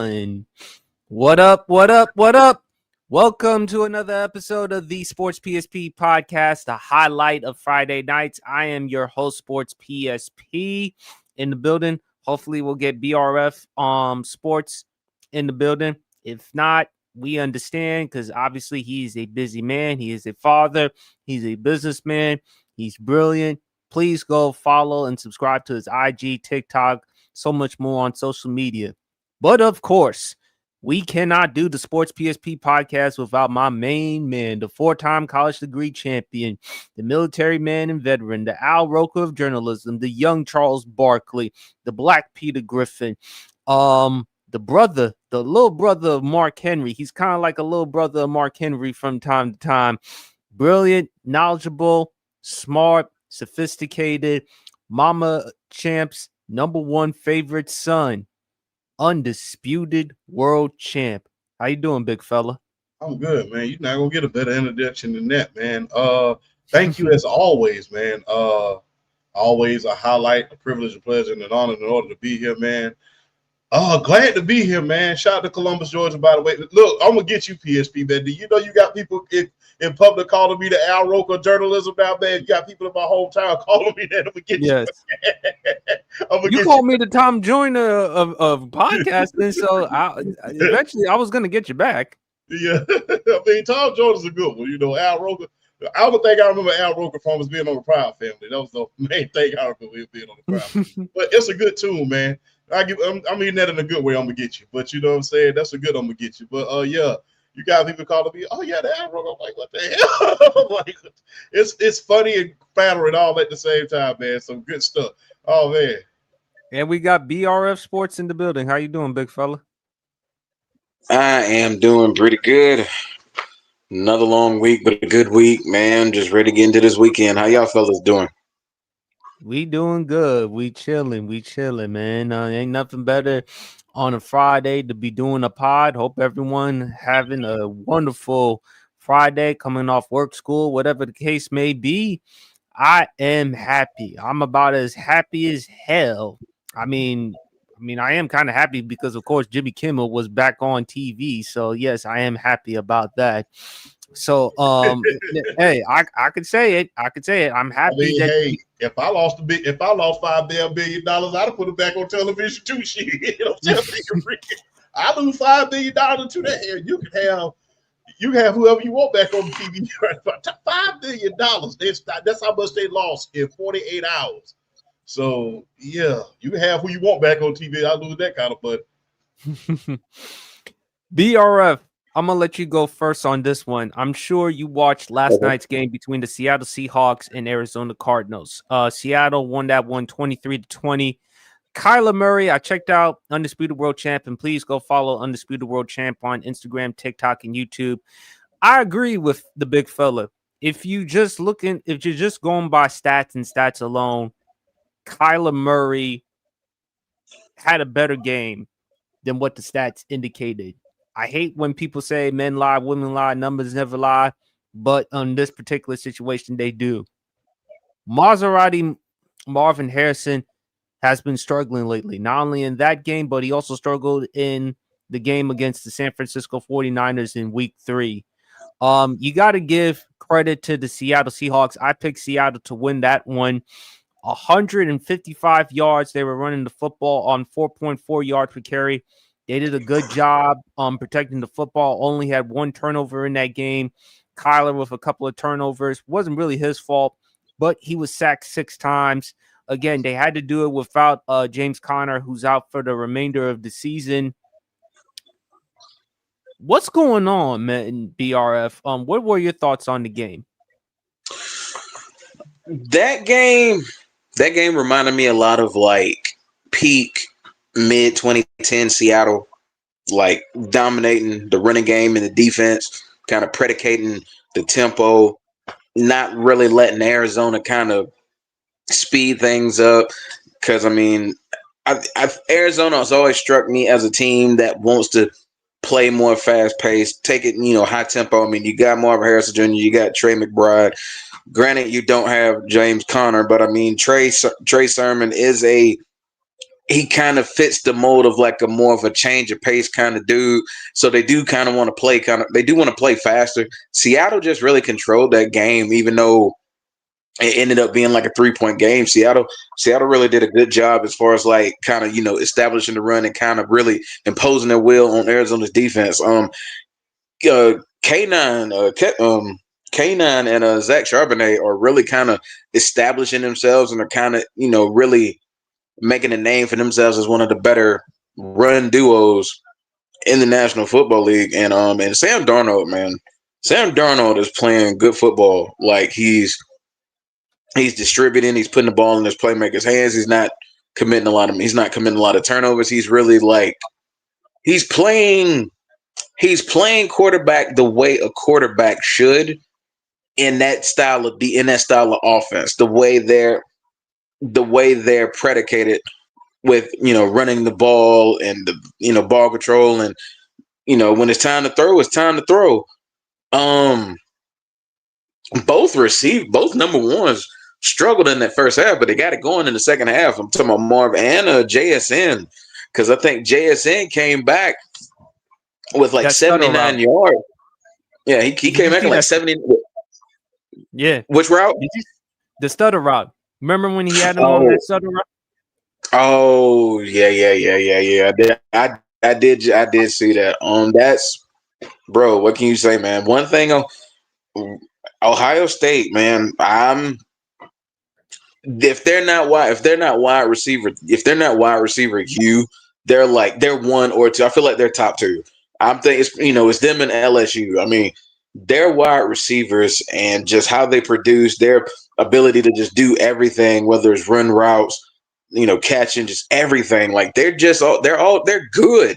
And what up? What up? What up? Welcome to another episode of the Sports PSP podcast, the highlight of Friday nights. I am your host, Sports PSP, in the building. Hopefully, we'll get BRF Sports in the building. If not, we understand because obviously he's a busy man. He is a father. He's a businessman. He's brilliant. Please go follow and subscribe to his IG, TikTok, so much more on social media. But of course, we cannot do the Sports PSP podcast without my main man, the four-time college degree champion, the military man and veteran, the Al Roker of journalism, the young Charles Barkley, the Black Peter Griffin, the little brother of Mark Henry. He's kind of like a little brother of Mark Henry from time to time. Brilliant, knowledgeable, smart, sophisticated, Mama Champ's number one favorite son. Undisputed world champ. How you doing, big fella? I'm good, man. You're not gonna get a better introduction than that, man. Thank you as always, man. Always a highlight, a privilege, a pleasure, and an honor in order to be here, man. Glad to be here, man. Shout out to Columbus, Georgia, by the way. Look, I'm gonna get you, PSP, man. Do you know you got people in public calling me the Al Roker of journalism now, man? You got people in my hometown calling me that. I'm gonna get you. You called me the Tom Joyner of podcasting, so eventually I was gonna get you back. Yeah, I mean, Tom Joyner's a good one. You know, Al Roker. I would think I remember Al Roker from us being on the Proud Family. That was the main thing I remember him being on the Proud Family. But it's a good tune, man. I mean that in a good way. I'm gonna get you, but you know what I'm saying. That's a good. I'm gonna get you, but yeah, you got people calling me. Oh yeah, the Al Roker. I'm like, what the hell? Like, it's funny and flattering all at the same time, man. Some good stuff. Oh man. And we got BRF Sports in the building. How you doing, big fella? I am doing pretty good. Another long week, but a good week, man. Just ready to get into this weekend. How y'all fellas doing? We doing good. We chilling, man. Ain't nothing better on a Friday to be doing a pod. Hope everyone having a wonderful Friday, coming off work, school, whatever the case may be. I am happy. I'm about as happy as hell. I mean, I am kind of happy because, of course, Jimmy Kimmel was back on TV. So yes, I am happy about that. So, hey, I could say it. I'm happy. If I lost $5 billion, I'd have put it back on television too. Shit, I lose $5 billion to that. You can have whoever you want back on the TV. $5 billion. That's how much they lost in 48 hours. So yeah, you can have who you want back on TV. I lose that kind of money. BRF. I'm going to let you go first on this one. I'm sure you watched last night's game between the Seattle Seahawks and Arizona Cardinals. Seattle won that one 23-20. Kyler Murray, I checked out Undisputed World Champ, and please go follow Undisputed World Champ on Instagram, TikTok, and YouTube. I agree with the big fella. If you're just going by stats and stats alone, Kyler Murray had a better game than what the stats indicated. I hate when people say men lie, women lie, numbers never lie, but on this particular situation, they do. Maserati Marvin Harrison has been struggling lately, not only in that game, but he also struggled in the game against the San Francisco 49ers in week 3. You got to give credit to the Seattle Seahawks. I picked Seattle to win that one. 155 yards. They were running the football on 4.4 yards per carry. They did a good job protecting the football. Only had one turnover in that game. Kyler with a couple of turnovers. Wasn't really his fault, but he was sacked 6 times. Again, they had to do it without James Conner, who's out for the remainder of the season. What's going on, man, in BRF? What were your thoughts on the game? That game reminded me a lot of like peak mid 2010 Seattle, like dominating the running game and the defense, kind of predicating the tempo, not really letting Arizona kind of speed things up. Because I mean, Arizona has always struck me as a team that wants to play more fast paced, take it, high tempo. I mean, you got Marvin Harrison Jr., you got Trey McBride. Granted, you don't have James Conner, but I mean, Trey Sermon is a he kind of fits the mold of like a more of a change of pace kind of dude. So they do kind of want to play they do want to play faster. Seattle just really controlled that game, even though it ended up being like a 3-point game. Seattle really did a good job as far as like kind of, establishing the run and kind of really imposing their will on Arizona's defense. K9 and Zach Charbonnet are really kind of establishing themselves and are kind of, really making a name for themselves as one of the better run duos in the National Football League. And Sam Darnold, man, Sam Darnold is playing good football. Like he's distributing, he's putting the ball in his playmakers' hands. He's not committing a lot of turnovers. He's really like he's playing quarterback the way a quarterback should in that style of offense. The way they're predicated with running the ball and the ball control, and when it's time to throw, it's time to throw. Both number ones struggled in that first half, but they got it going in the second half. I'm talking about Marv and JSN, because I think JSN came back with like 79 yards. Yeah, he came back like 70. Yeah. Which route? The stutter route. Remember when he had him on that stutter route? Oh, yeah. I did see that. That's, bro, what can you say, man? One thing, Ohio State, man, if they're not wide receiver Q, they're one or two. I feel like they're top two. I'm thinking it's them and LSU. I mean, their wide receivers and just how they produce, their ability to just do everything, whether it's run routes, catching, just everything. Like they're good.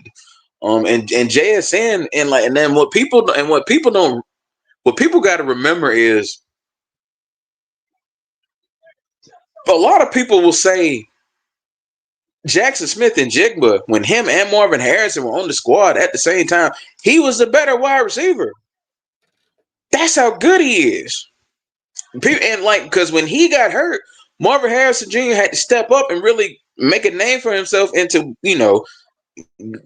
And JSN and then what people got to remember is a lot of people will say Jackson Smith and Jigba, when him and Marvin Harrison were on the squad at the same time, he was the better wide receiver. That's how good he is. And because when he got hurt, Marvin Harrison Jr. had to step up and really make a name for himself and to,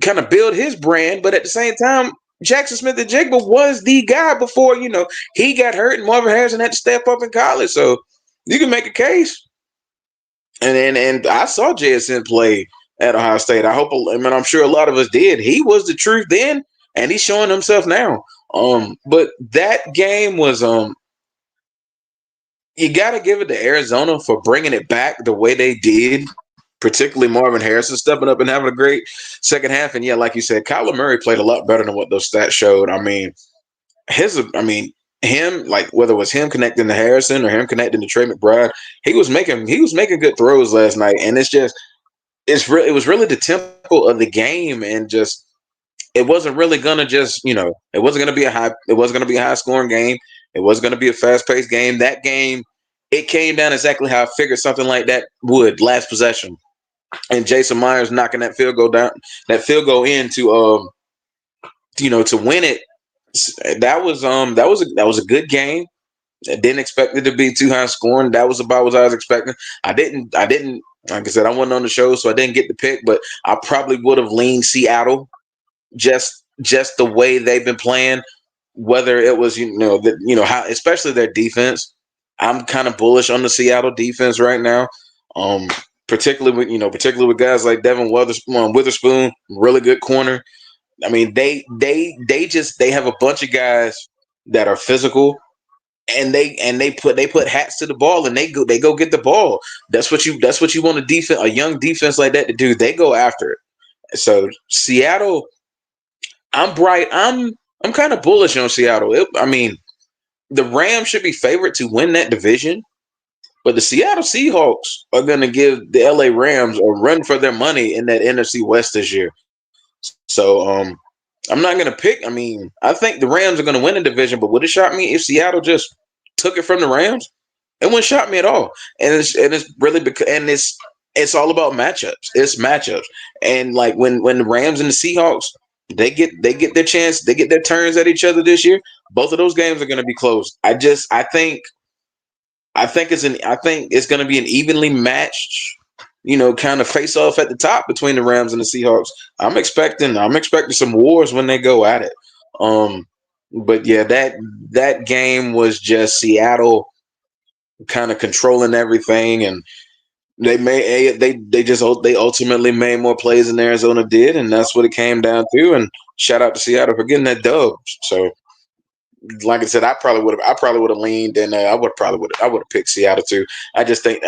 kind of build his brand. But at the same time, Jackson Smith and Jigba was the guy before, he got hurt and Marvin Harrison had to step up in college. So you can make a case. And I saw JSN play at Ohio State. I'm sure a lot of us did. He was the truth then, and he's showing himself now. But that game was you got to give it to Arizona for bringing it back the way they did, particularly Marvin Harrison stepping up and having a great second half. And yeah, like you said, Kyler Murray played a lot better than what those stats showed. I mean, him, like whether it was him connecting to Harrison or him connecting to Trey McBride, he was making good throws last night. And it was really the tempo of the game, and just it wasn't really gonna it wasn't gonna be a high scoring game. It wasn't gonna be a fast paced game. That game, it came down exactly how I figured something like that would. Last possession, and Jason Myers knocking that field goal in to to win it. That was a good game. I didn't expect it to be too high scoring. That was about what I was expecting. I didn't like I said, I wasn't on the show, so I didn't get the pick, but I probably would have leaned Seattle just the way they've been playing, whether it was how, especially their defense. I'm kind of bullish on the Seattle defense right now. Particularly with guys like Devin Witherspoon, really good corner. I mean, they have a bunch of guys that are physical, and they put hats to the ball, and they go get the ball. That's what you want a young defense like that to do. They go after it. So Seattle, I'm kind of bullish on Seattle. The Rams should be favored to win that division, but the Seattle Seahawks are going to give the LA Rams a run for their money in that NFC West this year. So I'm not going to pick. I think the Rams are going to win the division, but would it shock me if Seattle just took it from the Rams? It wouldn't shock me at all. And it's really because it's all about matchups. It's matchups. And like when the Rams and the Seahawks, they get their chance, they get their turns at each other this year, both of those games are going to be close. I think it's going to be an evenly matched kind of face off at the top between the Rams and the Seahawks. I'm expecting some wars when they go at it. But yeah, that game was just Seattle kind of controlling everything, and they ultimately made more plays than Arizona did, and that's what it came down to. And shout out to Seattle for getting that dub. So, like I said, I probably would have leaned, and I would have picked Seattle too. I just think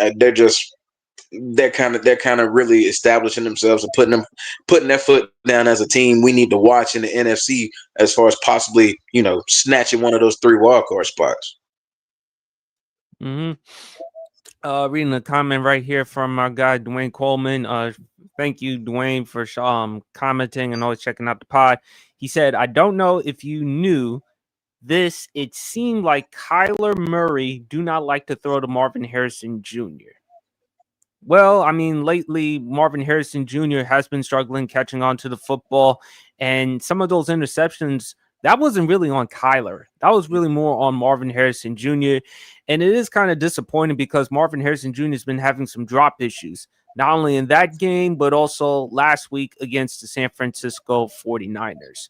they're kind of really establishing themselves and putting their foot down as a team we need to watch in the NFC as far as possibly snatching one of those 3 wildcard spots. Mm-hmm. Reading a comment right here from our guy Dwayne Coleman. Thank you, Dwayne, for commenting and always checking out the pod. He said, "I don't know if you knew this. It seemed like Kyler Murray do not like to throw to Marvin Harrison Jr." Well, I mean, lately Marvin Harrison Jr. has been struggling catching on to the football, and some of those interceptions, that wasn't really on Kyler. That was really more on Marvin Harrison Jr. And it is kind of disappointing because Marvin Harrison Jr. has been having some drop issues, not only in that game, but also last week against the San Francisco 49ers.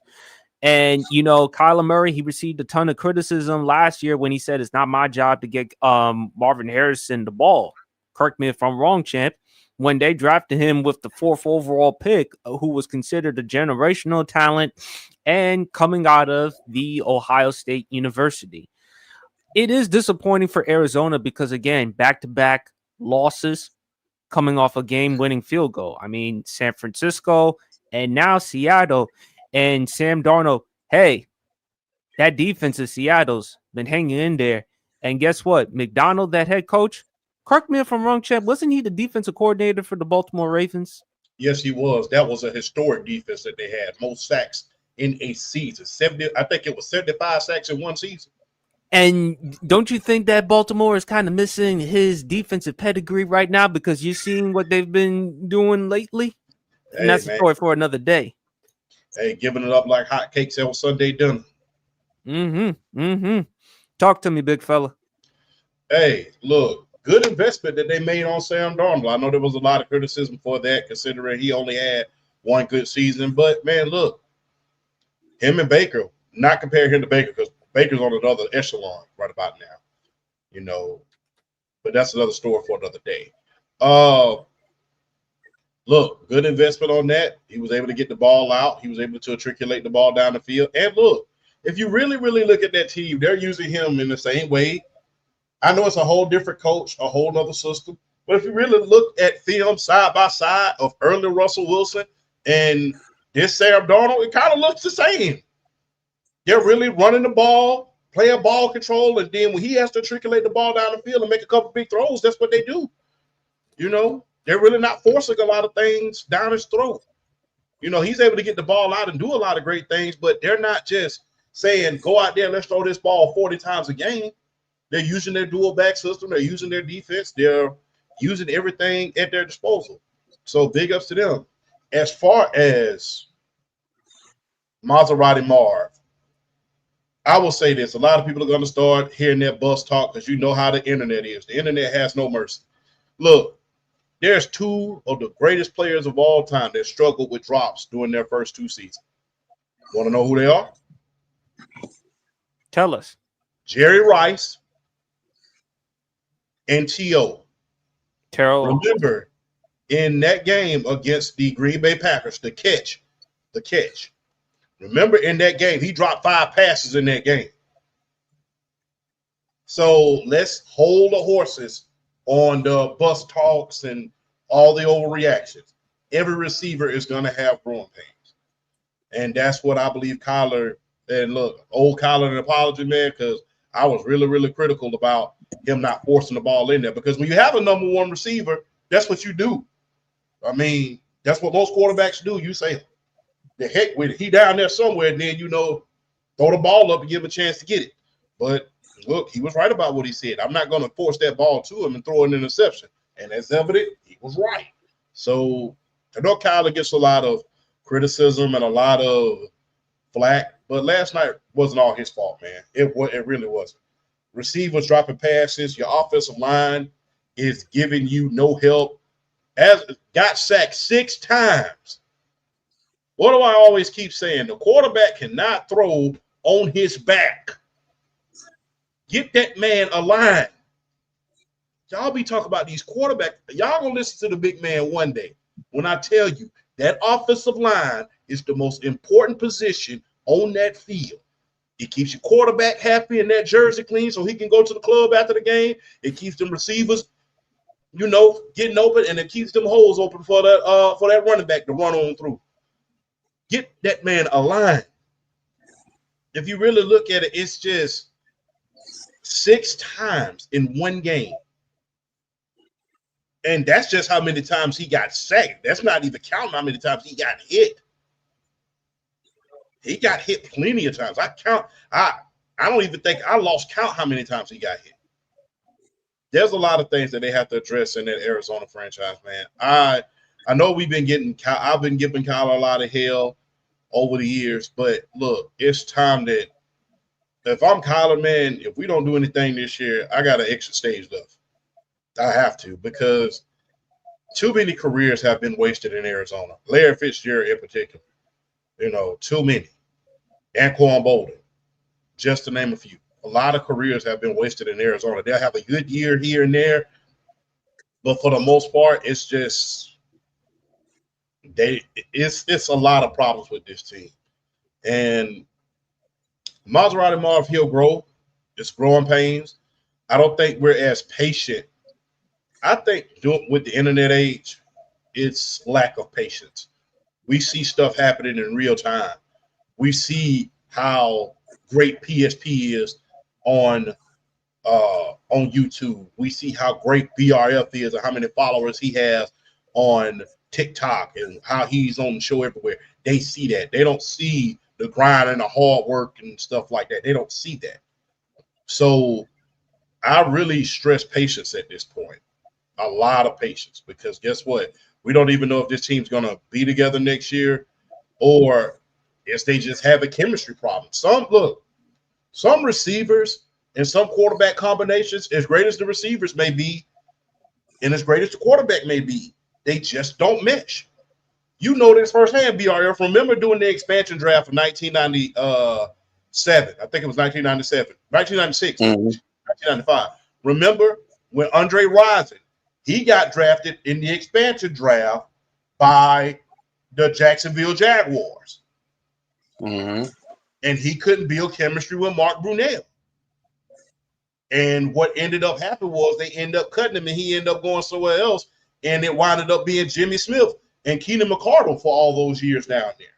And, Kyler Murray, he received a ton of criticism last year when he said it's not my job to get Marvin Harrison the ball. Correct me if I'm wrong, champ. When they drafted him with the 4th overall pick, who was considered a generational talent and coming out of the Ohio State University. It is disappointing for Arizona because, again, back-to-back losses coming off a game-winning field goal. I mean, San Francisco and now Seattle and Sam Darnold. Hey, that defense of Seattle's been hanging in there. And guess what? McDonald, that head coach, correct me if I'm wrong, Chad, wasn't he the defensive coordinator for the Baltimore Ravens? Yes, he was. That was a historic defense that they had. Most sacks in a season. 70, I think it was 75 sacks in one season. And don't you think that Baltimore is kind of missing his defensive pedigree right now because you're seeing what they've been doing lately? And that's a story for another day. Hey, giving it up like hotcakes on Sunday dinner. Talk to me, big fella. Hey, look, good investment that they made on Sam Darnold. I know there was a lot of criticism for that, considering he only had one good season. But, man, look, him and Baker, not comparing him to Baker because Baker's on another echelon right about now, But that's another story for another day. Look, good investment on that. He was able to get the ball out. He was able to matriculate the ball down the field. And look, if you really, really look at that team, they're using him in the same way. I know it's a whole different coach, a whole other system. But if you really look at film side by side of early Russell Wilson and this Sam Darnold, it kind of looks the same. They're really running the ball, playing ball control, and then when he has to matriculate the ball down the field and make a couple big throws, that's what they do. They're really not forcing a lot of things down his throat. He's able to get the ball out and do a lot of great things, but they're not just saying, go out there, let's throw this ball 40 times a game. They're using their dual back system. They're using their defense. They're using everything at their disposal. So big ups to them. As far as Maserati Marv, I will say this. A lot of people are going to start hearing that bus talk because you know how the internet is. The internet has no mercy. Look, there's 2 of the greatest players of all time that struggled with drops during their first 2 seasons. Want to know who they are? Tell us. Jerry Rice and T.O. Terrell. Remember, in that game against the Green Bay Packers, the catch. Remember, in that game, he dropped 5 passes in that game. So let's hold the horses on the bus talks and all the overreactions. Every receiver is going to have growing pains. And that's what I believe Kyler, and look, old Kyler, an apology, man, because I was really, really critical about him not forcing the ball in there. Because when you have a number 1 receiver, that's what you do. I mean, that's what most quarterbacks do. You say, the heck with it. He down there somewhere, and then, throw the ball up and give him a chance to get it. But look, he was right about what he said. I'm not going to force that ball to him and throw an interception. And as evident, he was right. So I know Kyler gets a lot of criticism and a lot of flack, but last night wasn't all his fault, man. It really wasn't. Receivers dropping passes. Your offensive line is giving you no help. got sacked 6 times. What do I always keep saying? The quarterback cannot throw on his back. Get that man a line. Y'all be talking about these quarterbacks. Y'all gonna listen to the big man one day when I tell you that offensive line is the most important position on that field. It keeps your quarterback happy and that jersey clean so he can go to the club after the game. It keeps them receivers, getting open, and it keeps them holes open for that running back to run on through. Get that man a line. If you really look at it, it's just 6 times in one game. And that's just how many times he got sacked. That's not even counting how many times he got hit. He got hit plenty of times. I don't even think I lost count how many times he got hit. There's a lot of things that they have to address in that Arizona franchise, man. I know I've been giving Kyle a lot of hell over the years, but look, it's time that if I'm Kyler, man, if we don't do anything this year, I got an extra stage left. I have to, because too many careers have been wasted in Arizona. Larry Fitzgerald in particular. Too many. Anquan Bolden, just to name a few. A lot of careers have been wasted in Arizona. They'll have a good year here and there, but for the most part, it's just it's a lot of problems with this team. And Maserati Marv, he'll grow. It's growing pains. I don't think we're as patient. I think with the internet age, it's lack of patience. We see stuff happening in real time. We see how great PSP is on YouTube. We see how great BRF is and how many followers he has on TikTok and how he's on the show everywhere. They see that. They don't see the grind and the hard work and stuff like that. They don't see that. So I really stress patience at this point. A lot of patience, because guess what? We don't even know if this team's going to be together next year or if they just have a chemistry problem. Some receivers and some quarterback combinations, as great as the receivers may be and as great as the quarterback may be, they just don't mesh. You know this firsthand, BRF. Remember doing the expansion draft of 1997. I think it was 1997, 1996, 1995. Remember when Andre Rison, he got drafted in the expansion draft by the Jacksonville Jaguars. Mm-hmm. And he couldn't build chemistry with Mark Brunell. And what ended up happening was they ended up cutting him and he ended up going somewhere else. And it wound up being Jimmy Smith and Keenan McCardle for all those years down there.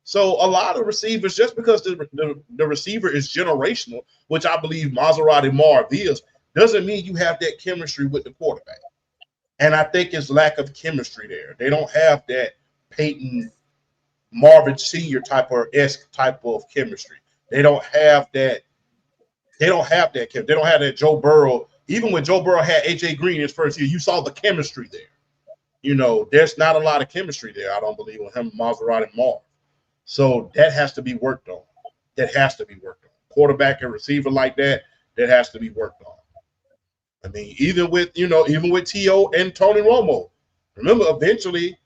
So a lot of receivers, just because the receiver is generational, which I believe Maserati Marv is, doesn't mean you have that chemistry with the quarterback. And I think it's lack of chemistry there. They don't have that Peyton Marvin Sr. type of chemistry. They don't have that. They don't have that. They don't have that Joe Burrow. Even when Joe Burrow had AJ Green his first year, you saw the chemistry there. There's not a lot of chemistry there, I don't believe, with him, Maserati Marv. So that has to be worked on. Quarterback and receiver like that has to be worked on. I mean, even with T.O. and Tony Romo. Remember, eventually,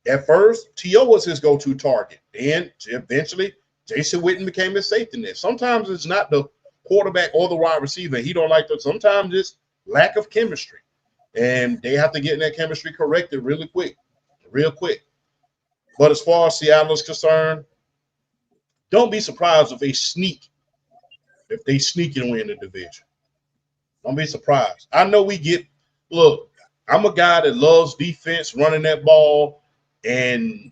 at first, T.O. was his go-to target. And eventually, Jason Witten became his safety net. Sometimes it's not the quarterback or the wide receiver. He don't like that. Sometimes it's lack of chemistry. And they have to get that chemistry corrected real quick. But as far as Seattle is concerned, don't be surprised if they sneak and win the division. Don't be surprised. I know I'm a guy that loves defense, running that ball, and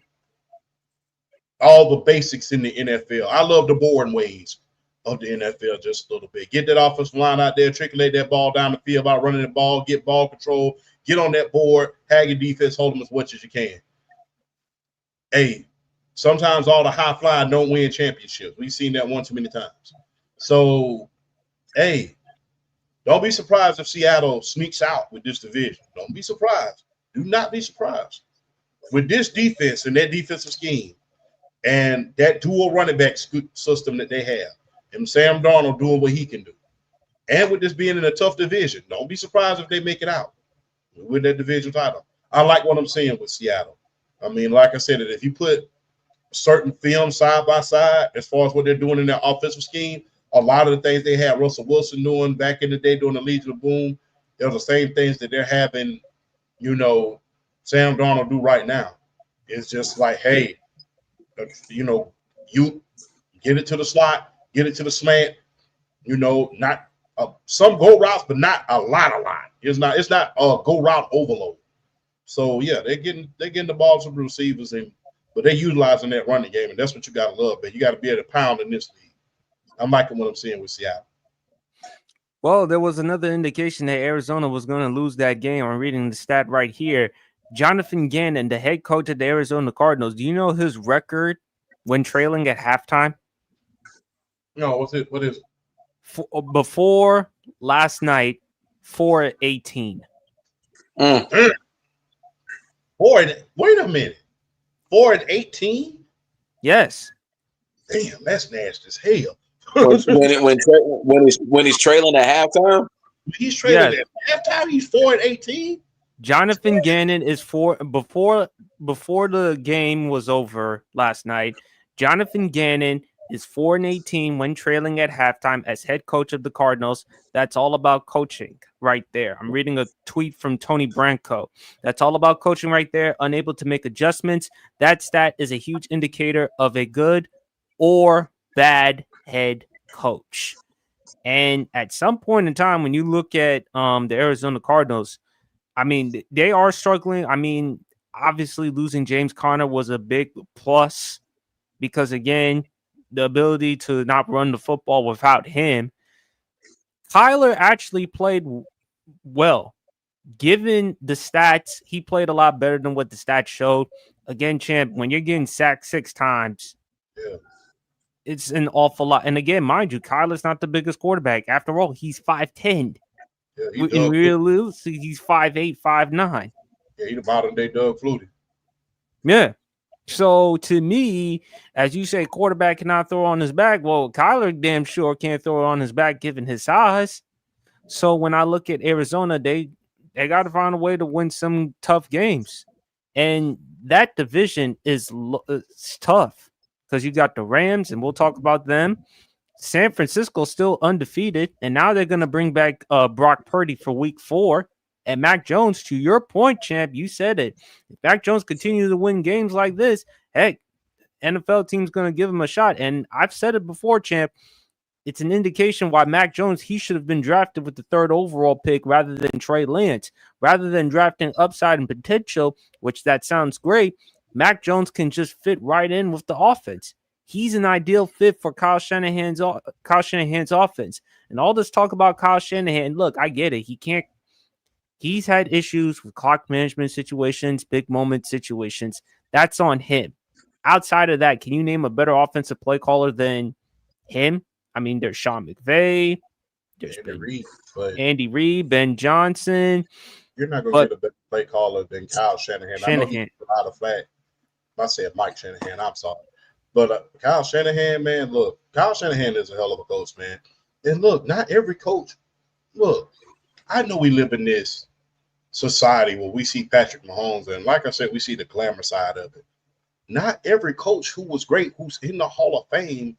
all the basics in the NFL. I love the boring ways of the NFL just a little bit. Get that offensive line out there, triculate that ball down the field by running the ball, get ball control, get on that board, have your defense hold them as much as you can. Hey, sometimes all the high flying don't win championships. We've seen that one too many times. So, hey, don't be surprised if Seattle sneaks out with this division. Don't be surprised. Do not be surprised. With this defense and that defensive scheme and that dual running back system that they have, and Sam Darnold doing what he can do, and with this being in a tough division, don't be surprised if they make it out with that division title. I like what I'm seeing with Seattle. I mean, like I said, if you put certain films side by side, as far as what they're doing in their offensive scheme, a lot of the things they had Russell Wilson doing back in the day during the Legion of Boom, they're the same things that they're having, Sam Darnold do right now. It's just like, hey, you get it to the slot, get it to the slant, not some go routes, but not a lot. It's not a go route overload. So yeah, they're getting the ball to the receivers, but they're utilizing that running game, and that's what you gotta love, man. You gotta be able to pound in this league. I'm liking what I'm seeing with Seattle. Well, there was another indication that Arizona was going to lose that game. I'm reading the stat right here. Jonathan Gannon, the head coach of the Arizona Cardinals, do you know his record when trailing at halftime? No, what is it? Before last night, 4-18. Wait a minute. 4-18? Yes. Damn, that's nasty as hell. when he's trailing at halftime, he's trailing at halftime. He's 4-18. Jonathan Gannon is before the game was over last night. Jonathan Gannon is 4-18 when trailing at halftime as head coach of the Cardinals. That's all about coaching right there. I'm reading a tweet from Tony Branco. That's all about coaching right there. Unable to make adjustments. That stat is a huge indicator of a good or bad head coach. And at some point in time, when you look at the Arizona Cardinals, I mean, they are struggling. I mean, obviously losing James Conner was a big plus because, again, the ability to not run the football without him. Kyler actually played well. Given the stats, he played a lot better than what the stats showed. Again, champ, when you're getting sacked 6 times, it's an awful lot. And again, mind you, Kyler's not the biggest quarterback. After all, he's 5'10". Yeah, in realistic, he's 5'8", 5'9". Yeah, he's the modern day Doug Flutie. Yeah. So to me, as you say, quarterback cannot throw on his back. Well, Kyler damn sure can't throw it on his back given his size. So when I look at Arizona, they got to find a way to win some tough games. And that division is tough because you got the Rams, and we'll talk about them. San Francisco still undefeated, and now they're going to bring back Brock Purdy for week 4. And Mac Jones, to your point, champ, you said it. If Mac Jones continues to win games like this, heck, NFL team's going to give him a shot. And I've said it before, champ. It's an indication why Mac Jones, he should have been drafted with the 3rd overall pick rather than Trey Lance. Rather than drafting upside and potential, which that sounds great, Mac Jones can just fit right in with the offense. He's an ideal fit for Kyle Shanahan's offense. And all this talk about Kyle Shanahan, look, I get it. He's had issues with clock management situations, big moment situations. That's on him. Outside of that, can you name a better offensive play caller than him? I mean, there's Sean McVay, there's Andy Reid, Ben Johnson. You're not going to get a better play caller than Kyle Shanahan. I know he's a lot of flag. I said Mike Shanahan. I'm sorry. But Kyle Shanahan, man, look, Kyle Shanahan is a hell of a coach, man. And look, not every coach. Look, I know we live in this society where we see Patrick Mahomes, and like I said, we see the glamour side of it. Not every coach who was great, who's in the Hall of Fame,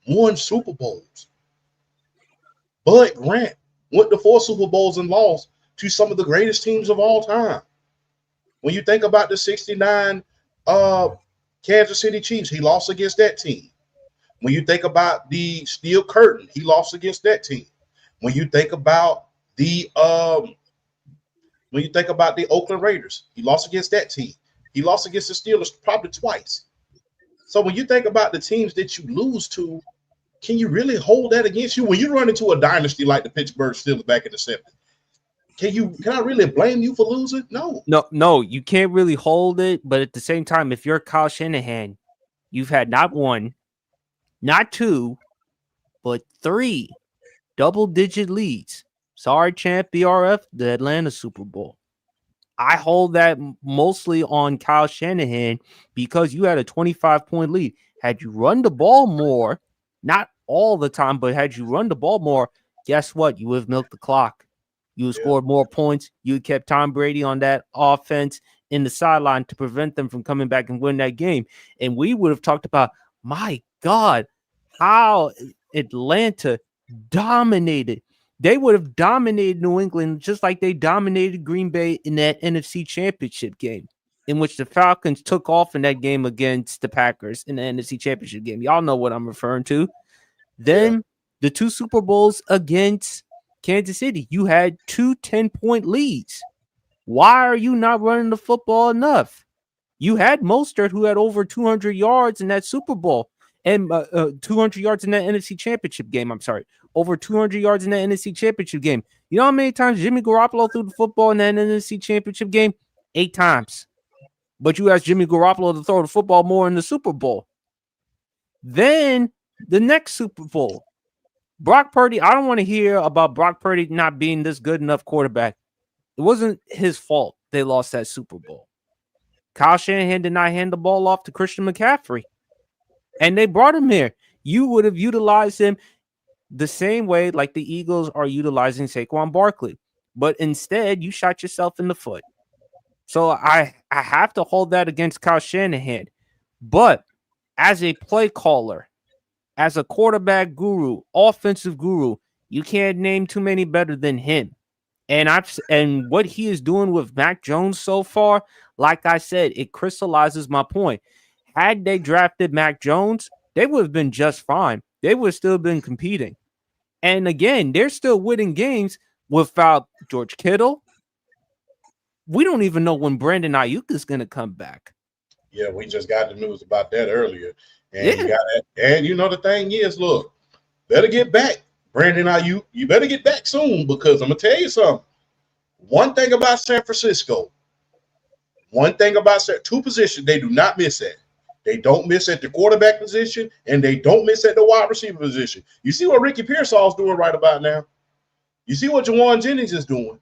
won Super Bowls. Bud Grant went to 4 Super Bowls and lost to some of the greatest teams of all time. When you think about the 69 Kansas City Chiefs, he lost against that team. When you think about the Steel Curtain, he lost against that team. When you think about the Oakland Raiders, he lost against that team. He lost against the Steelers probably twice. So when you think about the teams that you lose to, can you really hold that against you? When you run into a dynasty like the Pittsburgh Steelers back in the 70s, can I really blame you for losing? No, you can't really hold it. But at the same time, if you're Kyle Shanahan, you've had not 1, not 2, but 3 double-digit leads. Sorry, champ, BRF, the Atlanta Super Bowl. I hold that mostly on Kyle Shanahan because you had a 25-point lead. Had you run the ball more, not all the time, but had you run the ball more, guess what? You would have milked the clock. You would have scored more points. You kept Tom Brady on that offense, in the sideline to prevent them from coming back and win that game. And we would have talked about, my God, how Atlanta dominated. They would have dominated New England just like they dominated Green Bay in that NFC Championship game, in which the Falcons took off in that game against the Packers in the NFC Championship game. Y'all know what I'm referring to. Then the 2 Super Bowls against Kansas City, you had 2 10-point leads. Why are you not running the football enough? You had Mostert, who had over 200 yards in that Super Bowl and 200 yards in that NFC Championship game. I'm sorry, over 200 yards in that NFC Championship game. You know how many times Jimmy Garoppolo threw the football in that NFC Championship game? 8 times. But you asked Jimmy Garoppolo to throw the football more in the Super Bowl. Then the next Super Bowl, Brock Purdy. I don't want to hear about Brock Purdy not being this good enough quarterback. It wasn't his fault they lost that Super Bowl. Kyle Shanahan did not hand the ball off to Christian McCaffrey. And they brought him here. You would have utilized him the same way like the Eagles are utilizing Saquon Barkley. But instead, you shot yourself in the foot. So I have to hold that against Kyle Shanahan. But as a play caller, as a quarterback guru, offensive guru, you can't name too many better than him. And what he is doing with Mac Jones so far, like I said, it crystallizes my point. Had they drafted Mac Jones, they would have been just fine. They would have still been competing. And again, they're still winning games without George Kittle. We don't even know when Brandon Ayuk is going to come back. Yeah, we just got the news about that earlier. And you got that. And you know the thing is, look, better get back. Brandon Ayuk, you better get back soon, because I'm going to tell you something. One thing about San Francisco, two positions they do not miss at. They don't miss at the quarterback position, and they don't miss at the wide receiver position. You see what Ricky Pearsall is doing right about now? You see what Jawan Jennings is doing?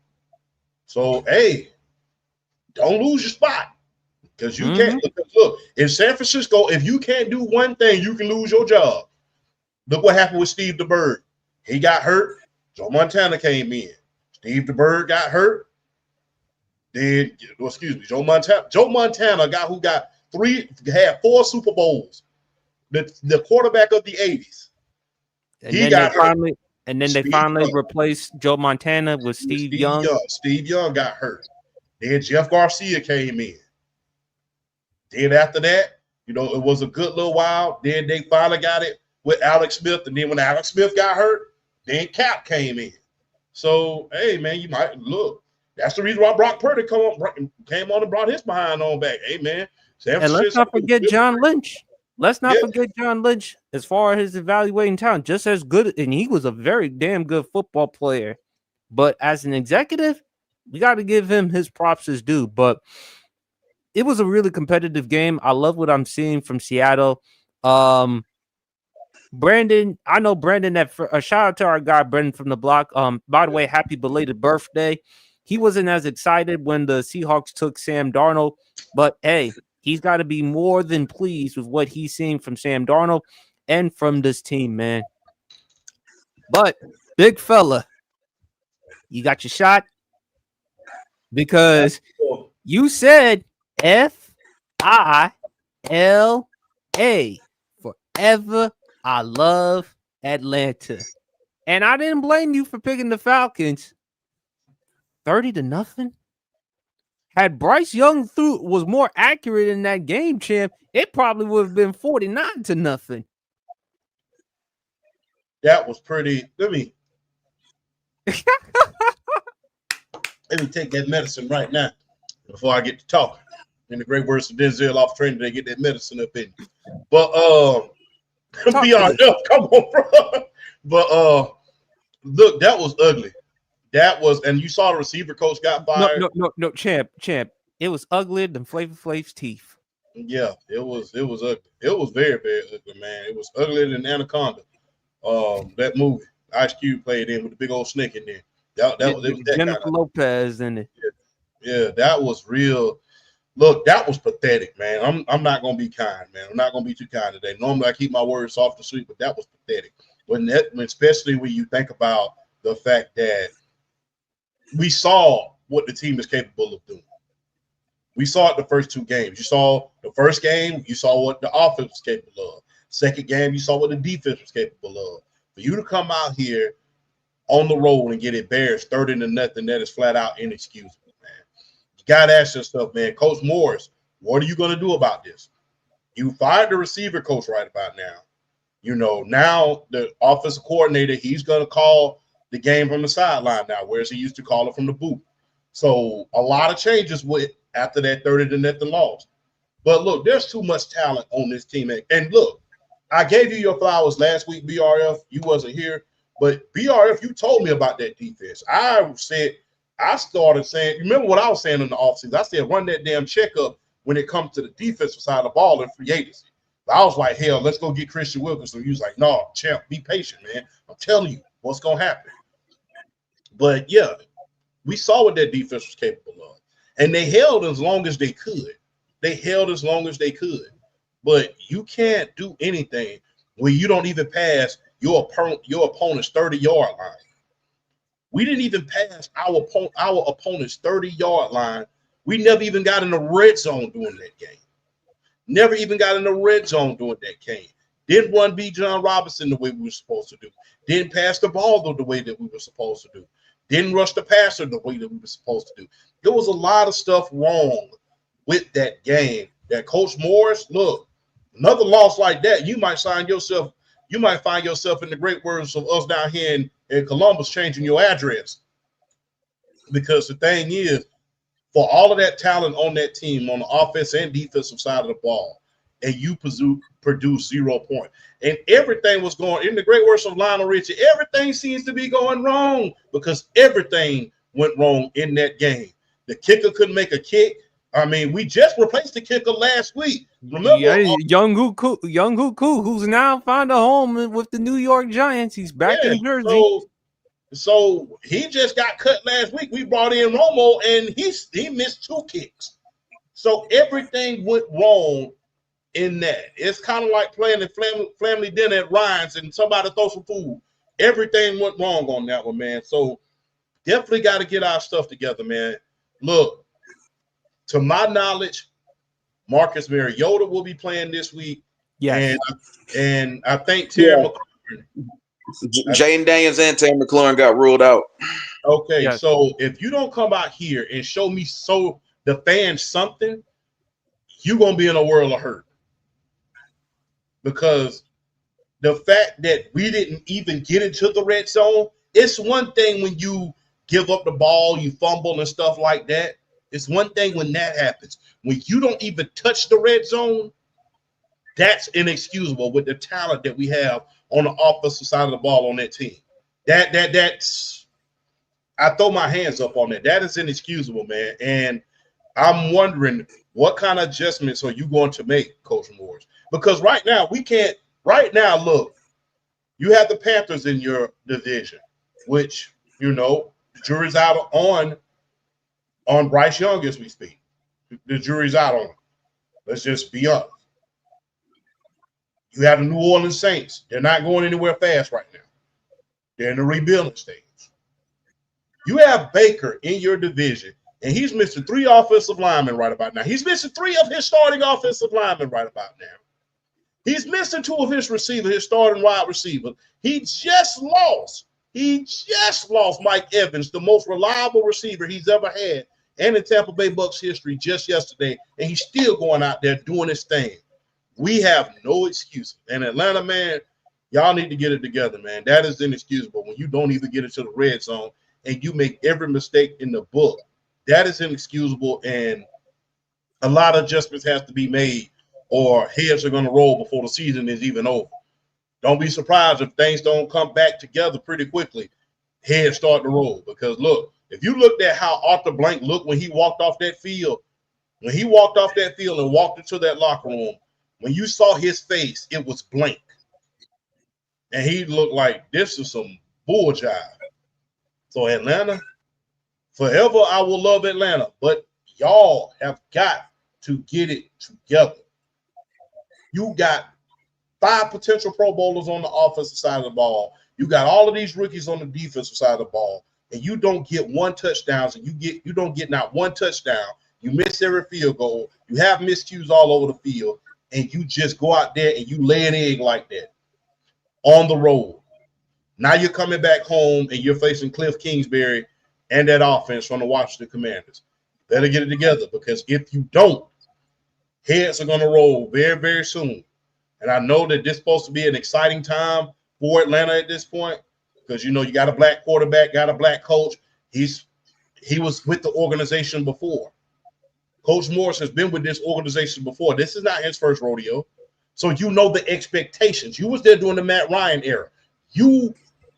So, hey, don't lose your spot, because you can't. Look, in San Francisco, if you can't do one thing, you can lose your job. Look what happened with Steve DeBerg. He got hurt. Joe Montana came in. Steve DeBerg got hurt. Then, Joe Montana had 4 Super Bowles. The quarterback of the 80s. He got hurt. And then they finally replaced Joe Montana with Steve Young. Steve Young got hurt. Then Jeff Garcia came in. Then after that, it was a good little while. Then they finally got it with Alex Smith. And then when Alex Smith got hurt, then Cap came in. So, hey, man, you might look. That's the reason why Brock Purdy came on and brought his behind on back. Hey, man. And let's not forget John Lynch. Let's not forget John Lynch as far as his evaluating talent. Just as good, and he was a very damn good football player. But as an executive, we got to give him his props as due. But it was a really competitive game. I love what I'm seeing from Seattle. Brandon, I know Brandon. A shout out to our guy Brandon from the block. By the way, happy belated birthday. He wasn't as excited when the Seahawks took Sam Darnold, but hey, he's got to be more than pleased with what he's seeing from Sam Darnold and from this team, man. But big fella, you got your shot because you said FILA forever. I love Atlanta. And I didn't blame you for picking the Falcons. 30-0. Had Bryce Young was more accurate in that game, champ, it probably would have been 49-0. That was pretty. Let me take that medicine right now before I get to talking. In the great words of Denzel off training, they get that medicine up in. But be honest, come on, bro. But look, that was ugly. That was, and you saw the receiver coach got fired. No, champ. It was uglier than Flavor Flav's teeth. Yeah, it was ugly. It was very, very ugly, man. It was uglier than Anaconda. That movie Ice Cube played in with the big old snake in there. That was that Jennifer Lopez in it. Yeah, that was real. Look, that was pathetic, man. I'm not gonna be kind, man. I'm not gonna be too kind today. Normally, I keep my words soft and sweet, but that was pathetic. Especially when you think about the fact that we saw what the team is capable of doing. We saw it the first two games. You saw the first game, you saw what the offense was capable of. Second game, you saw what the defense was capable of. For you to come out here on the road and get embarrassed 30-0, that is flat out inexcusable, man. You got to ask yourself, man, Coach Morris, what are you going to do about this? You fired the receiver coach right about now. You know, now the offensive coordinator, he's going to call the game from the sideline now, whereas he used to call it from the booth. So a lot of changes after that 30-0 loss. But look, there's too much talent on this team. And look, I gave you your flowers last week, BRF. You wasn't here. But BRF, you told me about that defense. I started saying, remember what I was saying in the offseason? I said, run that damn checkup when it comes to the defensive side of the ball in free agency. But I was like, hell, let's go get Christian Wilkinson. He was like, no, champ, be patient, man. I'm telling you what's going to happen. But, yeah, we saw what that defense was capable of. And they held as long as they could. But you can't do anything when you don't even pass your opponent's 30-yard line. We didn't even pass our opponent's 30-yard line. We never even got in the red zone during that game. Didn't run B. John Robinson the way we were supposed to do. Didn't pass the ball the way that we were supposed to do. Didn't rush the passer the way that we were supposed to do. There was a lot of stuff wrong with that game that Coach Morris, look, another loss like that, you might find yourself in the great words of us down here in Columbus changing your address. Because the thing is, for all of that talent on that team on the offense and defensive side of the ball, and you produce 0 points. And everything was going, in the great words of Lionel Richie, everything seems to be going wrong because everything went wrong in that game. The kicker couldn't make a kick. I mean, we just replaced the kicker last week. Remember, Young Huku, who's now found a home with the New York Giants. He's back in Jersey. So he just got cut last week. We brought in Romo, and he missed 2 kicks. So everything went wrong in that. It's kind of like playing a family dinner at Ryan's and somebody throw some food. Everything went wrong on that one, man. So definitely got to get our stuff together, man. Look, to my knowledge, Marcus Mariota will be playing this week. Yes. And I think Terry McLaurin. Jaden Daniels and Terry McLaurin got ruled out. Okay, yes. So if you don't come out here and show me the fans something, you're going to be in a world of hurt. Because the fact that we didn't even get into the red zone, it's one thing when you give up the ball, you fumble and stuff like that. It's one thing when that happens. When you don't even touch the red zone, that's inexcusable with the talent that we have on the offensive side of the ball on that team. That's I throw my hands up on that. That is inexcusable, man. And I'm wondering what kind of adjustments are you going to make, Coach Morris? Because right now we can't. Right now, look, you have the Panthers in your division, which the jury's out on Bryce Young as we speak. The jury's out on him. Let's just be honest. You have the New Orleans Saints. They're not going anywhere fast right now. They're in the rebuilding stage. You have Baker in your division, and he's missing 3 offensive linemen right about now. He's missing 3 of his starting offensive linemen right about now. He's missing 2 of his receivers, his starting wide receivers. He just lost Mike Evans, the most reliable receiver he's ever had, and in Tampa Bay Bucks history just yesterday, and he's still going out there doing his thing. We have no excuse. And Atlanta, man, y'all need to get it together, man. That is inexcusable when you don't even get into the red zone and you make every mistake in the book. That is inexcusable, and a lot of adjustments have to be made or heads are going to roll before the season is even over. Don't be surprised if things don't come back together pretty quickly. Heads start to roll because, look, if you looked at how Arthur Blank looked when he walked off that field, and walked into that locker room, when you saw his face, it was blank. And he looked like this is some bull jive. So Atlanta, forever I will love Atlanta, but y'all have got to get it together. You got 5 potential Pro Bowlers on the offensive side of the ball. You got all of these rookies on the defensive side of the ball, and you don't get 1 touchdown, and you don't get not 1 touchdown. You miss every field goal. You have miscues all over the field, and you just go out there and you lay an egg like that on the road. Now you're coming back home and you're facing Cliff Kingsbury and that offense from the Washington Commanders. Better get it together, because if you don't, heads are going to roll very, very soon. And I know that this is supposed to be an exciting time for Atlanta at this point, because, you got a black quarterback, got a black coach. He was with the organization before. Coach Morris has been with this organization before. This is not his first rodeo. So you know the expectations. You was there during the Matt Ryan era. You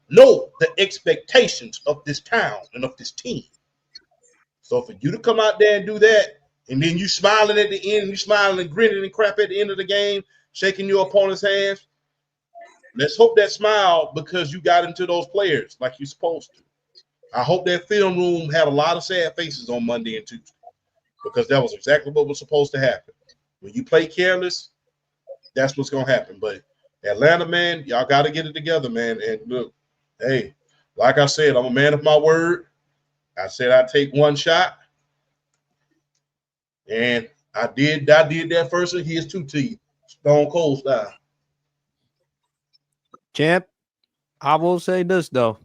know the expectations of this town and of this team. So for you to come out there and do that, and then you smiling at the end, you smiling and grinning and crap at the end of the game, shaking your opponent's hands, let's hope that smile because you got into those players like you're supposed to. I hope that film room had a lot of sad faces on Monday and Tuesday, because that was exactly what was supposed to happen. When you play careless, that's what's going to happen. But Atlanta, man, y'all got to get it together, man. And look, hey, like I said, I'm a man of my word. I said I'd take one shot, and I did that first, and here's two to you, Stone Cold style. Champ, I will say this, though.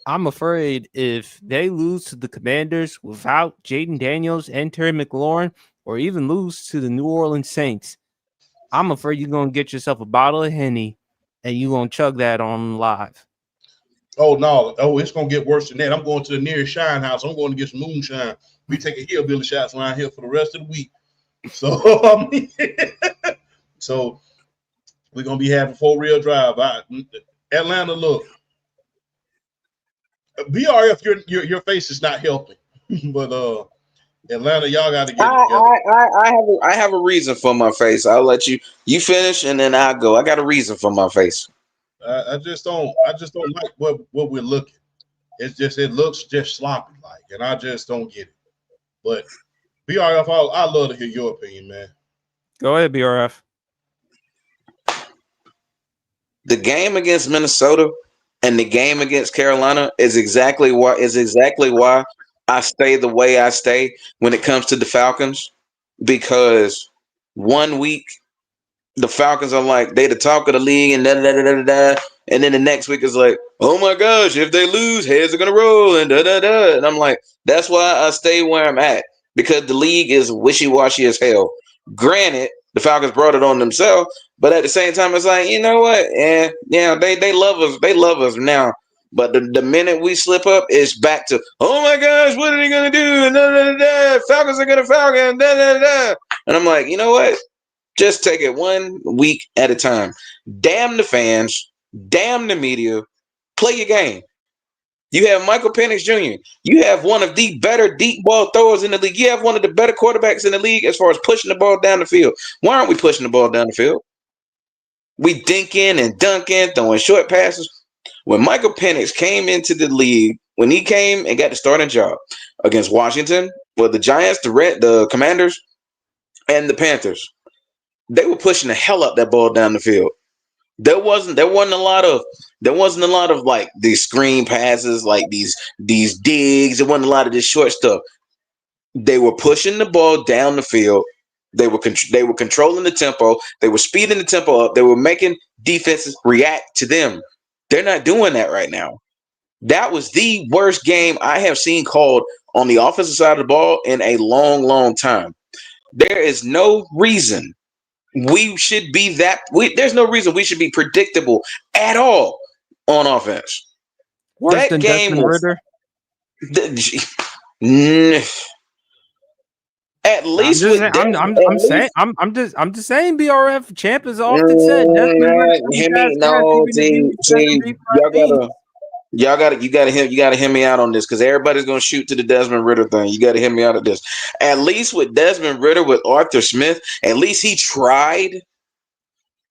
I'm afraid if they lose to the Commanders without Jaden Daniels and Terry McLaurin, or even lose to the New Orleans Saints, I'm afraid you're going to get yourself a bottle of Henny and you're going to chug that on live. Oh, no. Oh, it's going to get worse than that. I'm going to the nearest Shine House. I'm going to get some moonshine. We taking hillbilly shots around here for the rest of the week. So, so we're going to be having 4-wheel drive. Atlanta, look. BRF, your face is not helping. But Atlanta, y'all got to get it together. I have a reason for my face. I'll let you finish, and then I'll go. I got a reason for my face. I just don't like what we're looking. It's just, it looks just sloppy like, and I just don't get it. But BRF, I love to hear your opinion, man. Go ahead, BRF. The game against Minnesota and the game against Carolina is exactly why I stay the way I stay when it comes to the Falcons, because 1 week the Falcons are like, they the talk of the league and da da da da da, and then the next week is like, oh my gosh, if they lose, heads are gonna roll and da da da, and I'm like, that's why I stay where I'm at, because the league is wishy-washy as hell. Granted, the Falcons brought it on themselves, but at the same time, it's like, you know what? Yeah, they love us. They love us now. But the minute we slip up, it's back to, oh my gosh, what are they gonna do? Da, da, da, Falcons are gonna Falcon. Da, da, da. And I'm like, you know what? Just take it 1 week at a time. Damn the fans. Damn the media. Play your game. You have Michael Penix Jr. You have one of the better deep ball throwers in the league. You have one of the better quarterbacks in the league as far as pushing the ball down the field. Why aren't we pushing the ball down the field? We dinking and dunking, throwing short passes. When Michael Penix came into the league, when he came and got the starting job against Washington, well, the Giants, the Commanders, and the Panthers, they were pushing the hell up that ball down the field. There wasn't a lot of like these screen passes, like these digs. There wasn't a lot of this short stuff. They were pushing the ball down the field. They were controlling the tempo. They were speeding the tempo up. They were making defenses react to them. They're not doing that right now. That was the worst game I have seen called on the offensive side of the ball in a long, long time. There is no reason we should be there's no reason we should be predictable at all on offense. Worse that than game Desmond Ritter. At least I'm just saying BRF champ is often said. You gotta hear me out on this, because everybody's gonna shoot to the Desmond Ritter thing. You gotta hear me out of this. At least with Desmond Ritter, with Arthur Smith, at least he tried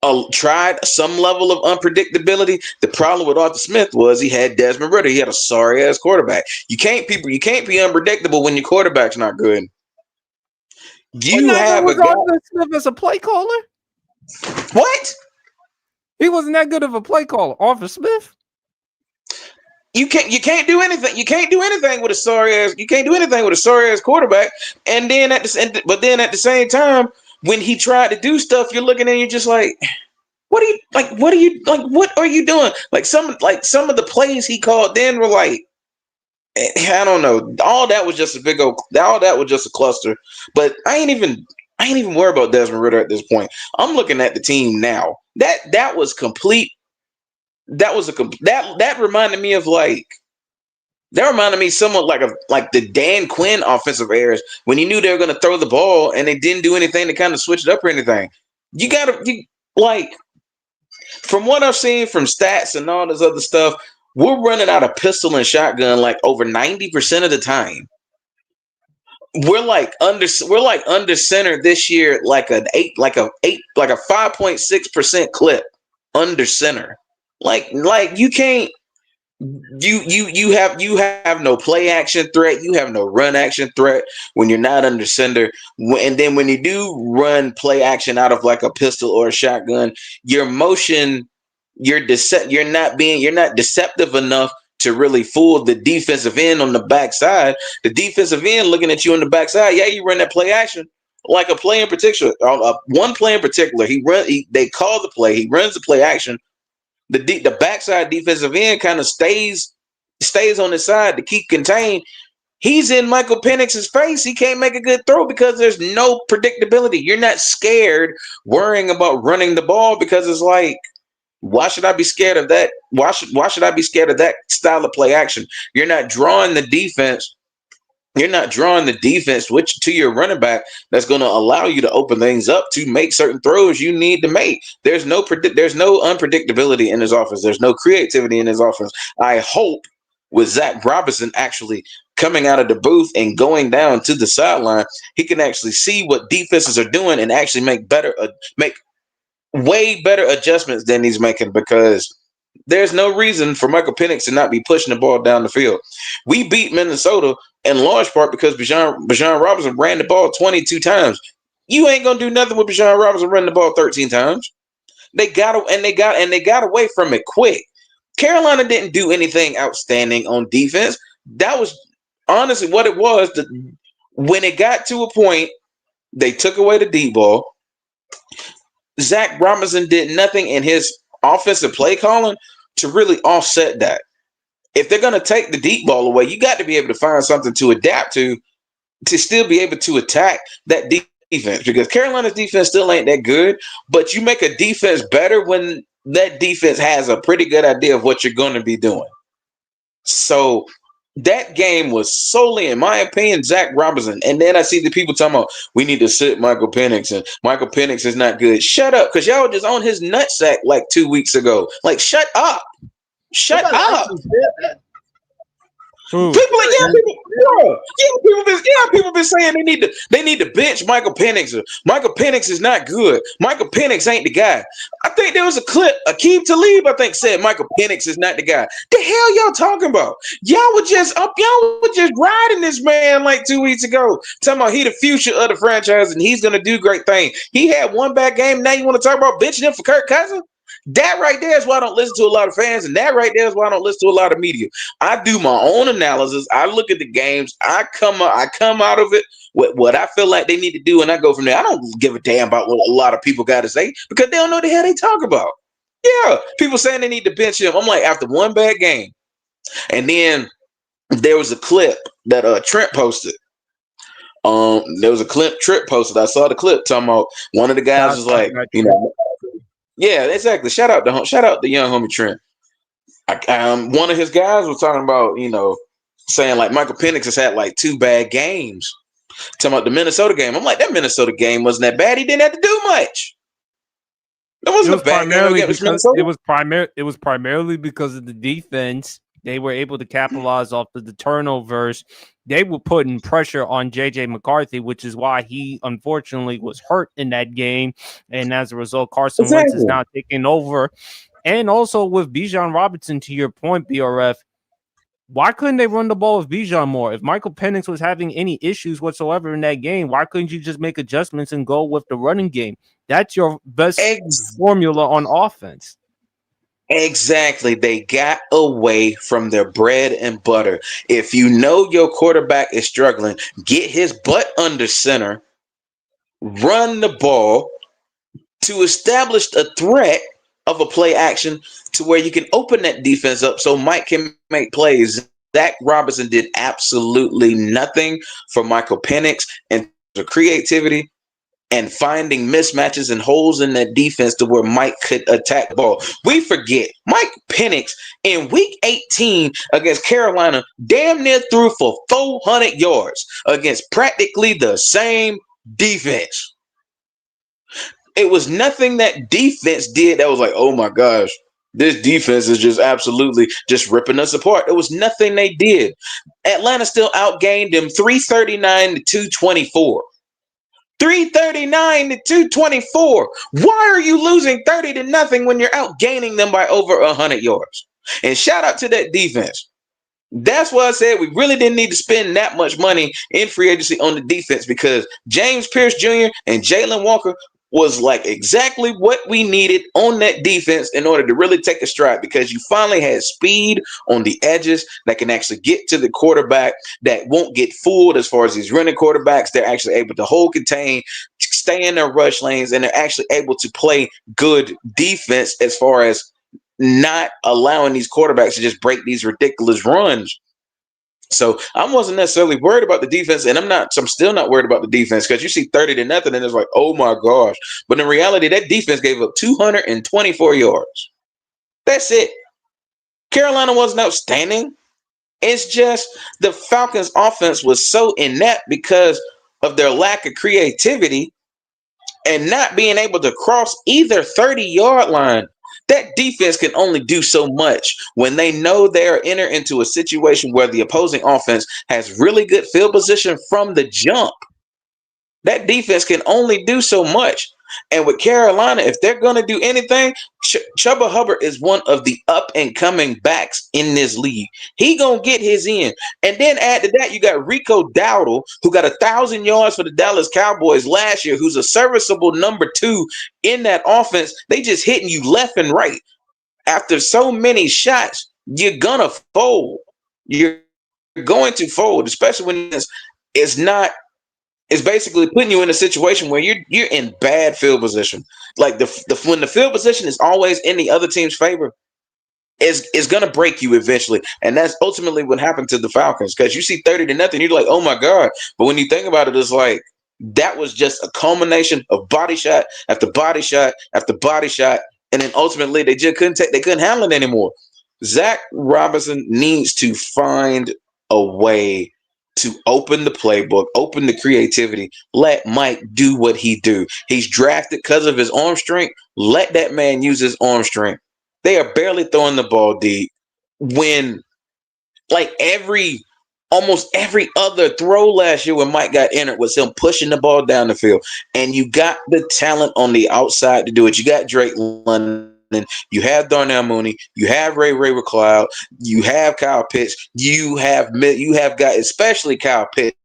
some level of unpredictability. The problem with Arthur Smith was he had Desmond Ritter. He had a sorry ass quarterback. You can't be unpredictable when your quarterback's not good. You have a guy Arthur Smith as a play caller. What? He wasn't that good of a play caller, Arthur Smith. You can't do anything. You can't do anything with a sorry ass. You can't do anything with a sorry ass quarterback. And then at the same time, when he tried to do stuff, you're looking and you're just like, what are you like? What are you doing? Like some of the plays he called then were like, I don't know. All that was just a cluster. But I ain't even worried about Desmond Ridder at this point. I'm looking at the team now. That was complete. That reminded me of somewhat like the Dan Quinn offensive errors when you knew they were going to throw the ball and they didn't do anything to kind of switch it up or anything. From what I've seen from stats and all this other stuff, we're running out of pistol and shotgun like over 90% of the time. We're under center this year, like a 5.6% clip under center. Like you can't. You have no play action threat. You have no run action threat when you're not under center. And then when you do run play action out of like a pistol or a shotgun, your motion, you're not deceptive enough to really fool the defensive end on the backside. The defensive end looking at you on the backside. Yeah, you run that play action. Like a play in particular, one play in particular, they call the play. He runs the play action. The backside defensive end kind of stays on his side to keep contained. He's in Michael Penix's face. He can't make a good throw because there's no predictability. You're not scared worrying about running the ball because it's like, why should I be scared of that? Why should I be scared of that style of play action? You're not drawing the defense. You're not drawing the defense to your running back that's going to allow you to open things up to make certain throws you need to make. There's no unpredictability in his offense. There's no creativity in his offense. I hope with Zach Robinson actually coming out of the booth and going down to the sideline, he can actually see what defenses are doing and actually make way better adjustments than he's making, because there's no reason for Michael Penix to not be pushing the ball down the field. We beat Minnesota in large part because Bijan Robinson ran the ball 22 times. You ain't gonna do nothing with Bijan Robinson running the ball 13 times. They got away from it quick. Carolina didn't do anything outstanding on defense. That was honestly what it was. When it got to a point, they took away the deep ball. Zach Robinson did nothing in his offensive play calling to really offset that. If they're going to take the deep ball away, you got to be able to find something to adapt to still be able to attack that defense, because Carolina's defense still ain't that good, but you make a defense better when that defense has a pretty good idea of what you're going to be doing. So that game was solely, in my opinion, Zach Robinson. And then I see the people talking about we need to sit Michael Penix and Michael Penix is not good. Shut up, because y'all were just on his nutsack like 2 weeks ago. Like, shut up. Shut up. People been saying they need to bench Michael Penix. Michael Penix is not good. Michael Penix ain't the guy. I think there was a clip. Akeem Talib, I think, said Michael Penix is not the guy. The hell y'all talking about? Y'all were just riding this man like 2 weeks ago, talking about he the future of the franchise and he's gonna do great things. He had one bad game. Now you want to talk about benching him for Kirk Cousins? That right there is why I don't listen to a lot of fans, and that right there is why I don't listen to a lot of media. I do my own analysis. I look at the games. I come out of it with what I feel like they need to do, and I go from there. I don't give a damn about what a lot of people got to say because they don't know the hell they talk about. Yeah, people saying they need to bench him. I'm like, after one bad game. And then there was a clip that Trent posted. There was a clip Trent posted. I saw the clip talking about one of the guys was like, yeah, exactly. Shout out the young homie Trent. One of his guys was talking about, saying like Michael Penix has had like 2 bad games. Talking about the Minnesota game. I'm like, that Minnesota game wasn't that bad. He didn't have to do much. That wasn't a bad game against Minnesota. It was primarily because of the defense. They were able to capitalize off of the turnovers. They were putting pressure on J.J. McCarthy, which is why he unfortunately was hurt in that game. And as a result, Carson Wentz is now taking over. And also with Bijan Robinson, to your point, BRF, why couldn't they run the ball with Bijan more? If Michael Penix was having any issues whatsoever in that game, why couldn't you just make adjustments and go with the running game? That's your best formula on offense. Exactly. They got away from their bread and butter. If you know your quarterback is struggling, get his butt under center, run the ball to establish a threat of a play action to where you can open that defense up so Mike can make plays. Zach Robinson did absolutely nothing for Michael Penix in terms of creativity and finding mismatches and holes in that defense to where Mike could attack the ball. We forget Mike Penix in week 18 against Carolina damn near threw for 400 yards against practically the same defense. It was nothing that defense did that was like, oh my gosh, this defense is just absolutely just ripping us apart. It was nothing they did. Atlanta still outgained them 339 to 224. 339 to 224. Why are you losing 30-0 when you're outgaining them by over 100 yards? And shout out to that defense. That's why I said we really didn't need to spend that much money in free agency on the defense, because James Pierce Jr. and Jalen Walker was like exactly what we needed on that defense in order to really take a stride, because you finally had speed on the edges that can actually get to the quarterback, that won't get fooled as far as these running quarterbacks. They're actually able to hold, contain, stay in their rush lanes, and they're actually able to play good defense as far as not allowing these quarterbacks to just break these ridiculous runs. So I wasn't necessarily worried about the defense, and I'm still not worried about the defense, because you see 30-0 and it's like, oh my gosh. But in reality, that defense gave up 224 yards. That's it. Carolina wasn't outstanding. It's just the Falcons offense was so inept because of their lack of creativity and not being able to cross either 30-yard line. That defense can only do so much when they know they are entering into a situation where the opposing offense has really good field position from the jump. That defense can only do so much. And with Carolina, if they're going to do anything, Chuba Hubbard is one of the up-and-coming backs in this league. He going to get his in. And then add to that, you got Rico Dowdle, who got 1,000 yards for the Dallas Cowboys last year, who's a serviceable number 2 in that offense. They just hitting you left and right. After so many shots, you're going to fold. You're going to fold, especially when it's not. It's basically putting you in a situation where you're in bad field position. Like when the field position is always in the other team's favor, is going to break you eventually. And that's ultimately what happened to the Falcons, because you see 30-0, you're like, oh my God. But when you think about it, it's like that was just a culmination of body shot after body shot after body shot. And then ultimately they couldn't handle it anymore. Zach Robinson needs to find a way to open the playbook, open the creativity, let Mike do what he do. He's drafted because of his arm strength. Let that man use his arm strength. They are barely throwing the ball deep when like almost every other throw last year when Mike got entered was him pushing the ball down the field. And you got the talent on the outside to do it. You got Drake London. You have Darnell Mooney, you have Ray McCloud, you have Kyle Pitts, you have got especially Kyle Pitts.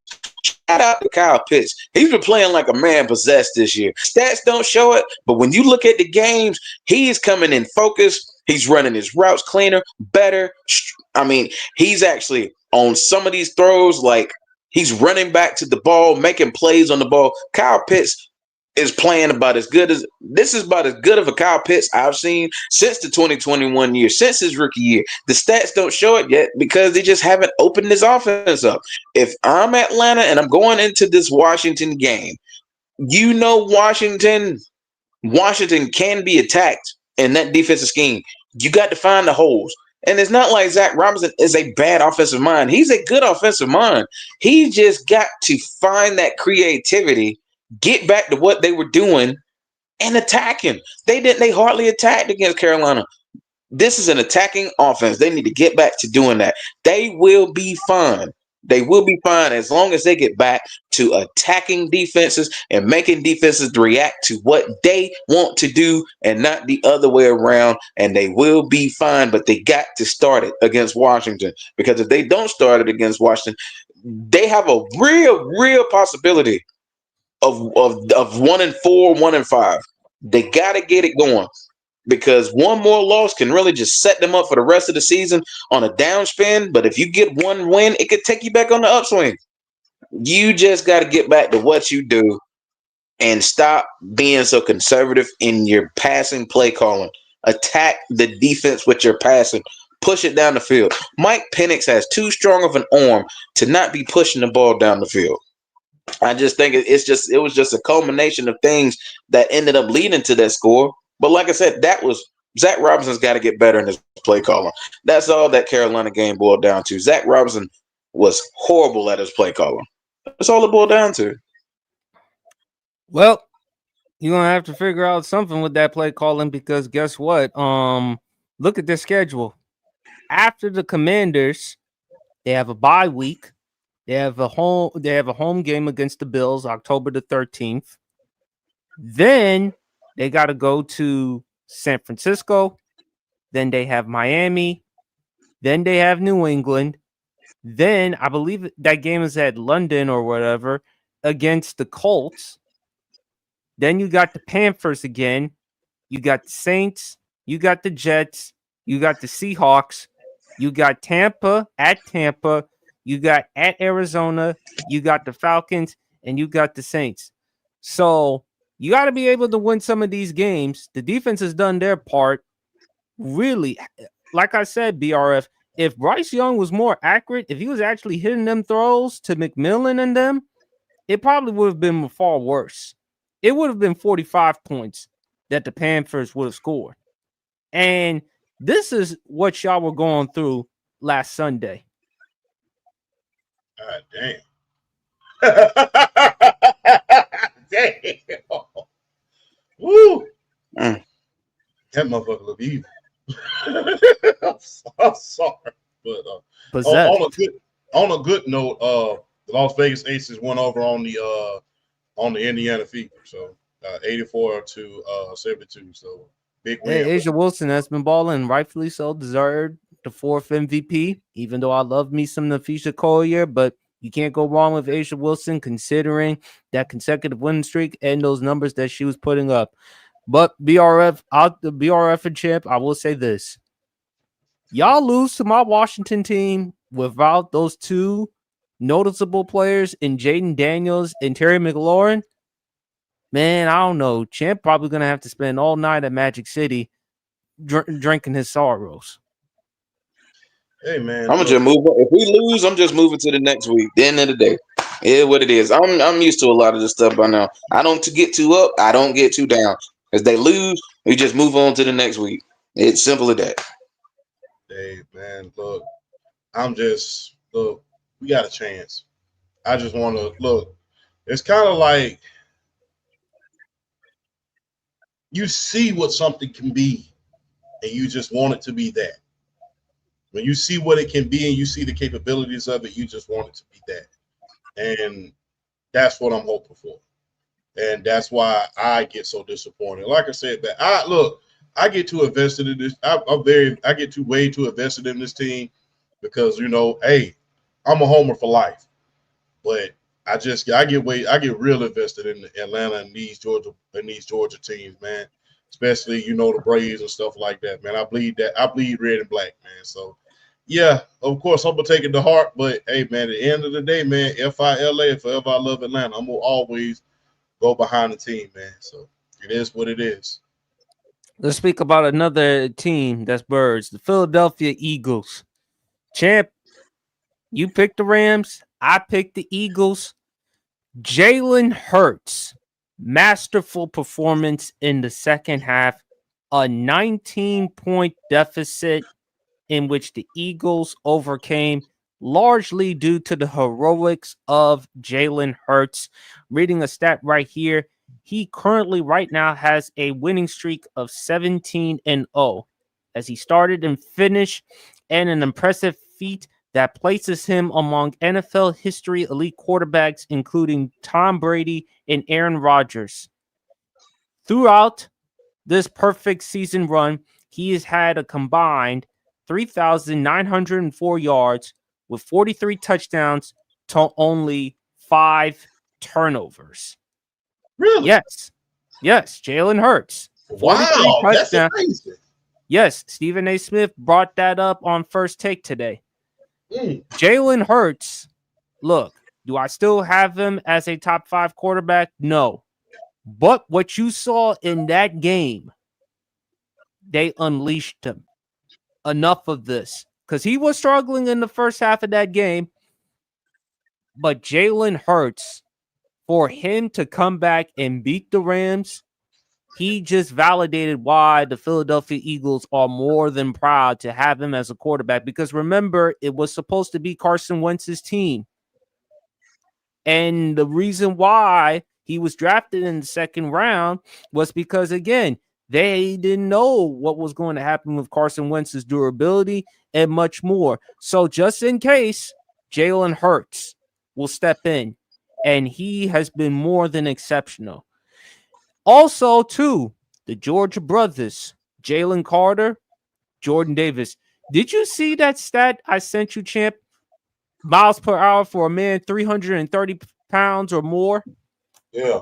Shout out to Kyle Pitts. He's been playing like a man possessed this year. Stats don't show it, but when you look at the games, he's coming in focus. He's running his routes cleaner, better. I mean, he's actually on some of these throws, like he's running back to the ball, making plays on the ball. Kyle Pitts is playing about as good of a Kyle Pitts I've seen since the 2021 year, since his rookie year. The stats don't show it yet because they just haven't opened this offense up. If I'm Atlanta and I'm going into this Washington game, you know Washington can be attacked in that defensive scheme. You got to find the holes. And it's not like Zach Robinson is a bad offensive mind. He's a good offensive mind. He just got to find that creativity, get back to what they were doing, and attack him. They hardly attacked against Carolina. This is an attacking offense. They need to get back to doing that. They will be fine. They will be fine as long as they get back to attacking defenses and making defenses react to what they want to do and not the other way around. And they will be fine, but they got to start it against Washington, because if they don't start it against Washington, they have a real possibility of 1-4, 1-5. They got to get it going. because one more loss can really just set them up for the rest of the season on a downspin. But if you get one win, it could take you back on the upswing. You just got to get back to what you do and stop being so conservative in your passing play calling. Attack the defense with your passing. Push it down the field. Mike Penix has too strong of an arm to not be pushing the ball down the field. I just think it was just a culmination of things that ended up leading to that score. But like I said, that was Zach Robinson's got to get better in his play calling. That's all that Carolina game boiled down to. Zach Robinson was horrible at his play calling. That's all it boiled down to. Well, you're gonna have to figure out something with that play calling because guess what? Look at their schedule. After the Commanders, they have a bye week. They have a home game against the Bills, October the 13th. Then they got to go to San Francisco. Then they have Miami. Then they have New England. Then I believe that game is at London or whatever against the Colts. Then you got the Panthers again. You got the Saints. You got the Jets. You got the Seahawks. You got Tampa at Tampa. You got at Arizona. You got the Falcons. And you got the Saints. So you got to be able to win some of these games. The defense has done their part. Really, like I said, BRF, if Bryce Young was more accurate, if he was actually hitting them throws to McMillan and them, it probably would have been far worse. It would have been 45 points that the Panthers would have scored. And this is what y'all were going through last Sunday. God damn. Damn. Woo. That motherfucker look evil. I'm sorry. But on a good note, the Las Vegas Aces went over on the Indiana Fever. So 84-72. So big win. Hey, Asia Wilson has been balling, rightfully so, deserved the 4th MVP, even though I love me some Nafisha Collier, but you can't go wrong with Asia Wilson considering that consecutive winning streak and those numbers that she was putting up. But BRF, out the BRF and champ, I will say this. Y'all lose to my Washington team without those two noticeable players in Jaden Daniels and Terry McLaurin. Man, I don't know. Champ probably going to have to spend all night at Magic City drinking his sorrows. Hey, man. I'm going to just move on. If we lose, I'm just moving to the next week. The end of the day. Yeah, what it is. I'm used to a lot of this stuff by now. I don't get too up. I don't get too down. As they lose, we just move on to the next week. It's simple as that. Hey, man, look, we got a chance. I just want to look. It's kind of like you see what something can be, and you just want it to be that. When you see what it can be and you see the capabilities of it, you just want it to be that. And that's what I'm hoping for. And that's why I get so disappointed. Like I said, but I get too invested in this. I get way too invested in this team because hey, I'm a homer for life. But I get real invested in Atlanta and these Georgia teams, man. Especially the Braves and stuff like that, man. I bleed red and black, man. So yeah, of course I'm gonna take it to heart. But hey, man, at the end of the day, man, FILA, forever I love Atlanta. I'm gonna always go behind the team, man. So it is what it is. Let's speak about another team that's birds, the Philadelphia Eagles. Champ, you picked the Rams. I picked the Eagles. Jalen Hurts, masterful performance in the second half, a 19-point deficit in which the Eagles overcame largely due to the heroics of Jalen Hurts. Reading a stat right here, he currently right now has a winning streak of 17-0 as he started and finished, and an impressive feat that places him among NFL history elite quarterbacks, including Tom Brady and Aaron Rodgers. Throughout this perfect season run, he has had a combined 3,904 yards with 43 touchdowns to only 5 turnovers. Really? Yes, Jalen Hurts. 43 Wow, that's touchdowns. amazing. Yes, Stephen A. Smith brought that up on First Take today. Mm. Jalen Hurts, look, do I still have him as a top 5 quarterback? No. But what you saw in that game, they unleashed him. Enough of this. Because he was struggling in the first half of that game. But Jalen Hurts, for him to come back and beat the Rams, he just validated why the Philadelphia Eagles are more than proud to have him as a quarterback. Because remember, it was supposed to be Carson Wentz's team. And the reason why he was drafted in the second round was because, again, they didn't know what was going to happen with Carson Wentz's durability and much more. So just in case, Jalen Hurts will step in, and he has been more than exceptional. Also, too, the Georgia brothers, Jalen Carter, Jordan Davis. Did you see that stat I sent you, champ? Miles per hour for a man 330 pounds or more. Yeah.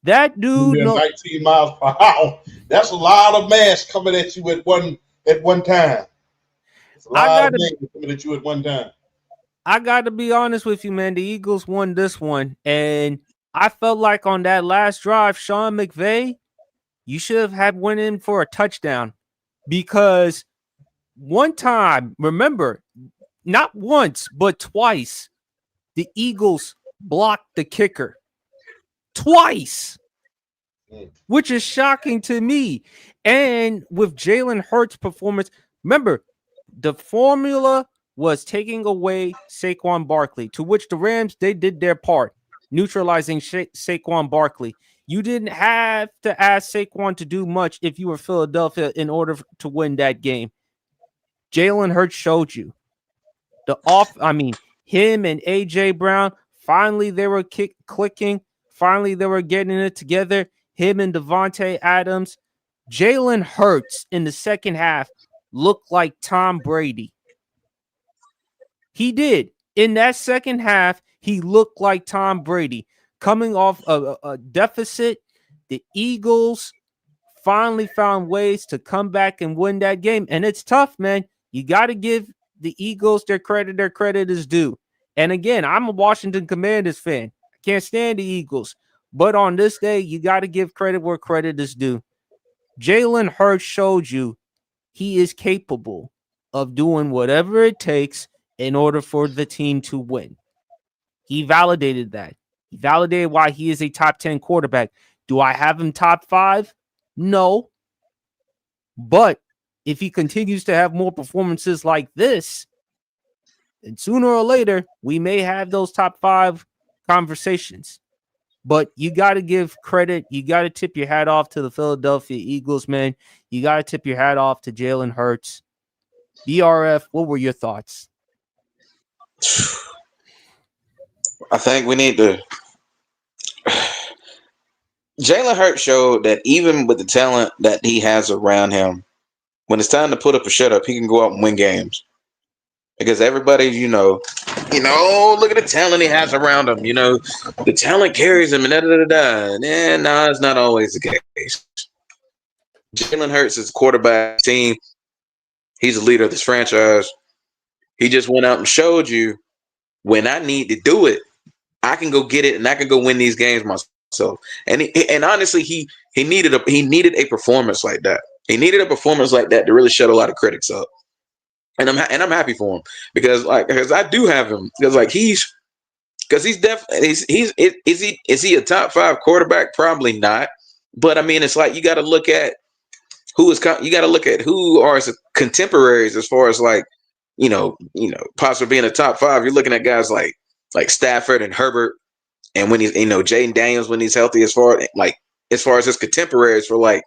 That dude, 19 miles per hour. That's a lot of mass coming at you at one time. It's a lot of mass coming at you at one time. I got to be honest with you, man. The Eagles won this one, and I felt like on that last drive, Sean McVay, you should have went in for a touchdown, because one time, remember, not once but twice, the Eagles blocked the kicker. Twice. Which is shocking to me. And with Jalen Hurts' performance, remember, the formula was taking away Saquon Barkley, to which the Rams, they did their part, neutralizing Saquon Barkley. You didn't have to ask Saquon to do much if you were Philadelphia in order to win that game. Jalen Hurts showed you. Him and A.J. Brown, finally they were clicking. Finally they were getting it together. Him and Devontae Adams. Jalen Hurts in the second half looked like Tom Brady. He did. In that second half, he looked like Tom Brady. Coming off a deficit, the Eagles finally found ways to come back and win that game. And it's tough, man. You got to give the Eagles their credit is due. And again, I'm a Washington Commanders fan. I can't stand the Eagles. But on this day, you got to give credit where credit is due. Jalen Hurts showed you he is capable of doing whatever it takes in order for the team to win. He validated that. He validated why he is a top 10 quarterback. Do I have him top 5? No. But if he continues to have more performances like this, then sooner or later, we may have those top 5 conversations. But you got to give credit. You got to tip your hat off to the Philadelphia Eagles, man. You got to tip your hat off to Jalen Hurts. BRF, what were your thoughts? I think we need to. Jalen Hurts showed that even with the talent that he has around him, when it's time to put up a shut up, he can go out and win games. Because everybody, look at the talent he has around him. The talent carries him and da-da-da-da. And no, it's not always the case. Jalen Hurts is quarterback team. He's the leader of this franchise. He just went out and showed you, when I need to do it, I can go get it and I can go win these games myself. And honestly, he needed a performance like that. He needed a performance like that to really shut a lot of critics up. And I'm happy for him because I do have him because he's definitely is he a top 5 quarterback? Probably not. But I mean, it's like you got to look at who are his contemporaries as far as possibly being a top 5. You're looking at guys like Stafford and Herbert, and when he's Jaden Daniels when he's healthy, as far as his contemporaries for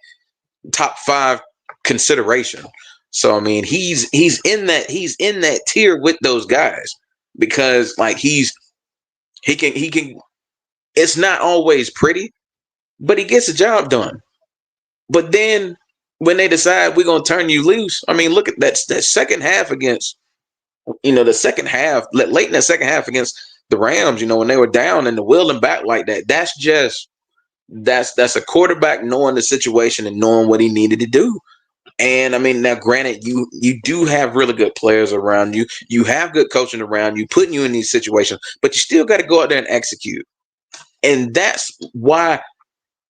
top 5 consideration. So I mean, he's in that tier with those guys because he can. It's not always pretty, but he gets the job done. But then when they decide we're gonna turn you loose, I mean, look at that second half against late in the second half against the Rams. When they were down and the wheel them back like that. That's just That's a quarterback knowing the situation and knowing what he needed to do. And I mean, now granted, you do have really good players around you. You have good coaching around you, putting you in these situations, but you still got to go out there and execute. And that's why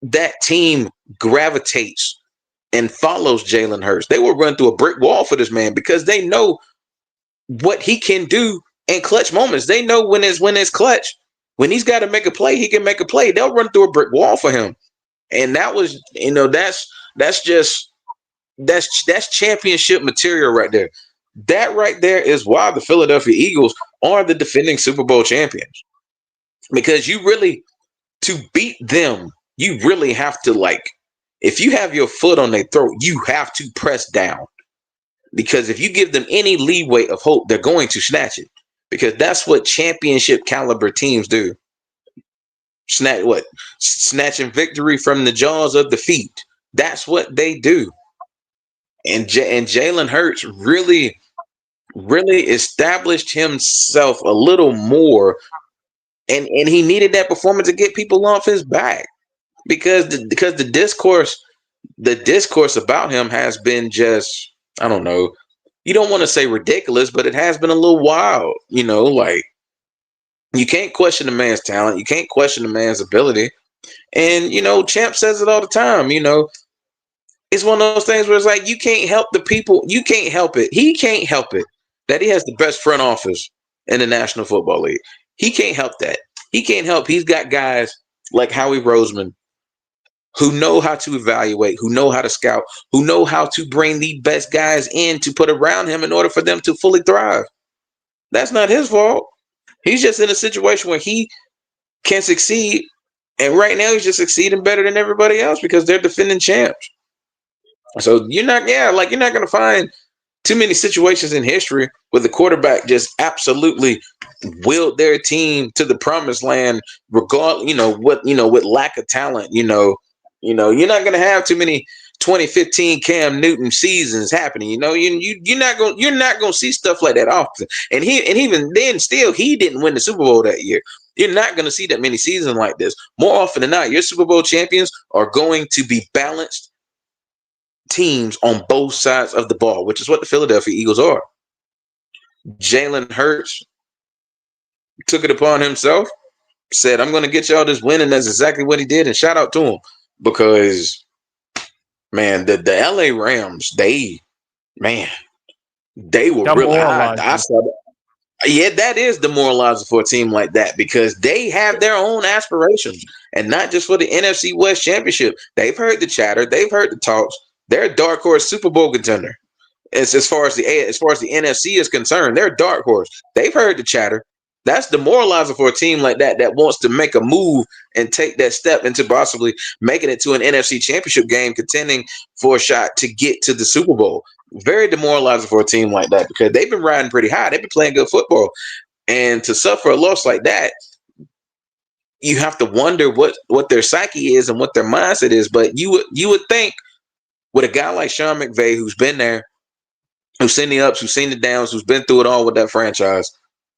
that team gravitates and follows Jalen Hurts. They will run through a brick wall for this man because they know what he can do in clutch moments. They know when it's clutch. When he's got to make a play, he can make a play. They'll run through a brick wall for him. And that was, that's championship material right there. That right there is why the Philadelphia Eagles are the defending Super Bowl champions. Because to beat them, you really have to, if you have your foot on their throat, you have to press down. Because if you give them any leeway of hope, they're going to snatch it. Because that's what championship caliber teams do. Snatching victory from the jaws of defeat. That's what they do. And Jalen Hurts really established himself a little more. And he needed that performance to get people off his back. Because the discourse about him has been just, I don't know, you don't want to say ridiculous, but it has been a little wild, you can't question the man's talent. You can't question the man's ability. And, Champ says it all the time, it's one of those things where it's like, you can't help the people. You can't help it. He can't help it that he has the best front office in the National Football League. He can't help that. He can't help. He's got guys like Howie Roseman who know how to evaluate, who know how to scout, who know how to bring the best guys in to put around him in order for them to fully thrive. That's not his fault. He's just in a situation where he can succeed. And right now he's just succeeding better than everybody else because they're defending champs. So you're not going to find too many situations in history where the quarterback just absolutely willed their team to the promised land, regardless, with lack of talent. You're not going to have too many 2015 Cam Newton seasons happening. You're not going to see stuff like that often. And even then, still, he didn't win the Super Bowl that year. You're not going to see that many seasons like this. More often than not, your Super Bowl champions are going to be balanced teams on both sides of the ball, which is what the Philadelphia Eagles are. Jalen Hurts took it upon himself, said, I'm going to get y'all this win, and that's exactly what he did, and shout out to him because, man, the LA Rams, they were really high. I saw that. Yeah, that is demoralizing for a team like that because they have their own aspirations, and not just for the NFC West Championship. They've heard the chatter, they've heard the talks. They're a dark horse Super Bowl contender. As far as the NFC is concerned, they're a dark horse. They've heard the chatter. That's demoralizing for a team like that wants to make a move and take that step into possibly making it to an NFC Championship game, contending for a shot to get to the Super Bowl. Very demoralizing for a team like that because they've been riding pretty high. They've been playing good football. And to suffer a loss like that, you have to wonder what their psyche is and what their mindset is. But you would think with a guy like Sean McVay, who's been there, who's seen the ups, who's seen the downs, who's been through it all with that franchise,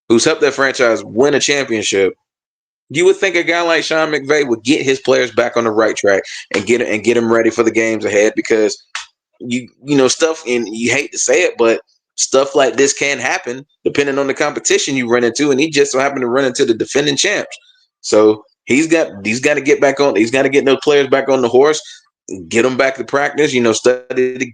who's helped that franchise win a championship, you would think a guy like Sean McVay would get his players back on the right track and get them ready for the games ahead because stuff, and you hate to say it, but stuff like this can happen depending on the competition you run into, and he just so happened to run into the defending champs. So he's got to get back on. He's got to get those players back on the horse, get them back to practice. Study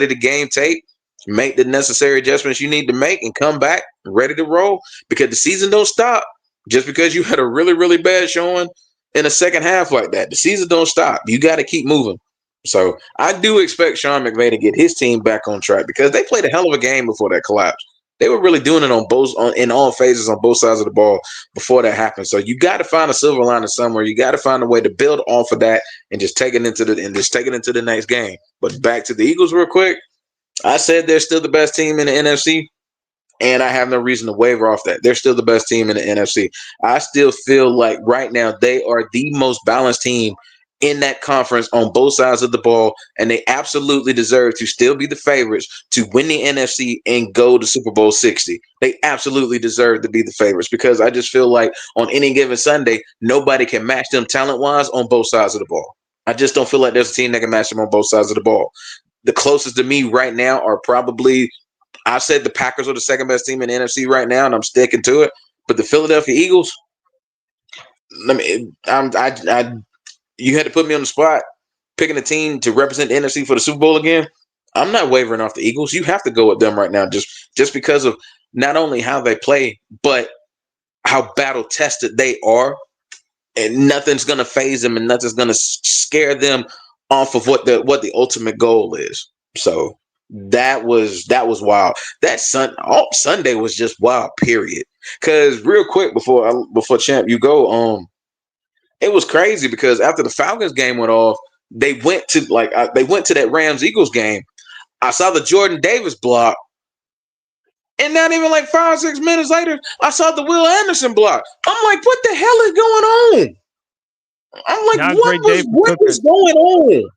the game tape, make the necessary adjustments you need to make, and come back ready to roll because the season don't stop just because you had a really, really bad showing in a second half like that. The season don't stop. You got to keep moving. So I do expect Sean McVay to get his team back on track because they played a hell of a game before that collapse. They were really doing it in all phases on both sides of the ball before that happened. So you got to find a silver lining somewhere. You got to find a way to build off of that and just take it into the next game. But back to the Eagles real quick. I said they're still the best team in the NFC, and I have no reason to waver off that. They're still the best team in the NFC. I still feel like right now they are the most balanced team in that conference on both sides of the ball, and they absolutely deserve to still be the favorites to win the NFC and go to Super Bowl 60. They absolutely deserve to be the favorites because I just feel like on any given Sunday, nobody can match them talent-wise on both sides of the ball. I just don't feel like there's a team that can match them on both sides of the ball. The closest to me right now are probably, I said the Packers are the second best team in the NFC right now, and I'm sticking to it. But the Philadelphia Eagles, you had to put me on the spot, picking a team to represent the NFC for the Super Bowl again. I'm not wavering off the Eagles. You have to go with them right now, just because of not only how they play, but how battle tested they are, and nothing's gonna phase them, and nothing's gonna scare them off of what the ultimate goal is. So that was wild. Sunday was just wild. Period. Because real quick before Champ, you go. It was crazy because after the Falcons game went off, they went to that Rams Eagles game. I saw the Jordan Davis block, and not even like 5-6 minutes later, I saw the Will Anderson block. I'm like, what the hell is going on? I'm like, what was going on?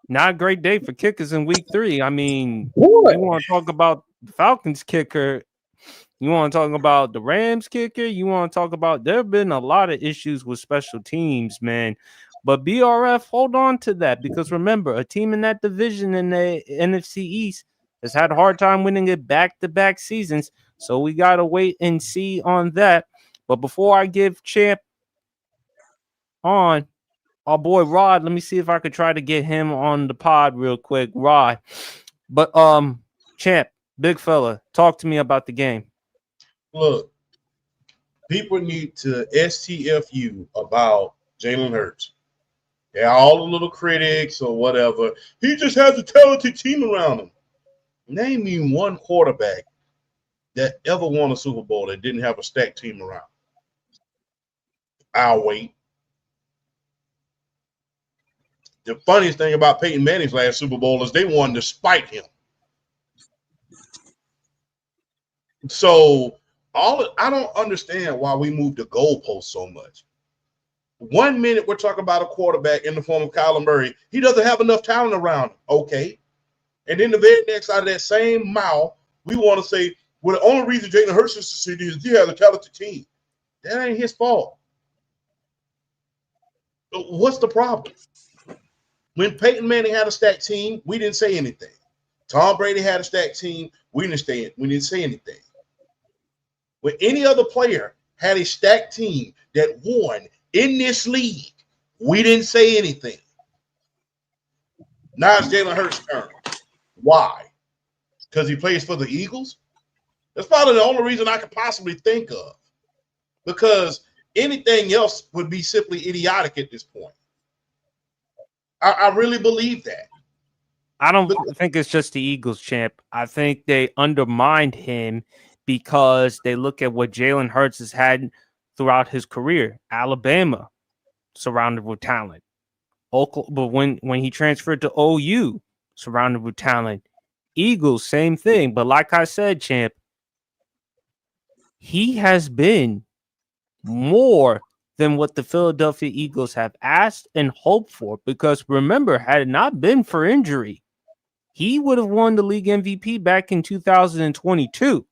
Not a great day for kickers in week 3. I mean, you want to talk about the Falcons kicker? You want to talk about the Rams kicker? You want to talk about there have been a lot of issues with special teams, man. But BRF, hold on to that because remember, a team in that division in the NFC East has had a hard time winning it back-to-back seasons. So we got to wait and see on that. But before I give Champ on, our boy Rod, let me see if I could try to get him on the pod real quick. Rod. But Champ, big fella, talk to me about the game. Look, people need to STFU about Jalen Hurts. Yeah, all the little critics or whatever. He just has a talented team around him. Name me one quarterback that ever won a Super Bowl that didn't have a stacked team around. I'll wait. The funniest thing about Peyton Manning's last Super Bowl is they won despite him. So I don't understand why we move the goalpost so much. 1 minute we're talking about a quarterback in the form of Kyler Murray. He doesn't have enough talent around him. Okay. And then the very next out of that same mouth, we want to say, well, the only reason Jalen Hurts is succeeding is he has a talented team. That ain't his fault. But what's the problem? When Peyton Manning had a stacked team, we didn't say anything. Tom Brady had a stacked team, we didn't say anything. When any other player had a stacked team that won in this league, we didn't say anything. Now it's Jalen Hurts' turn. Why? Because he plays for the Eagles? That's probably the only reason I could possibly think of. Because anything else would be simply idiotic at this point. I really believe that. I don't think it's just the Eagles, Champ. I think they undermined him because they look at what Jalen Hurts has had throughout his career. Alabama, surrounded with talent. But when he transferred to OU, surrounded with talent. Eagles, same thing. But like I said, Champ, he has been more than what the Philadelphia Eagles have asked and hoped for. Because remember, had it not been for injury, he would have won the league MVP back in 2022.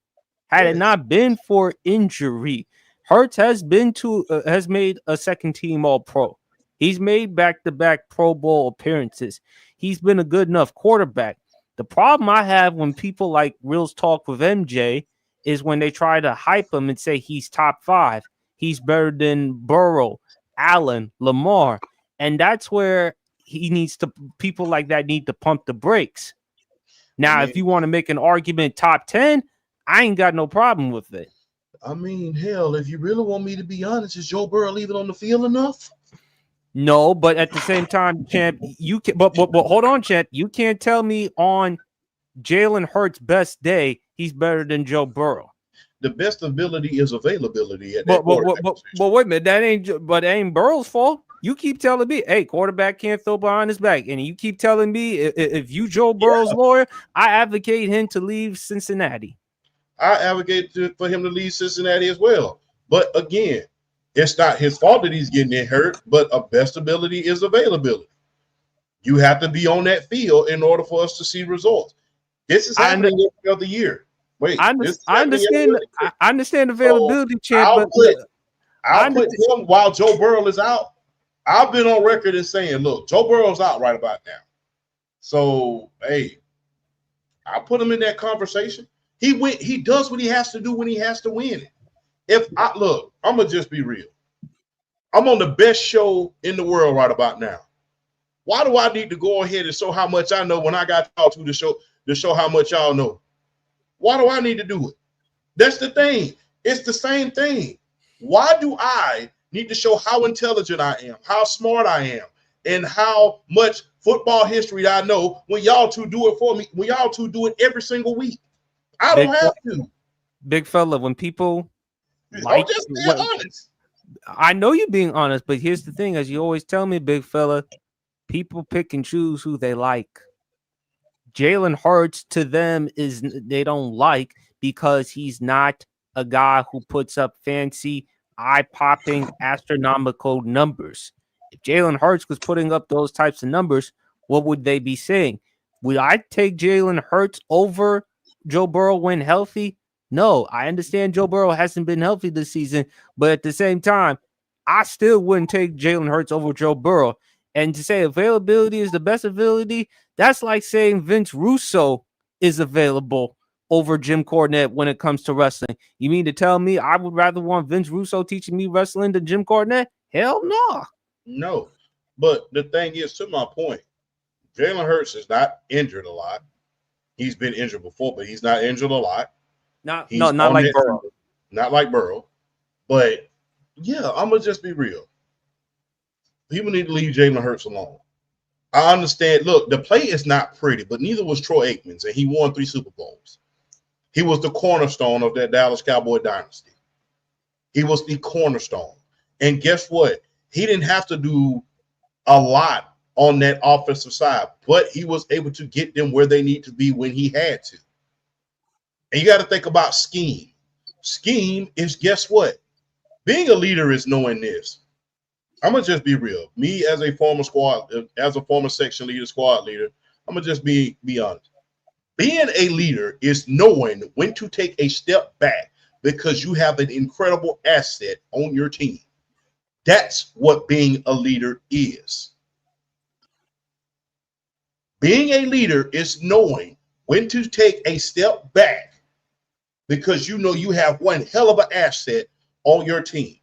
Had it not been for injury, Hurts has made a second team All-Pro. He's made back-to-back Pro Bowl appearances. He's been a good enough quarterback. The problem I have when people like Reels Talk with MJ is when they try to hype him and say he's top 5. He's better than Burrow, Allen, Lamar. And that's where people like that need to pump the brakes. Now, if you want to make an argument top 10, I ain't got no problem with it. I mean, hell, if you really want me to be honest, is Joe Burrow leaving on the field enough? No, but at the same time, Champ, you can. But hold on, Champ. You can't tell me on Jalen Hurts' best day he's better than Joe Burrow. The best ability is availability at that but wait a minute, that ain't Burrow's fault. You keep telling me, hey, quarterback can't throw behind his back, and you keep telling me if you Joe Burrow's lawyer, I advocate him to leave Cincinnati. I advocate for him to leave Cincinnati as well. But again, It's not his fault that he's getting hurt, but a best ability is availability. You have to be on that field in order for us to see results. This is happening every other year. Wait, I understand. I understand availability, Chad, but I'll put him while Joe Burrow is out. I've been on record as saying, look, Joe Burrow's out right about now. So, hey, I'll put him in that conversation. He does what he has to do when he has to win it. I'm gonna just be real. I'm on the best show in the world right about now. Why do I need to go ahead and show how much I know when I got y'all to show how much y'all know? Why do I need to do it? That's the thing. It's the same thing. Why do I need to show how intelligent I am, how smart I am, and how much football history I know when y'all two do it for me, when y'all two do it every single week? I don't have to. Big fella, when people I'm just being honest. I know you're being honest, but here's the thing, as you always tell me, big fella, people pick and choose who they like. Jalen Hurts to them they don't like because he's not a guy who puts up fancy, eye-popping, astronomical numbers. If Jalen Hurts was putting up those types of numbers, what would they be saying? Would I take Jalen Hurts over Joe Burrow when healthy? No, I understand Joe Burrow hasn't been healthy this season, but at the same time, I still wouldn't take Jalen Hurts over Joe Burrow. And to say availability is the best ability, that's like saying Vince Russo is available over Jim Cornette when it comes to wrestling. You mean to tell me I would rather want Vince Russo teaching me wrestling than Jim Cornette? Hell no. No. But the thing is, to my point, Jalen Hurts is not injured a lot. He's been injured before, but he's not injured a lot. Not like Burrow. Not like Burrow. But, yeah, I'm going to just be real. People need to leave Jalen Hurts alone. I understand. Look, the play is not pretty, but neither was Troy Aikman's, and he won 3 Super Bowls. He was the cornerstone of that Dallas Cowboy dynasty. He was the cornerstone. And guess what? He didn't have to do a lot on that offensive side, but he was able to get them where they need to be when he had to. And you got to think about scheme. Scheme is, guess what? Being a leader is knowing this. I'm going to just be real. Me as a former section leader, squad leader, I'm going to just be honest. Being a leader is knowing when to take a step back because you have an incredible asset on your team. That's what being a leader is. Being a leader is knowing when to take a step back because you know you have one hell of an asset on your team.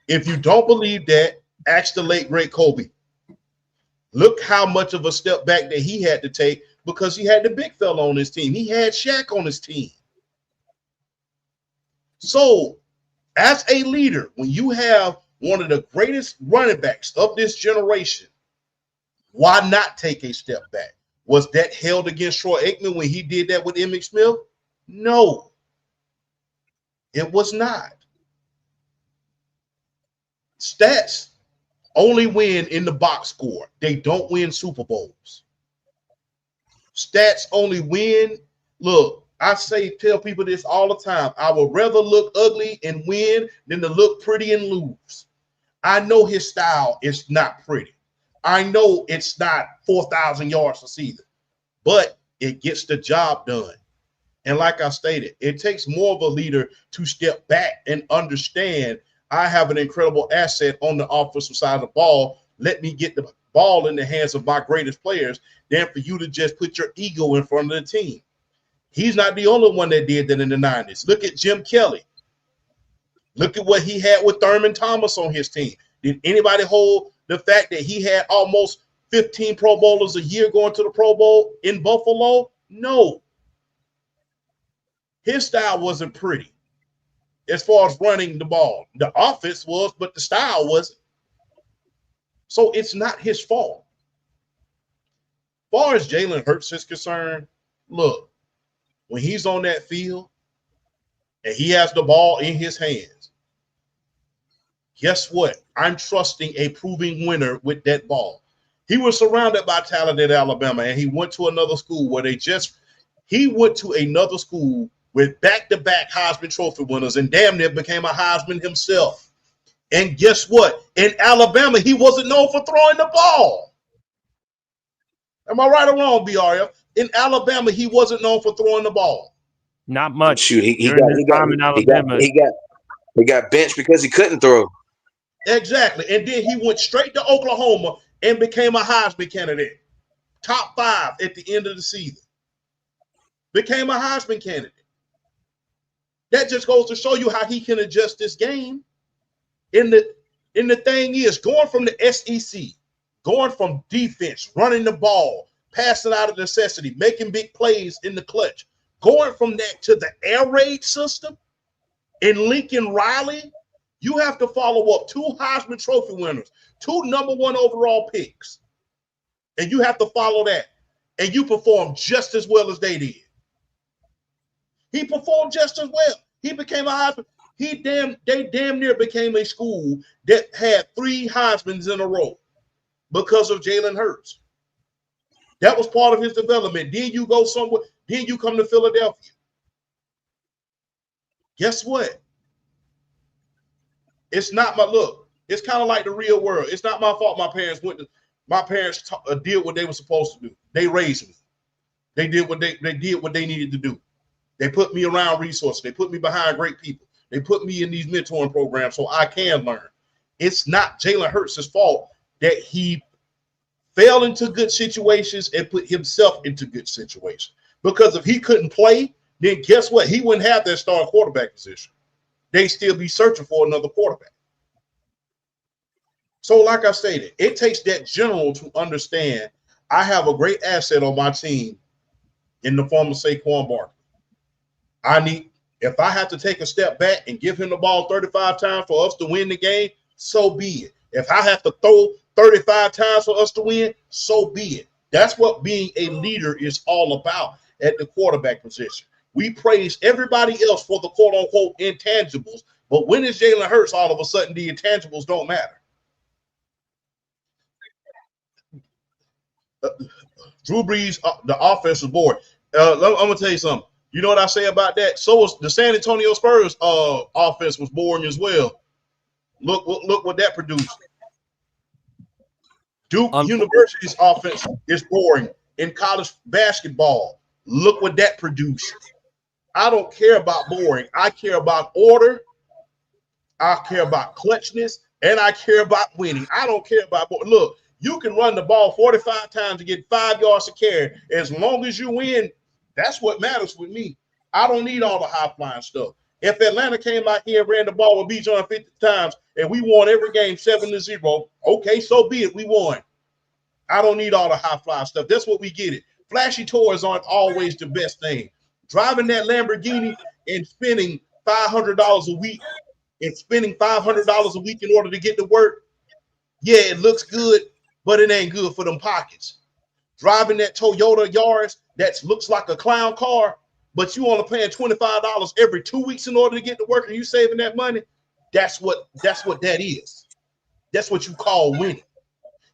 If you don't believe that, ask the late, great Kobe. Look how much of a step back that he had to take because he had the big fella on his team. He had Shaq on his team. So, as a leader, when you have one of the greatest running backs of this generation, why not take a step back? Was that held against Troy Aikman when he did that with Emmitt Smith? No, it was not. Stats only win in the box score. They don't win Super Bowls. Stats only win. Look, tell people this all the time. I would rather look ugly and win than to look pretty and lose. I know his style is not pretty. I know it's not 4,000 yards a season, but it gets the job done. And like I stated, it takes more of a leader to step back and understand I have an incredible asset on the offensive side of the ball. Let me get the ball in the hands of my greatest players than for you to just put your ego in front of the team. He's not the only one that did that in the 90s. Look at Jim Kelly. Look at what he had with Thurman Thomas on his team. Did anybody hold the fact that he had almost 15 Pro Bowlers a year going to the Pro Bowl in Buffalo? No. His style wasn't pretty as far as running the ball. The offense was, but the style wasn't. So it's not his fault. As far as Jalen Hurts is concerned, look, when he's on that field and he has the ball in his hands, guess what? I'm trusting a proving winner with that ball. He was surrounded by talent at Alabama, and he went to another school where he went to another school with back-to-back Heisman Trophy winners and damn near became a Heisman himself. And guess what? In Alabama, he wasn't known for throwing the ball. Am I right or wrong, BRF? In Alabama, he wasn't known for throwing the ball. Not much. Shoot, he got benched because he couldn't throw. Exactly. And then he went straight to Oklahoma and became a Heisman candidate. Top 5 at the end of the season. Became a Heisman candidate. That just goes to show you how he can adjust this game. And the thing is, going from the SEC, going from defense, running the ball, passing out of necessity, making big plays in the clutch, going from that to the air raid system in Lincoln Riley, you have to follow up 2 Heisman Trophy winners, 2 number 1 overall picks. And you have to follow that. And you perform just as well as they did. He performed just as well. He became a Heisman. They damn near became a school that had 3 Heismans in a row because of Jalen Hurts. That was part of his development. Then you go somewhere. Then you come to Philadelphia. Guess what? It's not my look. It's kind of like the real world. It's not my fault. My parents did what they were supposed to do. They raised me. They did what they needed to do. They put me around resources. They put me behind great people. They put me in these mentoring programs so I can learn. It's not Jalen Hurts' fault that he fell into good situations and put himself into good situations. Because if he couldn't play, then guess what? He wouldn't have that starting quarterback position. They'd still be searching for another quarterback. So like I stated, it takes that general to understand I have a great asset on my team in the form of Saquon Barkley. If I have to take a step back and give him the ball 35 times for us to win the game, so be it. If I have to throw 35 times for us to win, so be it. That's what being a leader is all about at the quarterback position. We praise everybody else for the quote-unquote intangibles, but when it's Jalen Hurts, all of a sudden the intangibles don't matter. Drew Brees, the offense was boring. I'm going to tell you something. You know what I say about that? So was the San Antonio Spurs offense was boring as well. Look what that produced. Duke University's offense is boring in college basketball. Look what that produced. I don't care about boring. I care about order. I care about clutchness, and I care about winning. I don't care about boring. Look, you can run the ball 45 times to get 5 yards to carry. As long as you win, that's what matters with me. I don't need all the high-flying stuff. If Atlanta came out here and ran the ball with Bijan 50 times and we won every game 7-0, okay, so be it. We won. I don't need all the high-flying stuff. That's what we get it. Flashy toys aren't always the best thing. Driving that Lamborghini and spending $500 a week in order to get to work, yeah, it looks good, but it ain't good for them pockets. Driving that Toyota Yaris that looks like a clown car, but you only paying $25 every 2 weeks in order to get to work and you saving that money, that's what that is. That's what you call winning.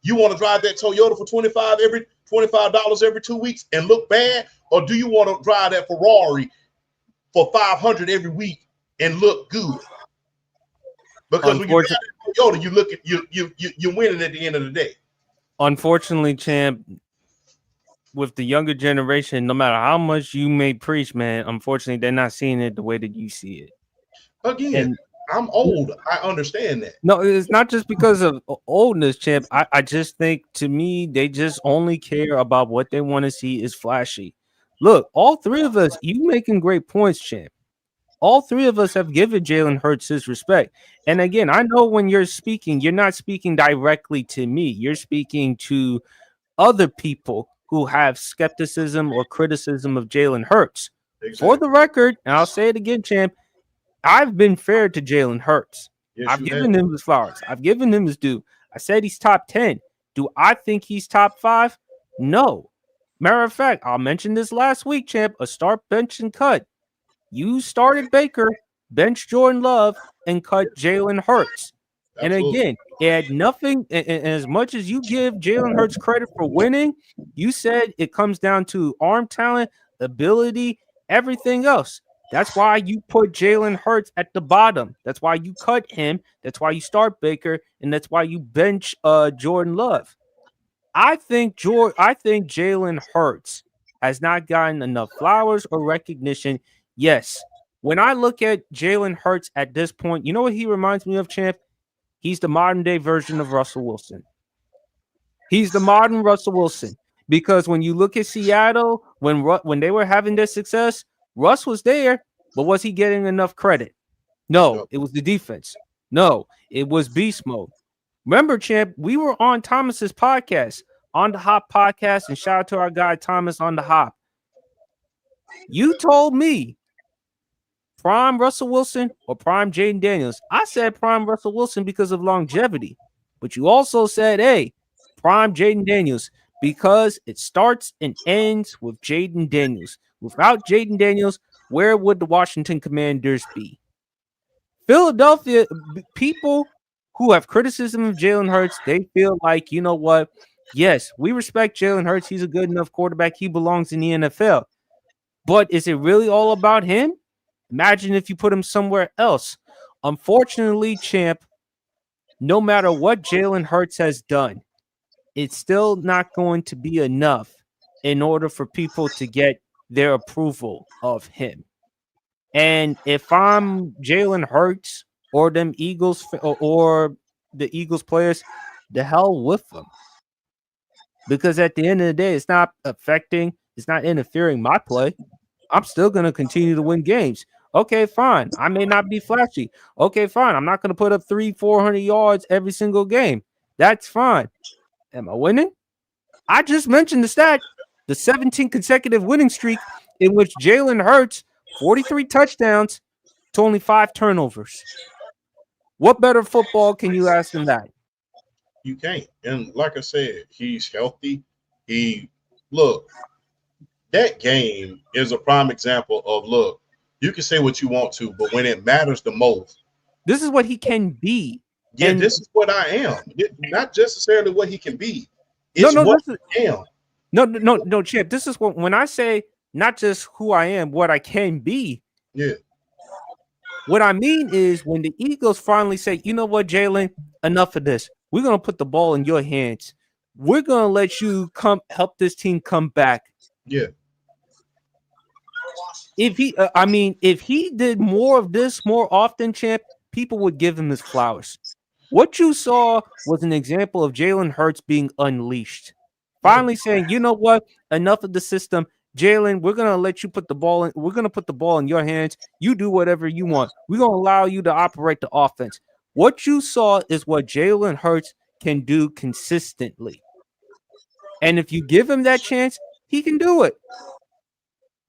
You want to drive that Toyota for $25 every 2 weeks and look bad, or do you want to drive that Ferrari for $500 every week and look good? Because when you drive that Toyota, you're winning at the end of the day. Unfortunately, champ, with the younger generation, no matter how much you may preach, man, unfortunately, they're not seeing it the way that you see it. Again, I'm old. I understand that. No, it's not just because of oldness, champ. I just think, to me, they just only care about what they want to see is flashy. Look, all 3 of us, you making great points, champ. All 3 of us have given Jalen Hurts his respect. And again, I know when you're speaking, you're not speaking directly to me. You're speaking to other people who have skepticism or criticism of Jalen Hurts. Exactly. For the record, and I'll say it again, champ, I've been fair to Jalen Hurts. Yes, I've given him his flowers. I've given him his due. I said he's top 10. Do I think he's top 5? No. Matter of fact, I'll mention this last week, champ, a start, bench, and cut. You started Baker, bench Jordan Love, and cut Jalen Hurts. Absolutely. And again, it had nothing, and as much as you give Jalen Hurts credit for winning, you said it comes down to arm talent, ability, everything else. That's why you put Jalen Hurts at the bottom. That's why you cut him. That's why you start Baker, and that's why you bench Jordan Love. I think Jalen Hurts has not gotten enough flowers or recognition. Yes. When I look at Jalen Hurts at this point, you know what he reminds me of, champ? He's the modern day version of Russell Wilson. He's the modern Russell Wilson because when you look at Seattle, when they were having their success, Russ was there, but was he getting enough credit? No, it was the defense. No, it was beast mode. Remember, champ, we were on Thomas's podcast, on the Hop podcast, and shout out to our guy Thomas on the Hop. You told me prime Russell Wilson or prime Jaden Daniels. I said prime Russell Wilson because of longevity, but you also said, hey, prime Jaden Daniels because it starts and ends with Jaden Daniels. Without Jaden Daniels, where would the Washington Commanders be? Philadelphia people who have criticism of Jalen Hurts, they feel like, you know what? Yes, we respect Jalen Hurts. He's a good enough quarterback. He belongs in the NFL. But is it really all about him? Imagine if you put him somewhere else. Unfortunately, champ, no matter what Jalen Hurts has done, it's still not going to be enough in order for people to get their approval of him. And if I'm Jalen Hurts or them Eagles or the Eagles players, the hell with them. Because at the end of the day, it's not interfering my play. I'm still going to continue to win games. Okay, fine. I may not be flashy. Okay, fine. I'm not going to put up 300-400 yards every single game. That's fine. Am I winning? I just mentioned the stat, the 17 consecutive winning streak in which Jalen Hurts, 43 touchdowns to only 5 turnovers. What better football can you ask than that? You can't. And like I said, he's healthy. That game is a prime example of, look, you can say what you want to, but when it matters the most. This is what he can be. Yeah, and this is what I am. Not necessarily what he can be. It's what I am. No, Chip. This is what, when I say not just who I am, what I can be. Yeah. What I mean is when the Eagles finally say, you know what, Jalen, enough of this. We're going to put the ball in your hands. We're going to let you help this team come back. Yeah. If he did more of this more often, champ, people would give him his flowers. What you saw was an example of Jalen Hurts being unleashed. Finally saying, you know what? Enough of the system. Jalen, we're going to let you put the ball in. We're going to put the ball in your hands. You do whatever you want. We're going to allow you to operate the offense. What you saw is what Jalen Hurts can do consistently. And if you give him that chance, he can do it.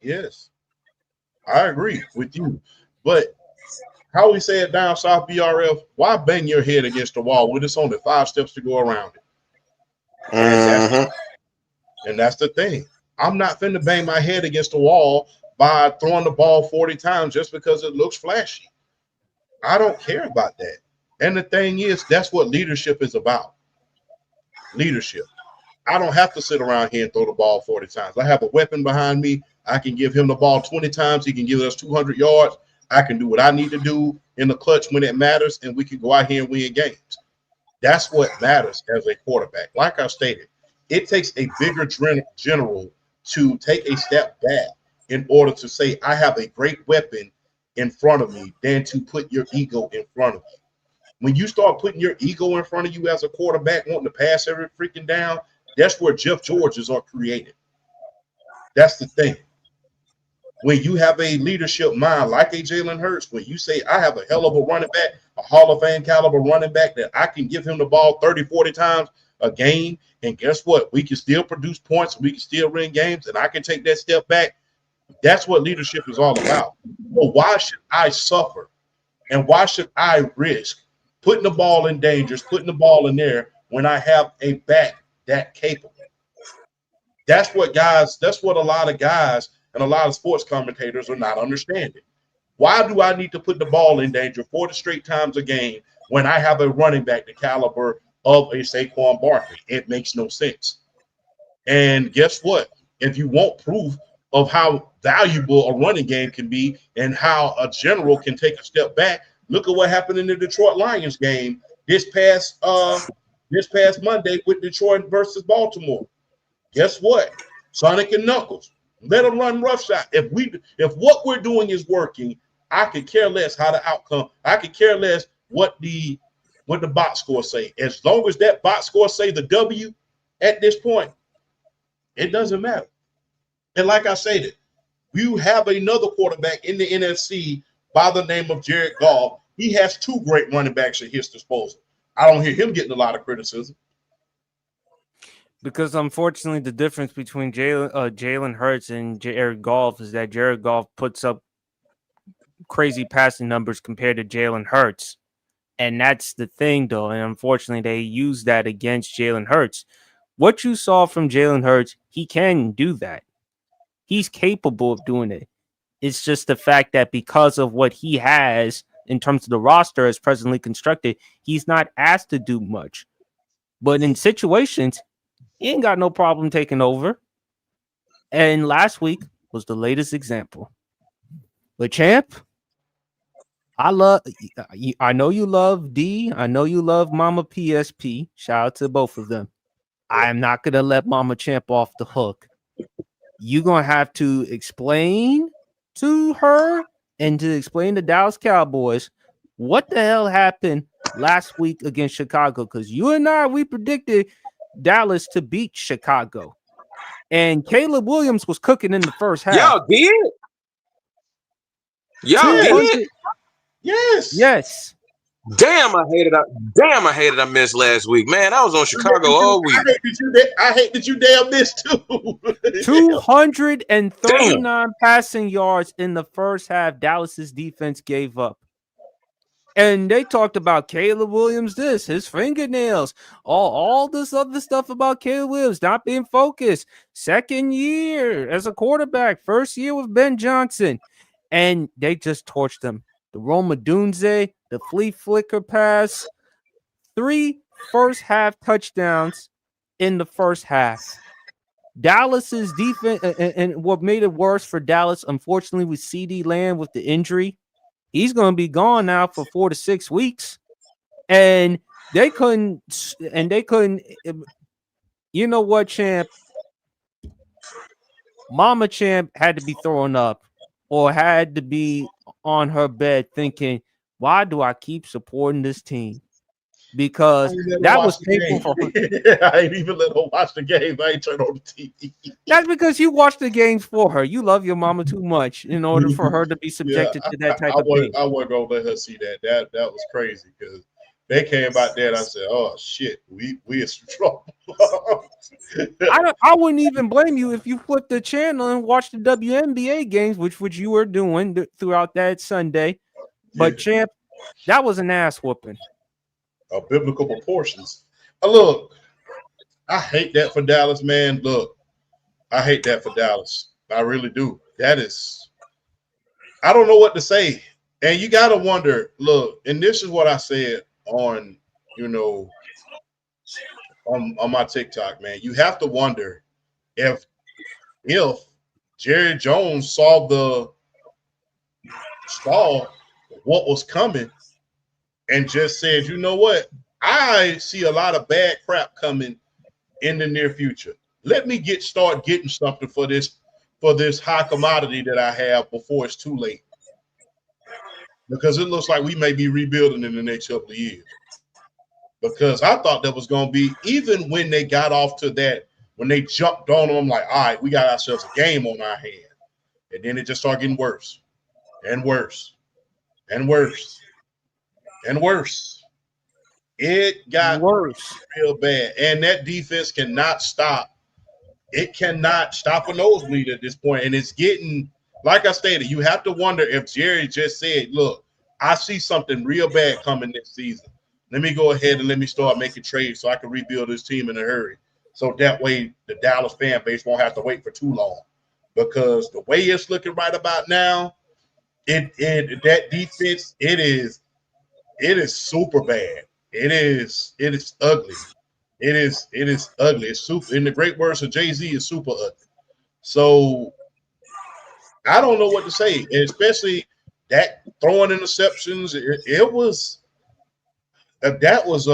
Yes. I agree with you. But how we say it down south BRF, why bang your head against the wall when it's only 5 steps to go around it? And that's the thing. I'm not finna bang my head against the wall by throwing the ball 40 times just because it looks flashy. I don't care about that. And the thing is, that's what leadership is about. Leadership. I don't have to sit around here and throw the ball 40 times. I have a weapon behind me. I can give him the ball 20 times. He can give us 200 yards. I can do what I need to do in the clutch when it matters, and we can go out here and win games. That's what matters as a quarterback. Like I stated, it takes a bigger general to take a step back in order to say, I have a great weapon in front of me than to put your ego in front of you. When you start putting your ego in front of you as a quarterback, wanting to pass every freaking down, that's where Jeff Georges are created. That's the thing. When you have a leadership mind like a Jalen Hurts, when you say, I have a hell of a running back, a Hall of Fame caliber running back that I can give him the ball 30, 40 times a game, and guess what? We can still produce points, we can still win games, and I can take that step back. That's what leadership is all about. Well, why should I suffer? And why should I risk putting the ball in dangers, putting the ball in there when I have a back that capable? That's what a lot of guys and a lot of sports commentators are not understanding. Why do I need to put the ball in danger 40 straight times a game when I have a running back the caliber of a Saquon Barkley? It makes no sense. And guess what? If you want proof of how valuable a running game can be and how a general can take a step back. Look at what happened in the Detroit Lions game this past Monday with Detroit versus Baltimore. Guess what? Sonic and Knuckles. Let them run roughshod. If what we're doing is working, I could care less how the outcome. I could care less what the box score say. As long as that box score say the W at this point, it doesn't matter. And like I said, you have another quarterback in the NFC by the name of Jared Goff. He has two great running backs at his disposal. I don't hear him getting a lot of criticism. Because unfortunately, the difference between Jalen Hurts and Jared Goff is that Jared Goff puts up crazy passing numbers compared to Jalen Hurts. And that's the thing, though. And unfortunately, they use that against Jalen Hurts. What you saw from Jalen Hurts, he can do that. He's capable of doing it. It's just the fact that because of what he has in terms of the roster as presently constructed, he's not asked to do much. But in situations, he ain't got no problem taking over. And last week was the latest example. But champ, I know you love D. I know you love Mama PSP. Shout out to both of them. I am not gonna let Mama Champ off the hook. You're gonna have to explain to her and to explain to Dallas Cowboys what the hell happened last week against Chicago. Because you and I, we predicted Dallas to beat Chicago. And Caleb Williams was cooking in the first half. Y'all did? Y'all did? Yes. Damn, I hated I missed last week. Man, I was on Chicago all week. I hate that you damn missed too. 239 passing yards in the first half. Dallas's defense gave up. And they talked about Caleb Williams, his fingernails, all this other stuff about Caleb Williams not being focused. Second year as a quarterback, first year with Ben Johnson. And they just torched him. The Roma Dunze, the flea flicker pass, 3 first half touchdowns in the first half. Dallas's defense, and what made it worse for Dallas, unfortunately, with CeeDee Lamb with the injury, he's going to be gone now for 4 to 6 weeks, and they couldn't. You know what, champ? Mama Champ had to be throwing up, or had to be on her bed thinking, why do I keep supporting this team? Because that was painful for her. I ain't even let her watch the game. I ain't turned on the TV. That's because you watch the games for her. You love your mama too much in order for her to be subjected to that type of pain. I wasn't gonna let her see that. That was crazy because they came out there and I said, "Oh shit, we in some trouble." I wouldn't even blame you if you flipped the channel and watched the WNBA games, which you were doing throughout that Sunday. But champ, that was an ass whooping. Of biblical proportions. Look, I hate that for Dallas, man. Look, I hate that for Dallas. I really do. I don't know what to say. And you got to wonder, look, and this is what I said on, on my TikTok, man. You have to wonder if Jerry Jones saw what was coming and just said, you know what? I see a lot of bad crap coming in the near future. Let me start getting something for this high commodity that I have before it's too late. Because it looks like we may be rebuilding in the next couple of years. Because I thought that was going to be, even when they got off to that, when they jumped on them, I'm like, all right, we got ourselves a game on our hand. And then it just started getting worse and worse and worse and worse. It got worse, real bad. And that defense cannot stop. It cannot stop a nosebleed at this point. And it's getting, like I stated, you have to wonder if Jerry just said, look, I see something real bad coming this season. Let me go ahead and let me start making trades so I can rebuild this team in a hurry. So that way the Dallas fan base won't have to wait for too long. Because the way it's looking right about now, that defense, it is super bad. It is ugly. It is ugly. It's super, in the great words of Jay-Z, is super ugly. So I don't know what to say, and especially that throwing interceptions. It was that was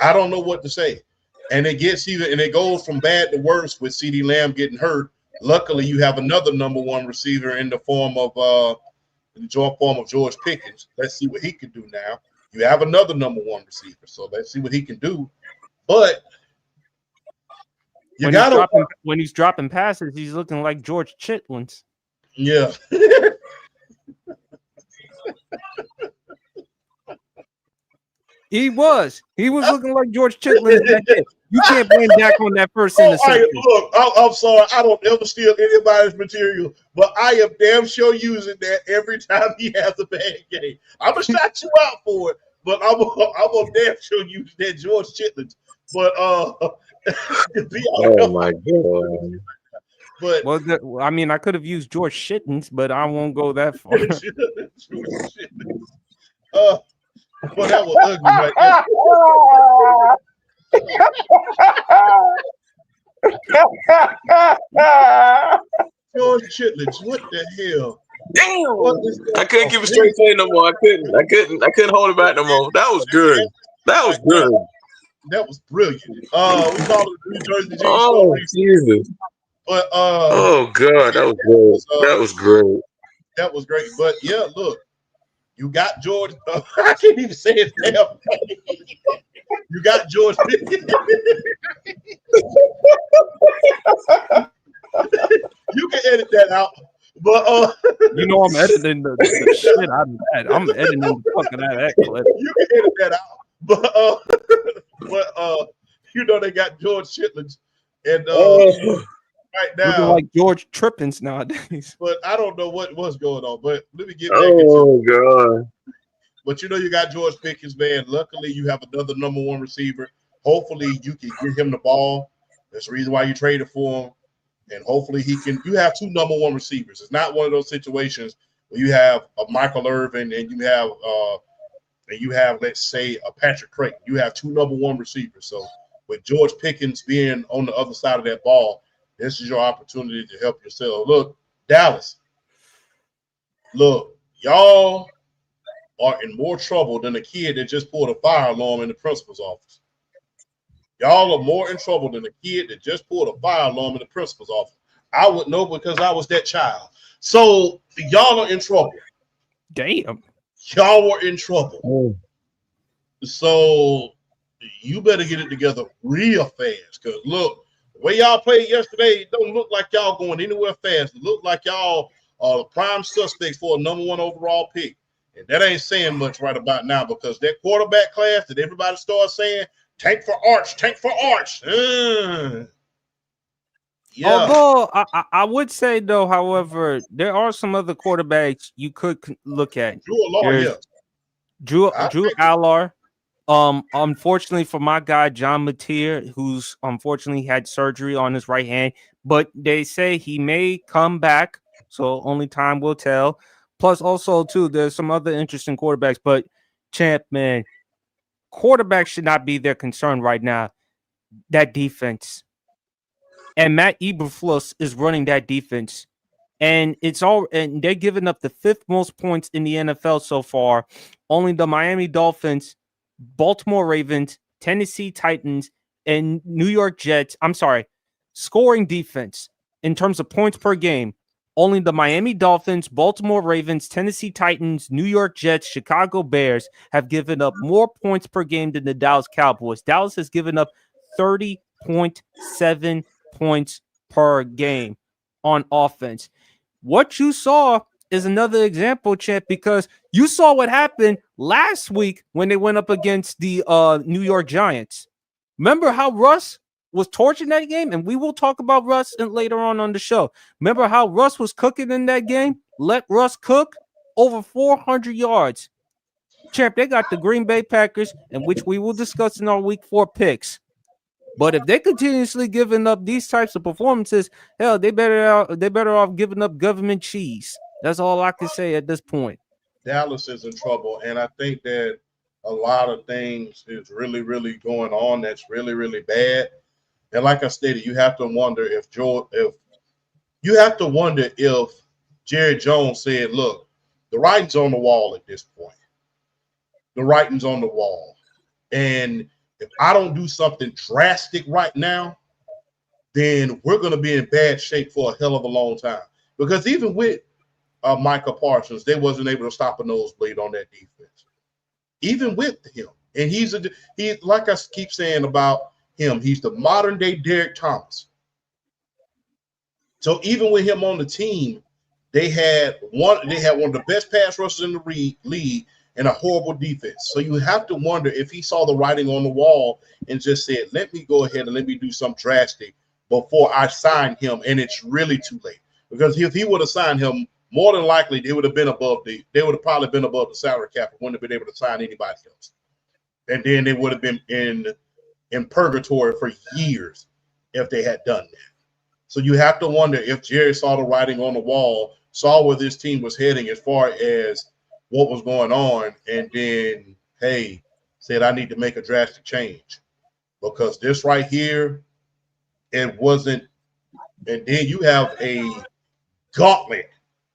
I don't know what to say, and it gets even and it goes from bad to worse with CeeDee Lamb getting hurt. Luckily, you have another number one receiver in the form of George Pickens. Let's see what he can do now. You have another number one receiver, so let's see what he can do. But you gotta when he's dropping passes, he's looking like George Chitlins. Yeah. He was looking like George Chitlins that day. You can't blame Dak on that first interception. Look, I'm sorry. I don't ever steal anybody's material, but I am damn sure using that every time he has a bad game. I'm gonna shout you out for it, but I'm gonna damn sure use that George Chitlins. But oh my god. But well, I mean, I could have used George Shittens, but I won't go that far. Well, that was ugly right there. George Chitlins, what the hell? Damn! I couldn't keep a straight face no more. I couldn't hold it back no more. That was good. That was good. That was brilliant. We call it the New Jersey G. Oh, Jesus. But oh god, that was good. That was great. That was great. But yeah, look, you got George. I can't even say his damn name. You got George. You can edit that out. But you know I'm editing the shit out of that. I'm editing the fucking out of that clip. You can edit that out. But you know they got George Chitlins and right now looking like George Trippins nowadays. But I don't know what's going on. But let me get back into it. God. But you know you got George Pickens, man. Luckily you have another number one receiver. Hopefully you can give him the ball. That's the reason why you traded for him. And hopefully he can. You have two number one receivers. It's not one of those situations where you have a Michael Irvin and you have let's say a Patrick Creighton. You have two number one receivers. So with George Pickens being on the other side of that ball, this is your opportunity to help yourself. Look, Dallas. Look, y'all are in more trouble than a kid that just pulled a fire alarm in the principal's office. Y'all are more in trouble than a kid that just pulled a fire alarm in the principal's office. I would know because I was that child. So y'all are in trouble. Damn. Y'all were in trouble. So you better get it together real fast. Because look, the way y'all played yesterday, it don't look like y'all going anywhere fast. It look like y'all are the prime suspects for a number one overall pick. And that ain't saying much right about now because that quarterback class that everybody starts saying, tank for Arch. Yeah. Although I would say though, however, there are some other quarterbacks you could look at. Drew Allard. Unfortunately for my guy John Mateer, who's unfortunately had surgery on his right hand, but they say he may come back, so only time will tell. Plus, also too, there's some other interesting quarterbacks, but Champ, man, quarterbacks should not be their concern right now. That defense. And Matt Eberflus is running that defense. And they're giving up the fifth most points in the NFL so far. Only the Miami Dolphins, Baltimore Ravens, Tennessee Titans, and New York Jets. I'm sorry, scoring defense in terms of points per game. Only the Miami Dolphins, Baltimore Ravens, Tennessee Titans, New York Jets, Chicago Bears have given up more points per game than the Dallas Cowboys. Dallas has given up 30.7 points per game on offense. What you saw is another example, Champ, because you saw what happened last week when they went up against the New York Giants. Remember how Russ was torching that game? And we will talk about Russ later on the show. Remember how Russ was cooking in that game? Let Russ cook over 400 yards. Champ, they got the Green Bay Packers, in which we will discuss in our week 4 picks. But if they continuously giving up these types of performances, hell, they better off giving up government cheese. That's all I can say at this point. Dallas is in trouble, and I think that a lot of things is really, really going on that's really, really bad. And like I stated, you have to wonder if Jerry Jones said, look, the writing's on the wall at this point. The writing's on the wall. And if I don't do something drastic right now, then we're going to be in bad shape for a hell of a long time. Because even with Micah Parsons, they wasn't able to stop a nosebleed on that defense. Even with him. And he's like I keep saying about him, he's the modern day Derek Thomas. So even with him on the team, they had one of the best pass rushers in the league and a horrible defense. So you have to wonder if he saw the writing on the wall and just said, let me go ahead and let me do something drastic before I sign him, and it's really too late. Because if he would have signed him, more than likely they would have probably been above the salary cap and wouldn't have been able to sign anybody else. And then they would have been in purgatory for years if they had done that. So you have to wonder if Jerry saw the writing on the wall, saw where this team was heading as far as what was going on, and then, hey, said, I need to make a drastic change. Because this right here, it wasn't. And then you have a gauntlet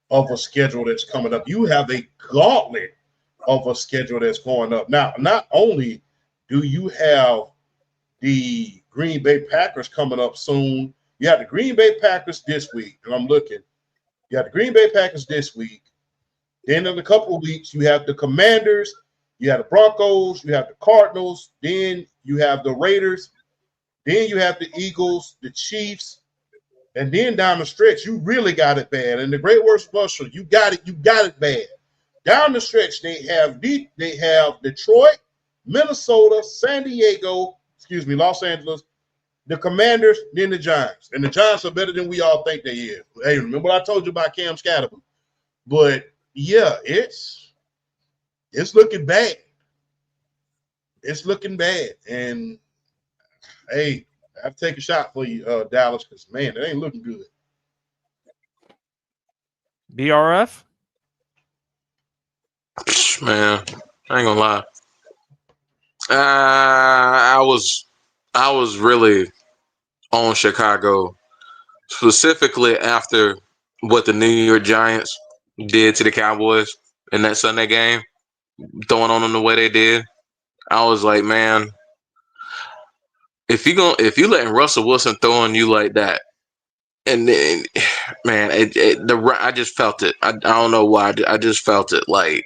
of a schedule that's coming up. You have a gauntlet of a schedule that's going up. Now, not only do you have the Green Bay Packers coming up soon, you have the Green Bay Packers this week, and I'm looking. You have the Green Bay Packers this week. Then in a couple of weeks, you have the Commanders, you have the Broncos, you have the Cardinals, then you have the Raiders, then you have the Eagles, the Chiefs, and then down the stretch, you really got it bad. And the Great Worst Buster, you got it bad. Down the stretch, they have Detroit, Minnesota, Los Angeles, the Commanders, then the Giants. And the Giants are better than we all think they is. Hey, remember what I told you about Cam Scatterby? But yeah, it's looking bad. It's looking bad. And hey, I have to take a shot for you, Dallas, because man, it ain't looking good. BRF? Man, I ain't gonna lie. I was really on Chicago, specifically after what the New York Giants did to the Cowboys in that Sunday game, throwing on them the way they did. I was like, man, if you letting Russell Wilson throw on you like that, and then, man, I just felt it. I don't know why. I just felt it. Like,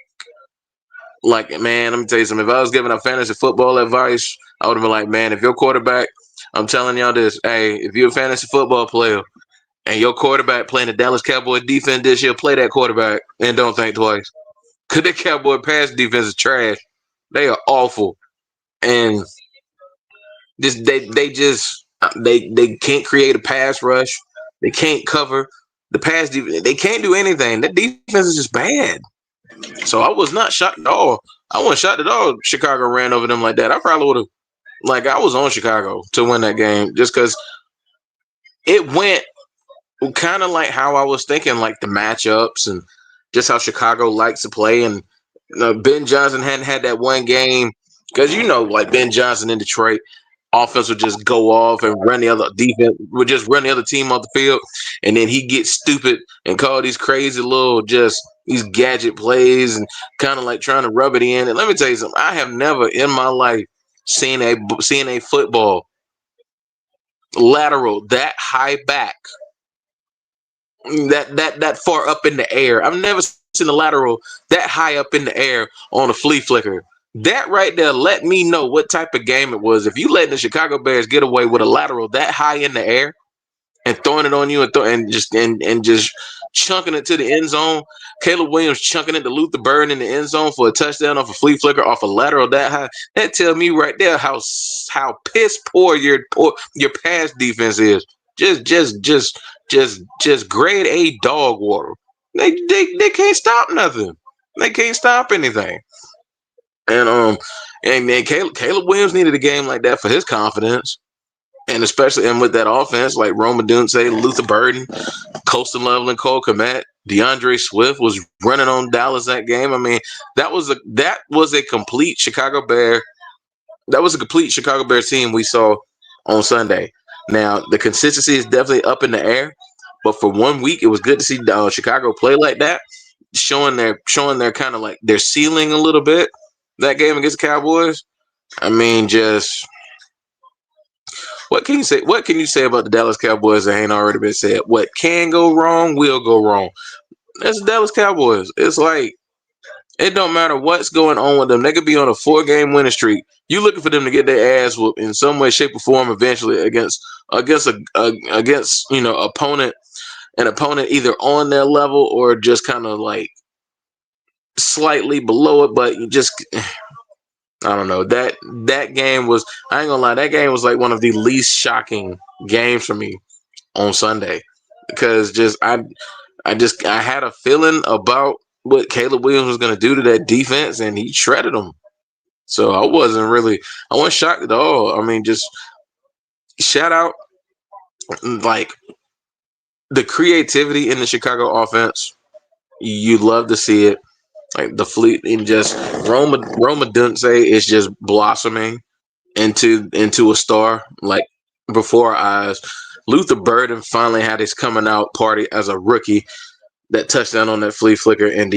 man, let me tell you something. If I was giving a fantasy football advice, I would have been like, man, if your quarterback, I'm telling y'all this, hey, if you're a fantasy football player and your quarterback playing the Dallas Cowboys defense this year, play that quarterback and don't think twice. Because the Cowboy pass defense is trash. They are awful. And they can't create a pass rush. They can't cover the pass defense. They can't do anything. That defense is just bad. So I was not shocked at all. I wasn't shocked at all. Chicago ran over them like that. I probably would have, I was on Chicago to win that game just because it went kind of like how I was thinking, like the matchups and just how Chicago likes to play. And Ben Johnson hadn't had that one game because, like Ben Johnson in Detroit, offense would just go off and run the other defense, would just run the other team off the field. And then he gets stupid and call these crazy little these gadget plays and kind of like trying to rub it in. And let me tell you something. I have never in my life seen a football lateral that high back, that far up in the air. I've never seen a lateral that high up in the air on a flea flicker. That right there let me know what type of game it was. If you letting the Chicago Bears get away with a lateral that high in the air and throwing it on you and just chunking it to the end zone, Caleb Williams chunking it to Luther Burden in the end zone for a touchdown off a flea flicker off a lateral that high, that tell me right there how piss poor your pass defense is. Just grade A dog water. They can't stop nothing. They can't stop anything. And Caleb Williams needed a game like that for his confidence, and especially with that offense like Rome Odunze, Luther Burden, Coastal Loveland, Cole Kmet, DeAndre Swift was running on Dallas that game. I mean, that was a complete Chicago Bear. That was a complete Chicago Bears team we saw on Sunday. Now the consistency is definitely up in the air, But for 1 week, it was good to see Chicago play like that, showing their kind of like their ceiling a little bit. That game against the Cowboys. I mean, just what can you say? What can you say about the Dallas Cowboys that ain't already been said? What can go wrong will go wrong. That's the Dallas Cowboys. It's like it don't matter what's going on with them. They could be on a 4-game winning streak. You looking for them to get their ass whooped in some way, shape, or form eventually against opponent, an opponent either on their level or just kind of like slightly below it. But you just I don't know. That game was, I ain't gonna lie, that game was like one of the least shocking games for me on Sunday because I had a feeling about what Caleb Williams was gonna do to that defense, and he shredded them. So I wasn't shocked at all. I mean, just shout out like the creativity in the Chicago offense. You love to see it. Like the fleet and just Roma Dunce is just blossoming into a star like before our eyes. Luther Burden finally had his coming out party as a rookie. That touchdown on that flea flicker and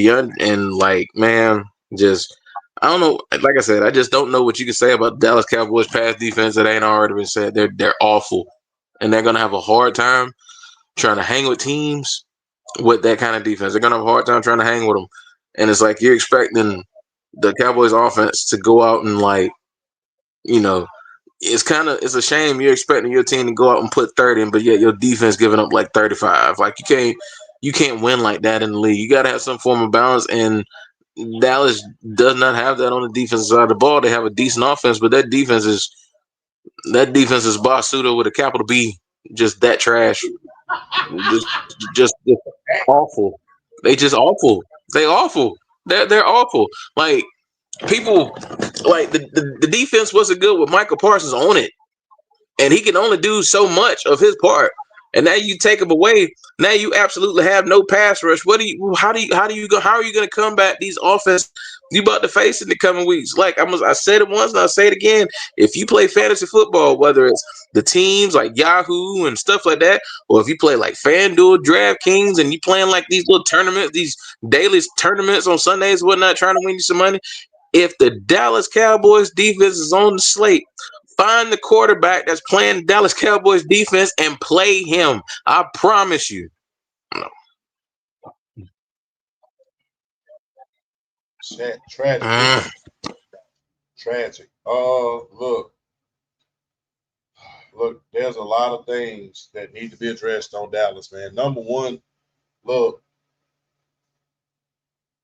like man, just I don't know. Like I said, I just don't know what you can say about the Dallas Cowboys pass defense that ain't already been said. They're awful, and they're gonna have a hard time trying to hang with teams with that kind of defense. They're gonna have a hard time trying to hang with them, and it's like you're expecting the Cowboys offense to go out and like, it's a shame you're expecting your team to go out and put 30 in, but yet your defense giving up like 35. Like you can't win like that in the league. You got to have some form of balance, and Dallas does not have that on the defensive side of the ball. They have a decent offense, but that defense is Basuto with a capital B, just that trash, just awful. They just awful. They awful. They're awful. Like people, like the defense wasn't good with Michael Parsons on it, and he can only do so much of his part. And now you take him away. Now you absolutely have no pass rush. How are you going to combat these offense you about to face in the coming weeks? Like I said it once and I'll say it again. If you play fantasy football, whether it's the teams like Yahoo and stuff like that, or if you play like FanDuel, DraftKings, and you playing like these little tournaments, these daily tournaments on Sundays, whatnot, trying to win you some money. If the Dallas Cowboys defense is on the slate, find the quarterback that's playing Dallas Cowboys defense and play him. I promise you. Tragic. Tragic. Look, there's a lot of things that need to be addressed on Dallas, man. Number one, look,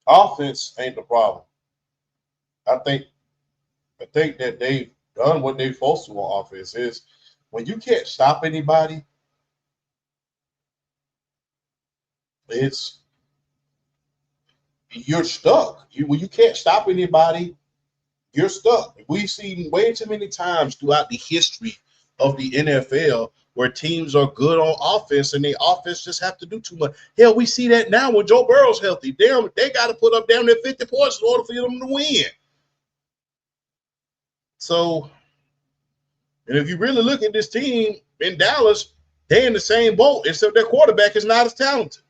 offense ain't the problem. I think that they've done what they're supposed to on offense. Is when you can't stop anybody, you're stuck. When you can't stop anybody, you're stuck. We've seen way too many times throughout the history of the NFL where teams are good on offense and their offense just have to do too much. Hell, we see that now when Joe Burrow's healthy. Damn, they got to put up down there 50 points in order for them to win. So, and if you really look at this team in Dallas, they're in the same boat, except their quarterback is not as talented.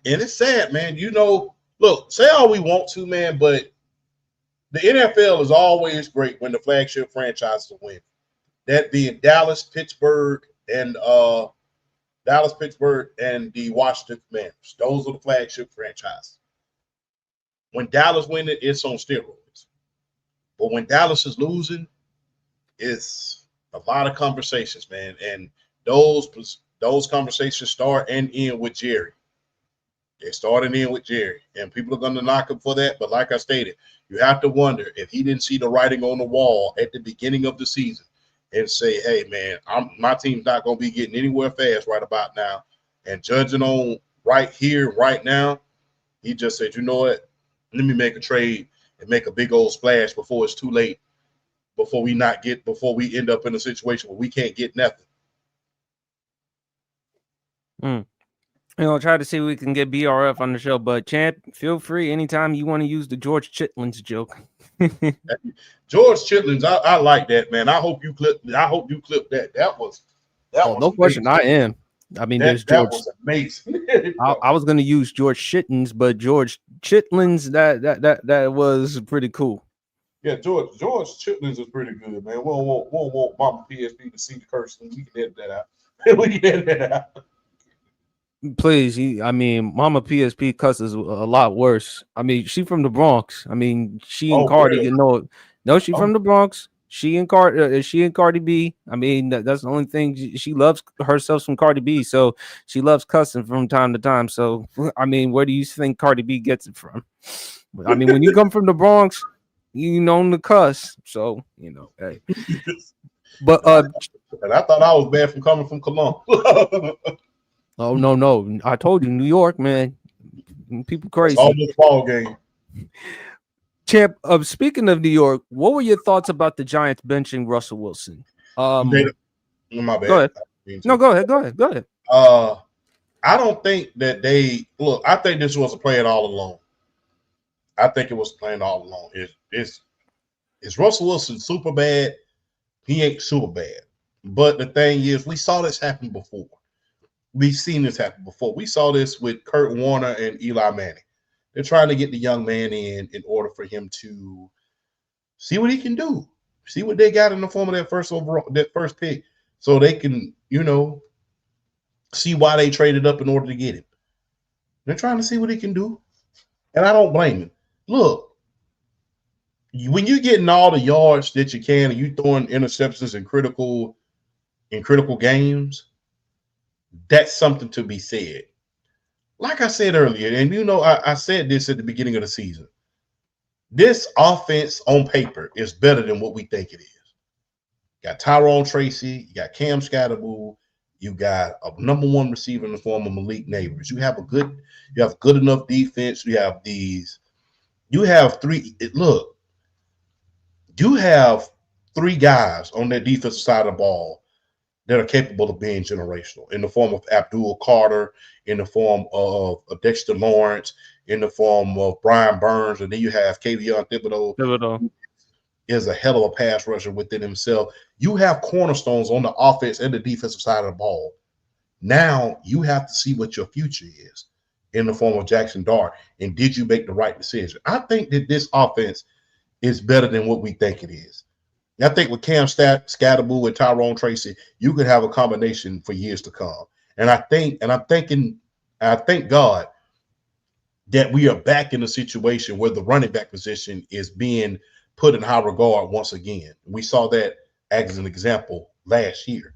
And it's sad, man. Look, say all we want to, man, but the NFL is always great when the flagship franchises win. That being Dallas, Pittsburgh, and the Washington Commanders. Those are the flagship franchises. When Dallas wins it, it's on steroids. But when Dallas is losing, it's a lot of conversations, man. And those conversations start and end with Jerry. They started in with Jerry, and people are going to knock him for that. But like I stated, you have to wonder if he didn't see the writing on the wall at the beginning of the season and say, hey, man, my team's not going to be getting anywhere fast right about now. And judging on right here, right now, he just said, you know what, let me make a trade and make a big old splash before it's too late, before we end up in a situation where we can't get nothing. Try to see if we can get BRF on the show, but Champ, feel free anytime you want to use the George Chitlins joke. George Chitlins, I like that, man. I hope you clip that. That was question. amazing. I am. I mean, there's That George. was amazing. I was going to use George Chittens, but George Chitlins, that was pretty cool. Yeah, George Chitlins is pretty good, man. We don't want Mama PSP to see the curse. We can edit that out. We can edit that out. Please, I mean, Mama PSP cusses a lot worse. I mean, she from the Bronx. I mean, she and Cardi, Really? no, she from the Bronx. She and Cardi B. I mean, that's the only thing she loves herself from Cardi B. So she loves cussing from time to time. So I mean, where do you think Cardi B gets it from? I mean, when you come from the Bronx, you known to cuss. So hey. But and I thought I was bad from coming from Cologne. Oh no! I told you, New York, man. People crazy. It's almost a ball game. Champ. Speaking of New York, what were your thoughts about the Giants benching Russell Wilson? My bad. Go ahead. No, go ahead. Go ahead. I don't think that they look. I think this was a plan all along. I think it was planned all along. Is Russell Wilson super bad? He ain't super bad. But the thing is, we saw this happen before. We've seen this happen before. We saw this with Kurt Warner and Eli Manning. They're trying to get the young man in order for him to see what he can do. See what they got in the form of that first pick, so they can, see why they traded up in order to get him. They're trying to see what he can do. And I don't blame him. Look, when you're getting all the yards that you can and you throwing interceptions in critical games, that's something to be said. Like I said earlier, and I said this at the beginning of the season, this offense on paper is better than what we think it is. You got Tyrone Tracy, you got Cam Scatterbull, you got a number one receiver in the form of Malik Neighbors. You have good enough defense. You have three guys on that defensive side of the ball that are capable of being generational, in the form of Abdul Carter, in the form of Dexter Lawrence, in the form of Brian Burns, and then you have Kayvon Thibodeau. Is a hell of a pass rusher within himself. You have cornerstones on the offense and the defensive side of the ball. Now you have to see what your future is in the form of Jackson Dart, and did you make the right decision? I think that this offense is better than what we think it is. I think with Cam Scatterbull and Tyrone Tracy, you could have a combination for years to come. And I thank God that we are back in a situation where the running back position is being put in high regard once again. We saw that as an example last year.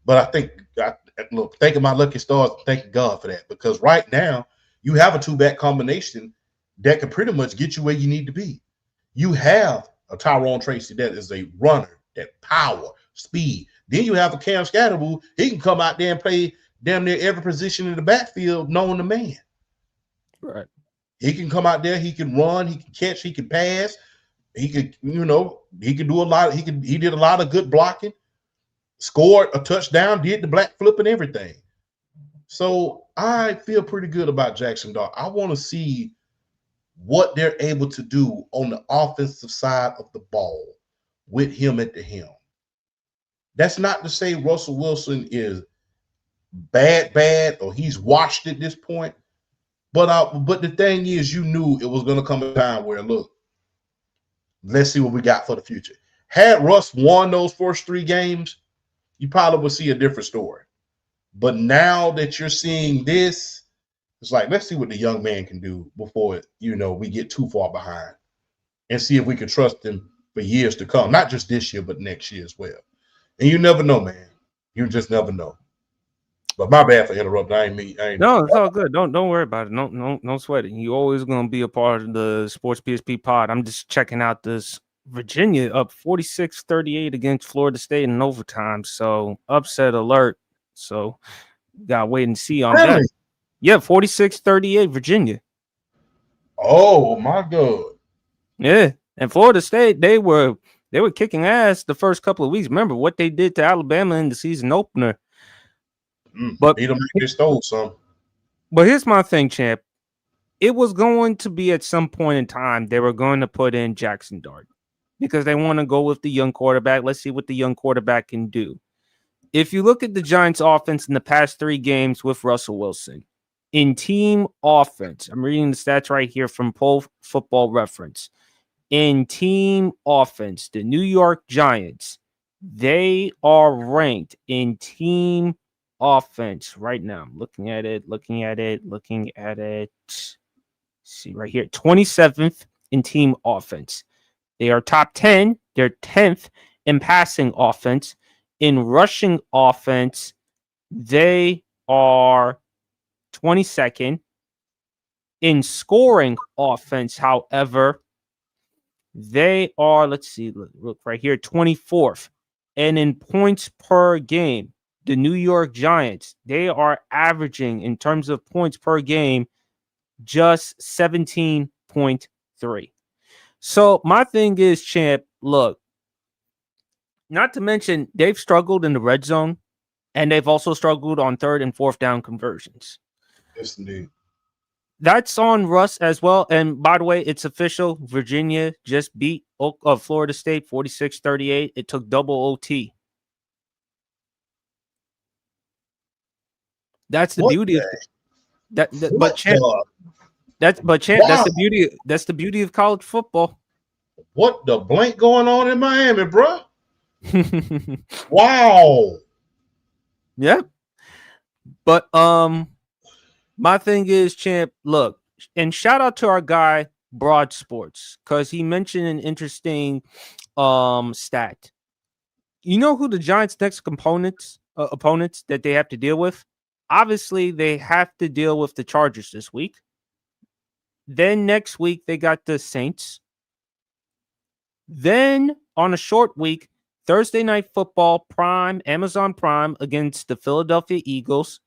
But thanking my lucky stars, thanking God for that, because right now you have a two-back combination that can pretty much get you where you need to be. You have a Tyrone Tracy that is a runner, that power, speed. Then you have a Cam Scatterbull. He can come out there and play damn near every position in the backfield known to man. Right. He can come out there. He can run. He can catch. He can pass. He could, he could do a lot. He did a lot of good blocking. Scored a touchdown. Did the black flip and everything. So I feel pretty good about Jackson Dart. I want to see what they're able to do on the offensive side of the ball with him at the helm. That's not to say Russell Wilson is bad, or he's washed at this point. But the thing is, you knew it was going to come a time where, look, let's see what we got for the future. Had Russ won those first 3 games, you probably would see a different story. But now that you're seeing this, it's like, let's see what the young man can do before, we get too far behind, and see if we can trust him for years to come. Not just this year, but next year as well. And you never know, man. You just never know. But my bad for interrupting. No, it's all good. Don't worry about it. No sweat it. You always gonna be a part of the Sports PSP pod. I'm just checking out this Virginia up 46-38 against Florida State in overtime. So upset alert. So gotta wait and see on that. Yeah, 46-38 Virginia. Oh my God. Yeah, and Florida State, they were kicking ass the first couple of weeks. Remember what they did to Alabama in the season opener. But beat them like they stole some. But here's my thing, champ. It was going to be at some point in time they were going to put in Jackson Dart because they want to go with the young quarterback. Let's see what the young quarterback can do. if you look at the Giants' offense in the past 3 games with Russell Wilson, in team offense, I'm reading the stats right here from Pro Football Reference. In team offense, the New York Giants, they are ranked in team offense right now. I'm looking at it. See right here, 27th in team offense. They are top 10. They're 10th in passing offense. In rushing offense, they are 22nd. In scoring offense, however, they are, let's see, look right here, 24th. And in points per game, the New York Giants, they are averaging in terms of points per game just 17.3. So my thing is, champ, look, not to mention they've struggled in the red zone and they've also struggled on 3rd and 4th down conversions. Yes, indeed. That's on Russ as well. And by the way, it's official. Virginia just beat Florida State 46-38. It took double OT. That's the beauty of that. But champ, that's Wow. the beauty. That's the beauty of college football. What the blank going on in Miami, bro? Wow. Yeah. But my thing is, champ, look, and shout out to our guy Broad Sports, because he mentioned an interesting stat. You know who the Giants' next opponents that they have to deal with? Obviously, they have to deal with the Chargers this week. Then next week they got the Saints. Then on a short week, Thursday Night Football Prime, Amazon Prime against the Philadelphia Eagles.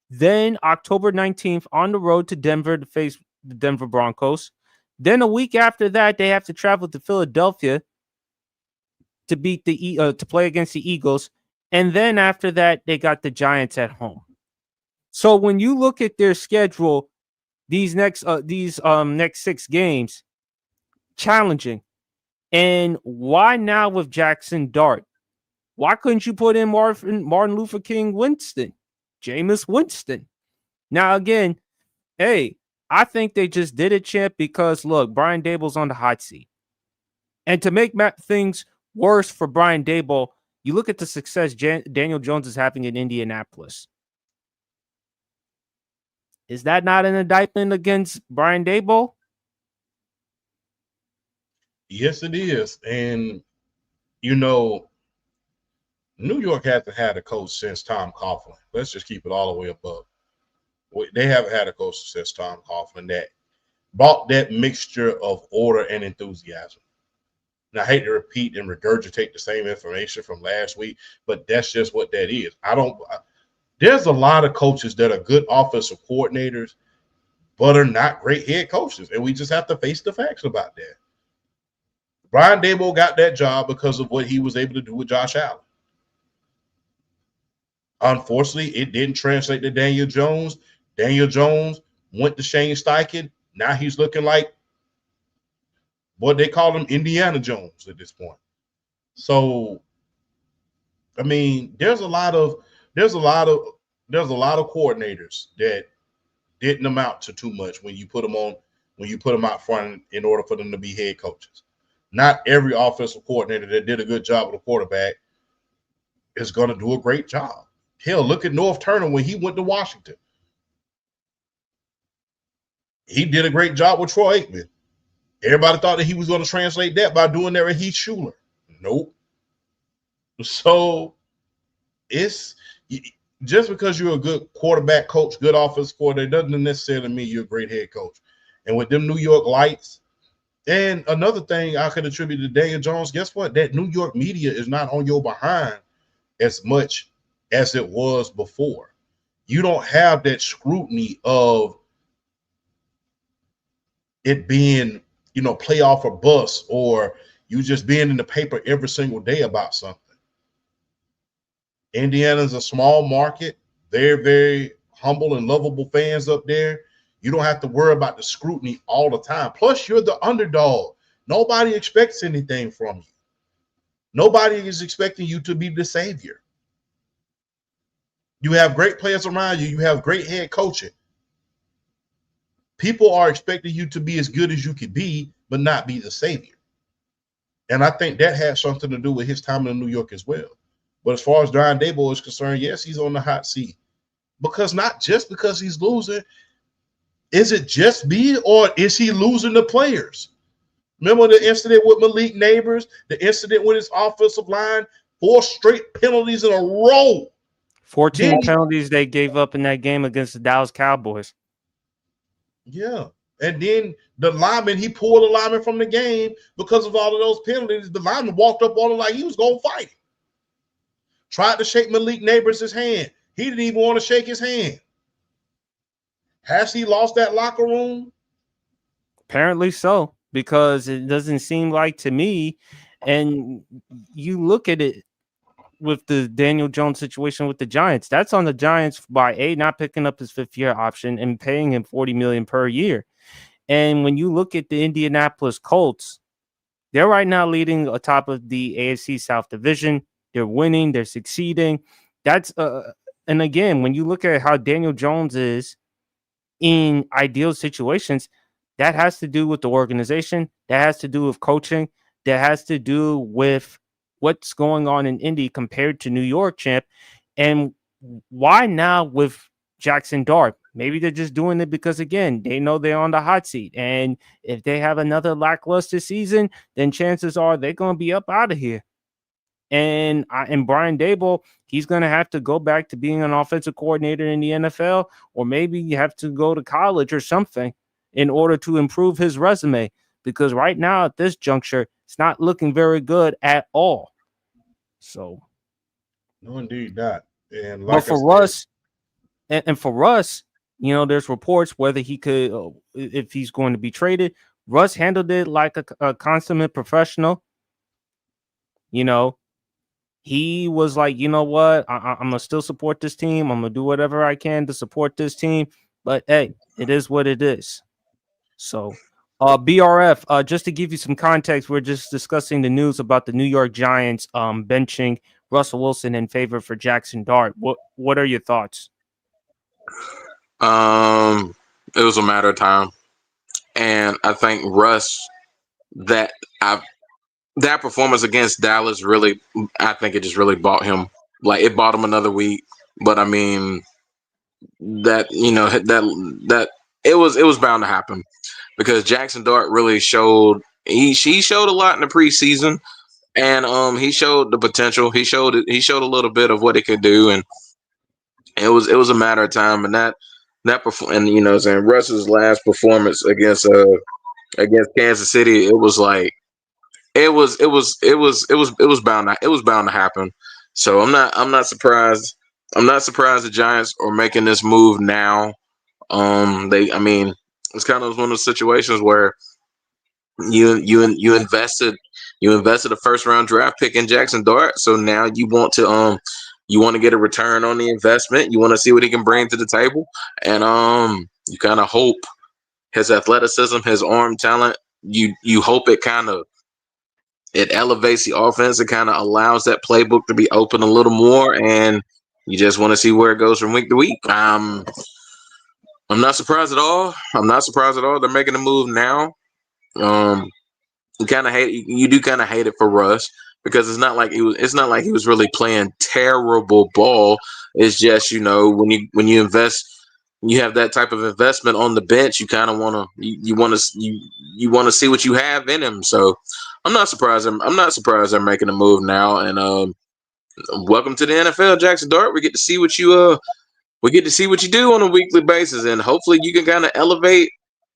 Then October 19th on the road to Denver to face the Denver Broncos. Then a week after that, they have to travel to Philadelphia to beat to play against the Eagles. And then after that, they got the Giants at home. So when you look at their schedule, these next 6 games, challenging. And why now with Jackson Dart? Why couldn't you put in Martin Luther King Winston, Jameis Winston? Now again, hey, I think they just did it, champ, because look, Brian Daboll's on the hot seat. And to make things worse for Brian Daboll, you look at the success Daniel Jones is having in Indianapolis. Is that not an indictment against Brian Daboll? Yes, it is. And, you know, New York hasn't had a coach since Tom Coughlin. Let's just keep it all the way above. They haven't had a coach since Tom Coughlin that brought that mixture of order and enthusiasm. And I hate to repeat and regurgitate the same information from last week, but that's just what that is. There's a lot of coaches that are good offensive coordinators, but are not great head coaches. And we just have to face the facts about that. Brian Daboll got that job because of what he was able to do with Josh Allen. Unfortunately, it didn't translate to Daniel Jones. Daniel Jones went to Shane Steichen. Now he's looking like what they call him, Indiana Jones at this point. So, I mean, there's a lot of coordinators that didn't amount to too much when you put them out front in order for them to be head coaches. Not every offensive coordinator that did a good job with a quarterback is going to do a great job. Hell, look at North Turner when he went to Washington. He did a great job with Troy Aikman. Everybody thought that he was going to translate that by doing that with Heath Schuler. Nope. So it's just because you're a good quarterback coach, good offensive coordinator, doesn't necessarily mean you're a great head coach. And with them New York Lights, and another thing I could attribute to Daniel Jones, guess what? That New York media is not on your behind as much as it was before. You don't have that scrutiny of it being, playoff or bust, or you just being in the paper every single day about something. Indiana's a small market. Very, very humble and lovable fans up there. You don't have to worry about the scrutiny all the time. Plus, you're the underdog. Nobody expects anything from you. Nobody is expecting you to be the savior. You have great players around you. You have great head coaching. People are expecting you to be as good as you could be, but not be the savior. And I think that has something to do with his time in New York as well. But as far as Brian Daboll is concerned, yes, he's on the hot seat. Because not just because he's losing, is it just me or is he losing the players? Remember the incident with Malik Neighbors, the incident with his offensive line, 4 straight penalties in a row. 14 penalties they gave up in that game against the Dallas Cowboys. Yeah. And then the lineman, he pulled the lineman from the game because of all of those penalties. The lineman walked up on him like he was going to fight him. Tried to shake Malik Neighbors' hand. He didn't even want to shake his hand. Has he lost that locker room? Apparently so, because it doesn't seem like to me. And you look at it with the Daniel Jones situation with the Giants. That's on the Giants by not picking up his 5th-year option and paying him $40 million per year. And when you look at the Indianapolis Colts, they're right now leading atop of the AFC South Division. They're winning. They're succeeding. That's and again, when you look at how Daniel Jones is in ideal situations, that has to do with the organization. That has to do with coaching. That has to do with what's going on in Indy compared to New York, champ. And why now with Jackson Dart? Maybe they're just doing it because, again, they know they're on the hot seat. And if they have another lackluster season, then chances are they're going to be up out of here. And Brian Daboll, he's going to have to go back to being an offensive coordinator in the NFL, or maybe you have to go to college or something in order to improve his resume. Because right now at this juncture, it's not looking very good at all. So, no, indeed not. And like, but for Russ, and for Russ, you know, there's reports whether he could, if he's going to be traded. Russ handled it like a consummate professional. You know, he was like, you know what, I'm going to still support this team. I'm going to do whatever I can to support this team. But, hey, it is what it is. So, BRF, just to give you some context, we're just discussing the news about the New York Giants benching Russell Wilson in favor for Jackson Dart. What are your thoughts? It was a matter of time. And I think Russ, that performance against Dallas really, I think it just really bought him. Like, it bought him another week. But I mean, that, you know, that it was bound to happen, because Jackson Dart really showed he showed a lot in the preseason, and he showed the potential. He showed a little bit of what he could do, and it was a matter of time. And and you know, saying Russ's last performance against Kansas City, it was like it was bound to happen. So I'm not surprised. I'm not surprised the Giants are making this move now. It's kind of one of those situations where you invested a first round draft pick in Jackson Dart, so now you want to get a return on the investment. You want to see what he can bring to the table, and you kind of hope his athleticism, his arm talent. You hope it elevates the offense. It kind of allows that playbook to be open a little more, and you just want to see where it goes from week to week. I'm not surprised at all. They're making a move now. You do kind of hate it for Russ, because it's not like he was really playing terrible ball. It's just, you know, when you invest, you have that type of investment on the bench, you kind of want to see what you have in him. So I'm not surprised they're making a move now. And welcome to the NFL, Jackson Dart. We get to see what you do on a weekly basis, and hopefully you can kind of elevate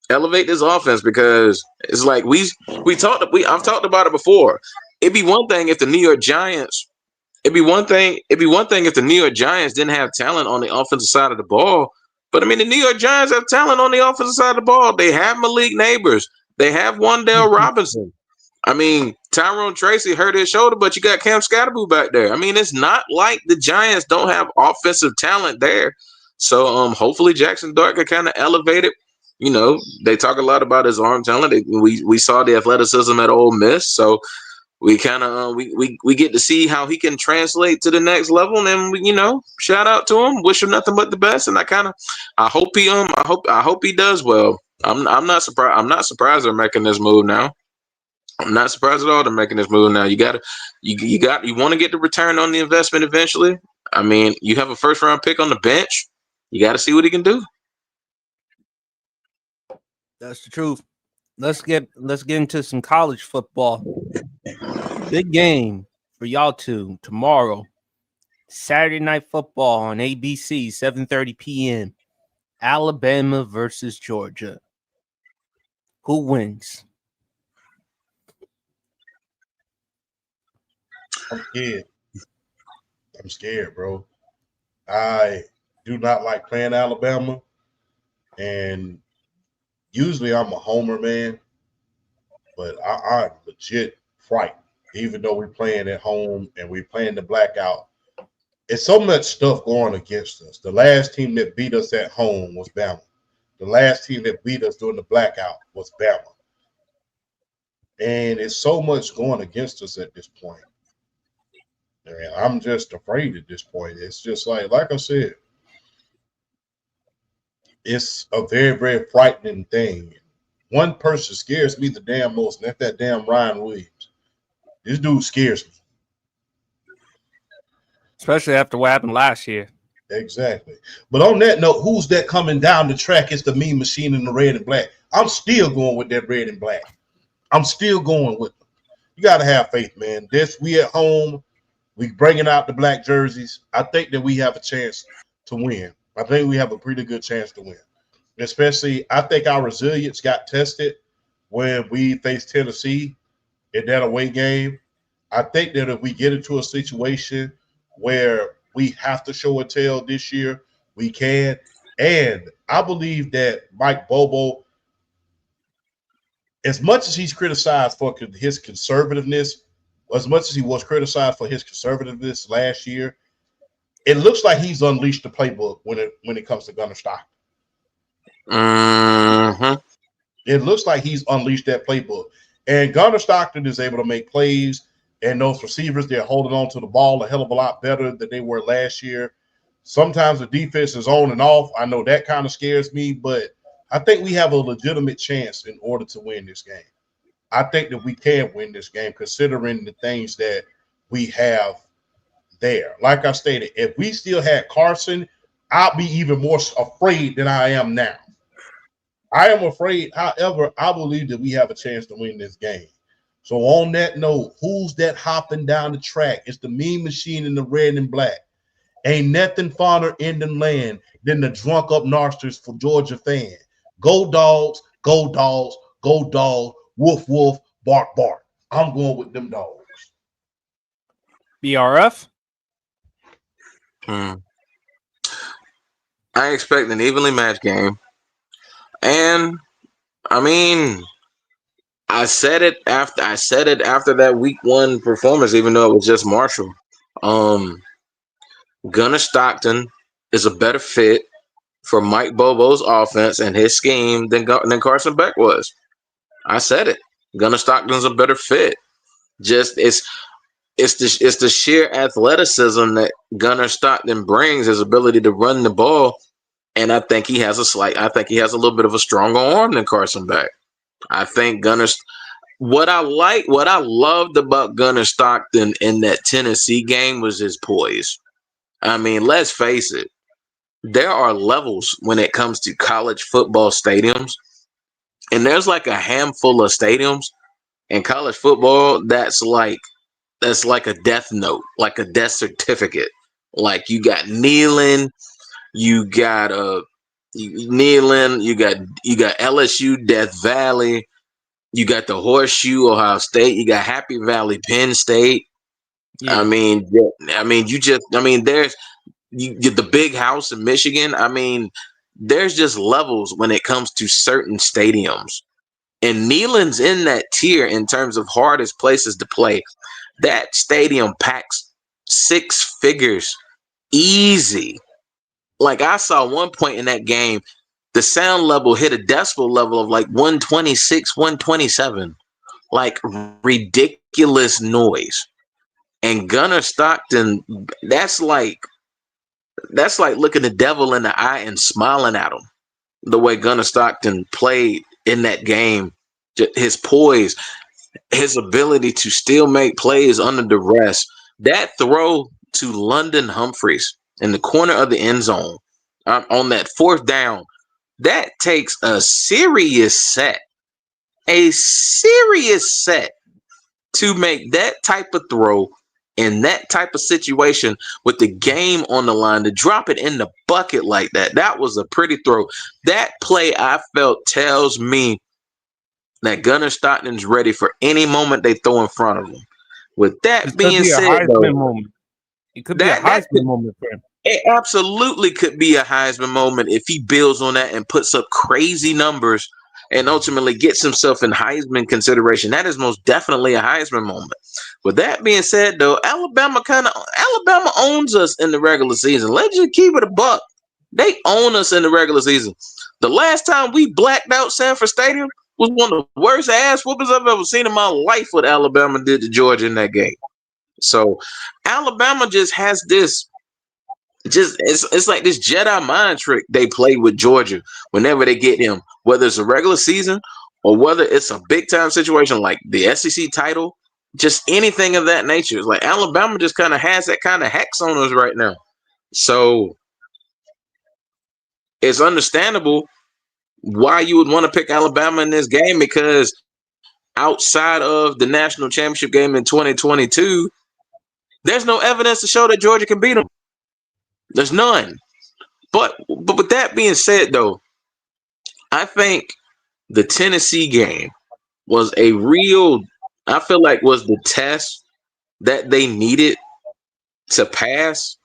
this offense, because it's like I've talked about it before. It'd be one thing if the New York Giants didn't have talent on the offensive side of the ball. But I mean, the New York Giants have talent on the offensive side of the ball. They have Malik Neighbors. They have Wan'Dale Robinson. I mean, Tyrone Tracy hurt his shoulder, but you got Cam Scatterboo back there. I mean, it's not like the Giants don't have offensive talent there. So hopefully Jackson Dart can kind of elevate it. You know, they talk a lot about his arm talent. We saw the athleticism at Ole Miss. So we kind of we get to see how he can translate to the next level, and we, shout out to him, wish him nothing but the best, and I hope I hope he does well. I'm not surprised. I'm not surprised they're making this move now. I'm not surprised at all they're making this move now. You want to get the return on the investment eventually. I mean, you have a first round pick on the bench. You got to see what he can do. That's the truth. Let's get into some college football. Big game for y'all two tomorrow. Saturday Night Football on ABC, 7:30 p.m. Alabama versus Georgia. Who wins? I'm scared, bro. I do not like playing Alabama, and usually I'm a homer man, but I'm legit frightened. Even though we're playing at home and we're playing the blackout, it's so much stuff going against us. The last team that beat us at home was Bama. The last team that beat us during the blackout was Bama. And it's so much going against us at this point. And I'm just afraid at this point. It's just like I said, it's a very, very frightening thing. One person scares me the damn most, and that's that damn Ryan Williams. This dude scares me. Especially after what happened last year. Exactly. But on that note, who's that coming down the track? It's the Mean Machine in the red and black. I'm still going with that red and black. I'm still going with them. You got to have faith, man. We at home. We bringing out the black jerseys. I think that we have a chance to win. I think we have a pretty good chance to win. Especially, I think our resilience got tested when we faced Tennessee in that away game. I think that if we get into a situation where we have to show and tell this year, we can. And I believe that Mike Bobo, as much as he's criticized for his conservativeness, as much as he was criticized for his conservativeness last year, it looks like he's unleashed the playbook when it comes to Gunnar Stockton. Uh-huh. It looks like he's unleashed that playbook. And Gunnar Stockton is able to make plays, and those receivers, they're holding on to the ball a hell of a lot better than they were last year. Sometimes the defense is on and off. I know that kind of scares me, but I think we have a legitimate chance in order to win this game. I think that we can win this game considering the things that we have there. Like I stated, if we still had Carson, I'll be even more afraid than I am now. I am afraid, however, I believe that we have a chance to win this game. So on that note, who's that hopping down the track? It's the Mean Machine in the red and black. Ain't nothing fonder in the land than the drunk up narcissist for Georgia fan. Go dogs, go dogs, go dogs, woof woof, bark bark. I'm going with them dogs. BRF? I expect an evenly matched game. And I mean, I said it after that week 1 performance, even though it was just Marshall. Gunnar Stockton is a better fit for Mike Bobo's offense and his scheme than Carson Beck was. I said it. Gunnar Stockton's a better fit. Just it's the sheer athleticism that Gunnar Stockton brings, his ability to run the ball. And I think he has a little bit of a stronger arm than Carson Beck. I think what I loved about Gunnar Stockton in that Tennessee game was his poise. I mean, let's face it. There are levels when it comes to college football stadiums. And there's like a handful of stadiums in college football that's like a death note, like a death certificate. Like you got Neyland, you got LSU, Death Valley, you got the Horseshoe, Ohio State, you got Happy Valley, Penn State. Yeah. I mean, there's the Big House in Michigan. I mean, there's just levels when it comes to certain stadiums. And Neyland's in that tier in terms of hardest places to play. That stadium packs 6 figures easy. Like I saw one point in that game, the sound level hit a decibel level of like 126, 127. Like ridiculous. ridiculous noise. And Gunnar Stockton, that's like looking the devil in the eye and smiling at him. The way Gunnar Stockton played in that game, his poise, his ability to still make plays under duress. That throw to London Humphreys in the corner of the end zone on that fourth down, that takes a serious set to make that type of throw in that type of situation with the game on the line, to drop it in the bucket like that. That was a pretty throw. That play, I felt, tells me that Gunnar Stockton's ready for any moment they throw in front of him. With that being said, though, moment. It could be a Heisman moment for him. It absolutely could be a Heisman moment if he builds on that and puts up crazy numbers and ultimately gets himself in Heisman consideration. That is most definitely a Heisman moment. With that being said, though, Alabama owns us in the regular season. Let's just keep it a buck. They own us in the regular season. The last time we blacked out Sanford Stadium was one of the worst ass whoopers I've ever seen in my life, what Alabama did to Georgia in that game. So Alabama just has this, it's like this Jedi mind trick they play with Georgia whenever they get them, whether it's a regular season or whether it's a big time situation like the SEC title, just anything of that nature. It's like Alabama just kind of has that kind of hex on us right now. So it's understandable why you would want to pick Alabama in this game, because outside of the national championship game in 2022, there's no evidence to show that Georgia can beat them. There's none. But with that being said, though, I think the Tennessee game was I feel like was the test that they needed to pass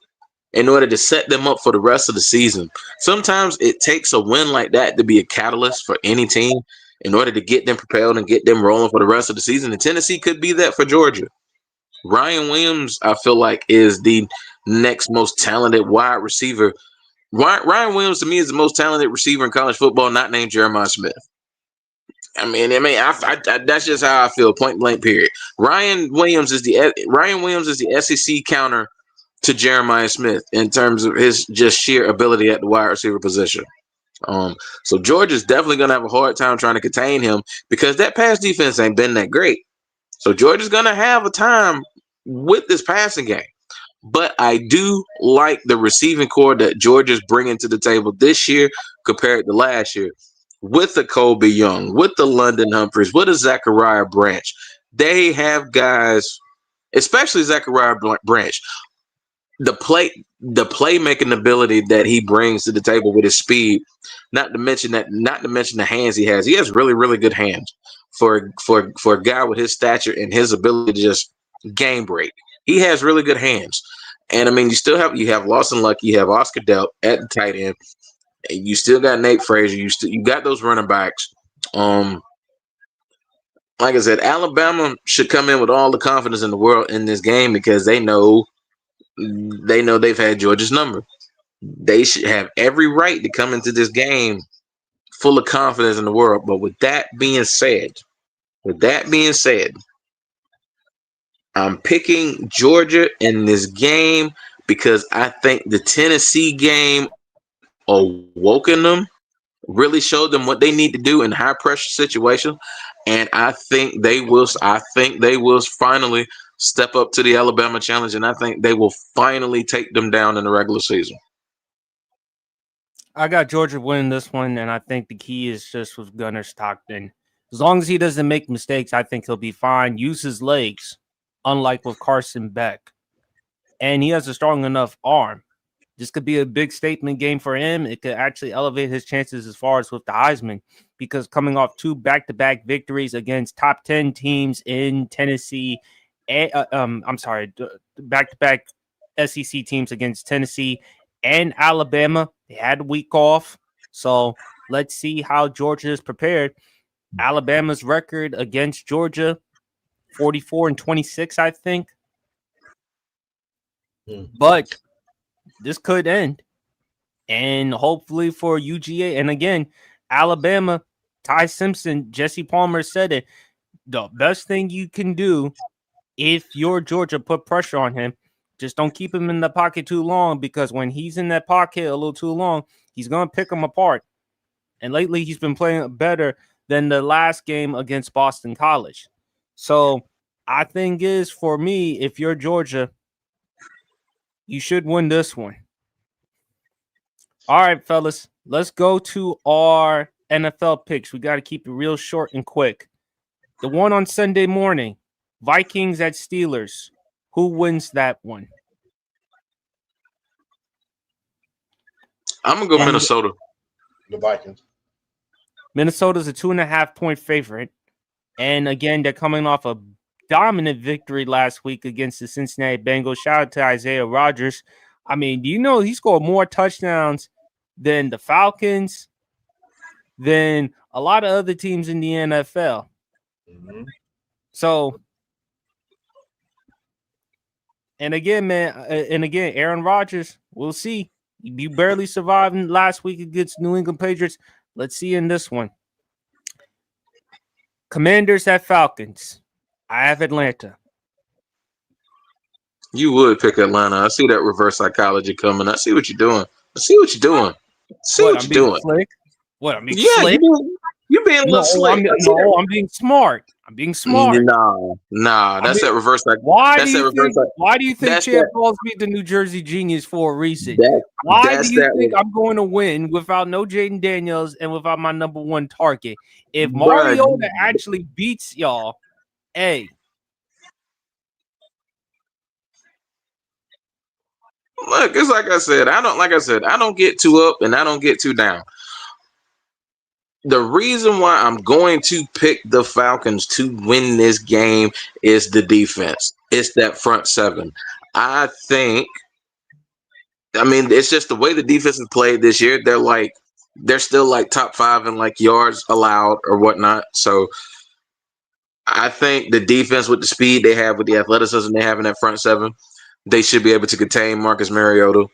in order to set them up for the rest of the season. Sometimes it takes a win like that to be a catalyst for any team in order to get them propelled and get them rolling for the rest of the season. And Tennessee could be that for Georgia. Ryan Williams, I feel like, is the next most talented wide receiver. Ryan Williams, to me, is the most talented receiver in college football, not named Jeremiah Smith. I mean, that's just how I feel. Point blank. Period. Ryan Williams is the SEC counter to Jeremiah Smith in terms of his just sheer ability at the wide receiver position. So Georgia's definitely gonna have a hard time trying to contain him because that pass defense ain't been that great. So Georgia's gonna have a time with this passing game. But I do like the receiving core that Georgia's bringing to the table this year compared to last year. With the Kobe Young, with the London Humphreys, with the Zachariah Branch. They have guys, especially Zachariah Branch, the playmaking ability that he brings to the table with his speed, not to mention the hands he has. He has really, really good hands for a guy with his stature and his ability to just game break. He has really good hands. And I mean, you have Lawson Lucky, you have Oscar Delp at the tight end. You still got Nate Frazier. You got those running backs. Like I said, Alabama should come in with all the confidence in the world in this game because they know they've had Georgia's number. They should have every right to come into this game full of confidence in the world. But with that being said, I'm picking Georgia in this game because I think the Tennessee game awoken them, really showed them what they need to do in high pressure situations, and I think they will finally step up to the Alabama challenge, and I think they will finally take them down in the regular season. I got Georgia winning this one, and I think the key is just with Gunnar Stockton. As long as he doesn't make mistakes, I think he'll be fine. Use his legs, unlike with Carson Beck. And he has a strong enough arm. This could be a big statement game for him. It could actually elevate his chances as far as with the Heisman, because coming off 2 back-to-back victories against top 10 teams in Tennessee, back-to-back SEC teams against Tennessee and Alabama. They had a week off. So let's see how Georgia is prepared. Alabama's record against Georgia, 44-26, I think. But this could end. And hopefully for UGA, and again, Alabama, Ty Simpson, Jesse Palmer said it, the best thing you can do if you're Georgia, put pressure on him. Just don't keep him in the pocket too long, because when he's in that pocket a little too long, he's going to pick him apart. And lately, he's been playing better than the last game against Boston College. So I think is, for me, if you're Georgia, you should win this one. All right, fellas, let's go to our NFL picks. We got to keep it real short and quick. The one on Sunday morning, Vikings at Steelers. Who wins that one? I'm gonna go Minnesota. The Vikings. Minnesota's a 2.5-point favorite. And again, they're coming off a dominant victory last week against the Cincinnati Bengals. Shout out to Isaiah Rodgers. I mean, do you know he scored more touchdowns than the Falcons, than a lot of other teams in the NFL? Mm-hmm. So, and again, Aaron Rodgers, we'll see. You barely survived last week against New England Patriots. Let's see in this one. Commanders at Falcons. I have Atlanta. You would pick Atlanta. I see that reverse psychology coming. I see what you're doing. See what you're doing. I'm being slick. What, I'm being slick? You being a little slick. I'm being smart. I'm being smart. Nah. That's that reverse. Why do you think Chad calls me the New Jersey Genius for a reason? Why do you think I'm going to win without no Jaden Daniels and without my number one target? If Mariota actually beats y'all, hey. Look, it's like I said, I don't get too up and I don't get too down. The reason why I'm going to pick the Falcons to win this game is the defense. It's that front seven. I mean, it's just the way the defense has played this year. They're still like top 5 in like yards allowed or whatnot. So I think the defense, with the speed they have, with the athleticism they have in that front seven, they should be able to contain Marcus Mariota,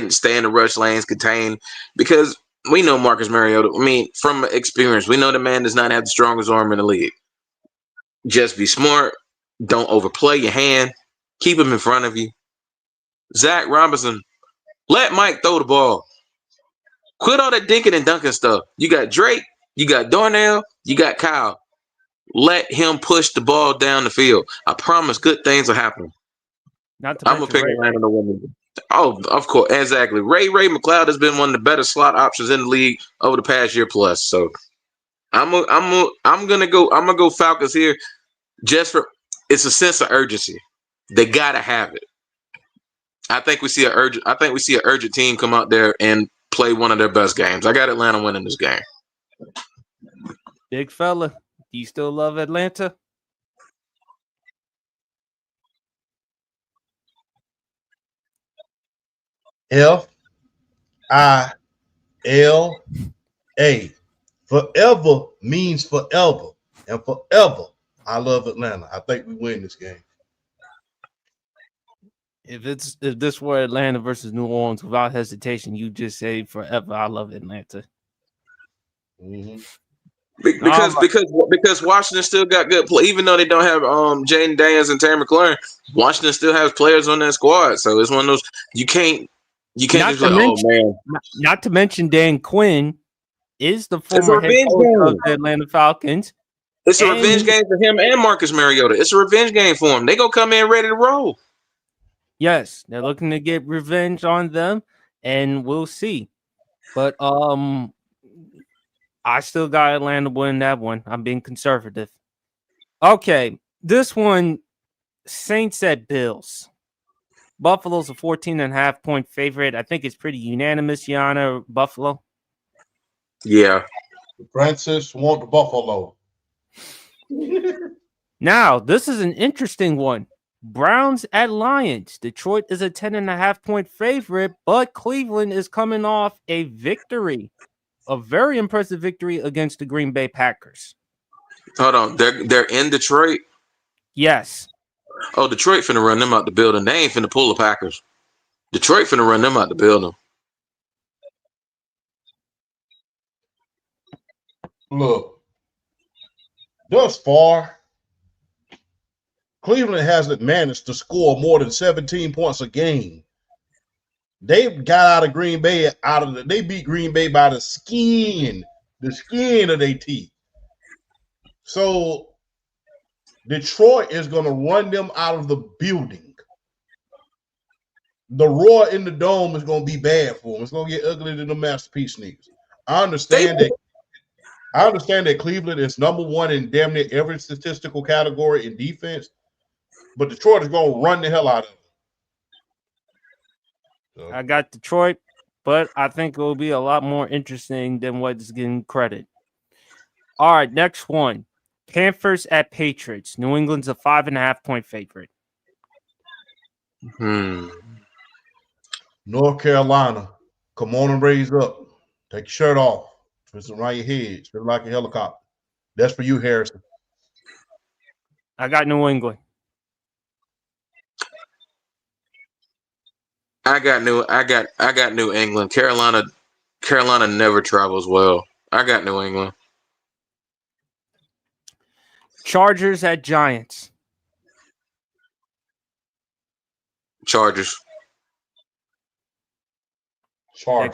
stay in the rush lanes, contain, because we know Marcus Mariota. I mean, from experience, we know the man does not have the strongest arm in the league. Just be smart. Don't overplay your hand. Keep him in front of you. Zach Robinson, let Mike throw the ball. Quit all that dinking and dunking stuff. You got Drake, you got Darnell, you got Kyle. Let him push the ball down the field. I promise good things will happen. I'm going to pick Atlanta to win. Oh, of course, exactly. Ray McLeod has been one of the better slot options in the league over the past year plus. So I'm gonna go Falcons here, just for it's a sense of urgency. They gotta have it. I think we see an urgent team come out there and play one of their best games. I got Atlanta winning this game. Big fella, do you still love Atlanta? FILA. Forever means forever. And forever, I love Atlanta. I think we win this game. If this were Atlanta versus New Orleans, without hesitation, you just say forever, I love Atlanta. Mm-hmm. Because Washington still got good play, even though they don't have Jaden Daniels and Terry McLaurin. Washington still has players on that squad, so it's one of those you can't just be like, oh man. Not to mention Dan Quinn is the former head coach of the Atlanta Falcons. It's a revenge game for him and Marcus Mariota. It's a revenge game for him. They gonna come in ready to roll. Yes, they're looking to get revenge on them, and we'll see. But I still got Atlanta win that one. I'm being conservative. Okay, this one, Saints at Bills. Buffalo's a 14.5-point favorite. I think it's pretty unanimous, Yana. Buffalo. Yeah. Francis want the Buffalo. Now, this is an interesting one. Browns at Lions. Detroit is a 10.5-point favorite, but Cleveland is coming off a victory. A very impressive victory against the Green Bay Packers. Hold on. They're in Detroit? Yes. Oh, Detroit finna run them out the building. They ain't finna pull the Packers. Detroit finna run them out the building. Look, thus far, Cleveland hasn't managed to score more than 17 points a game. They got out of Green Bay they beat Green Bay by the skin of their teeth. So Detroit is going to run them out of the building. The roar in the dome is going to be bad for them. It's going to get uglier than the masterpiece sneakers. I understand that Cleveland is number one in damn near every statistical category in defense, but Detroit is going to run the hell out of them. So. I got Detroit, but I think it will be a lot more interesting than what's getting credit. All right, next one. Panthers at Patriots. New England's a 5.5-point favorite. North Carolina, come on and raise up. Take your shirt off. Twist it around your head. Spin like a helicopter. That's for you, Harrison. I got New England. I got New England. Carolina never travels well. I got New England. Chargers at Giants. Chargers. All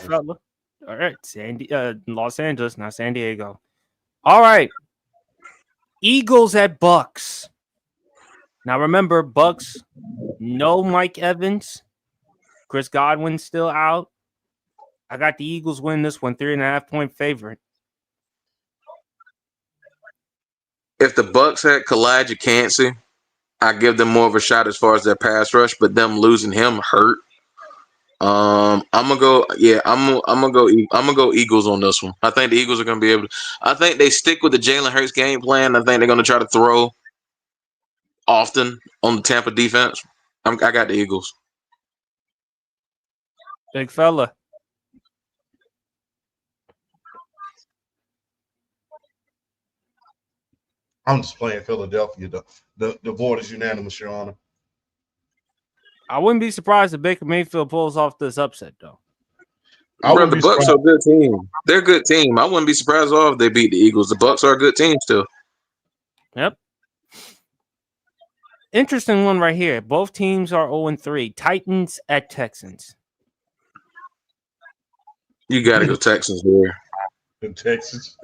right, Los Angeles, not San Diego. All right, Eagles at Bucks. Now remember, Bucks, no Mike Evans. Chris Godwin's still out. I got the Eagles win this one, 3.5-point favorite. If the Bucks had Kalijah Cansey, I give them more of a shot as far as their pass rush, but them losing him hurt. I'm gonna go Eagles on this one. I think the Eagles are gonna be able to. I think they stick with the Jalen Hurts game plan. I think they're gonna try to throw often on the Tampa defense. I got the Eagles. Big fella. I'm just playing Philadelphia. The board is unanimous, Your Honor. I wouldn't be surprised if Baker Mayfield pulls off this upset, though. The Bucks are a good team. They're a good team. I wouldn't be surprised at all if they beat the Eagles. The Bucks are a good team still. Yep. Interesting one right here. Both teams are 0-3. Titans at Texans. You got to go Texans here. The Texans.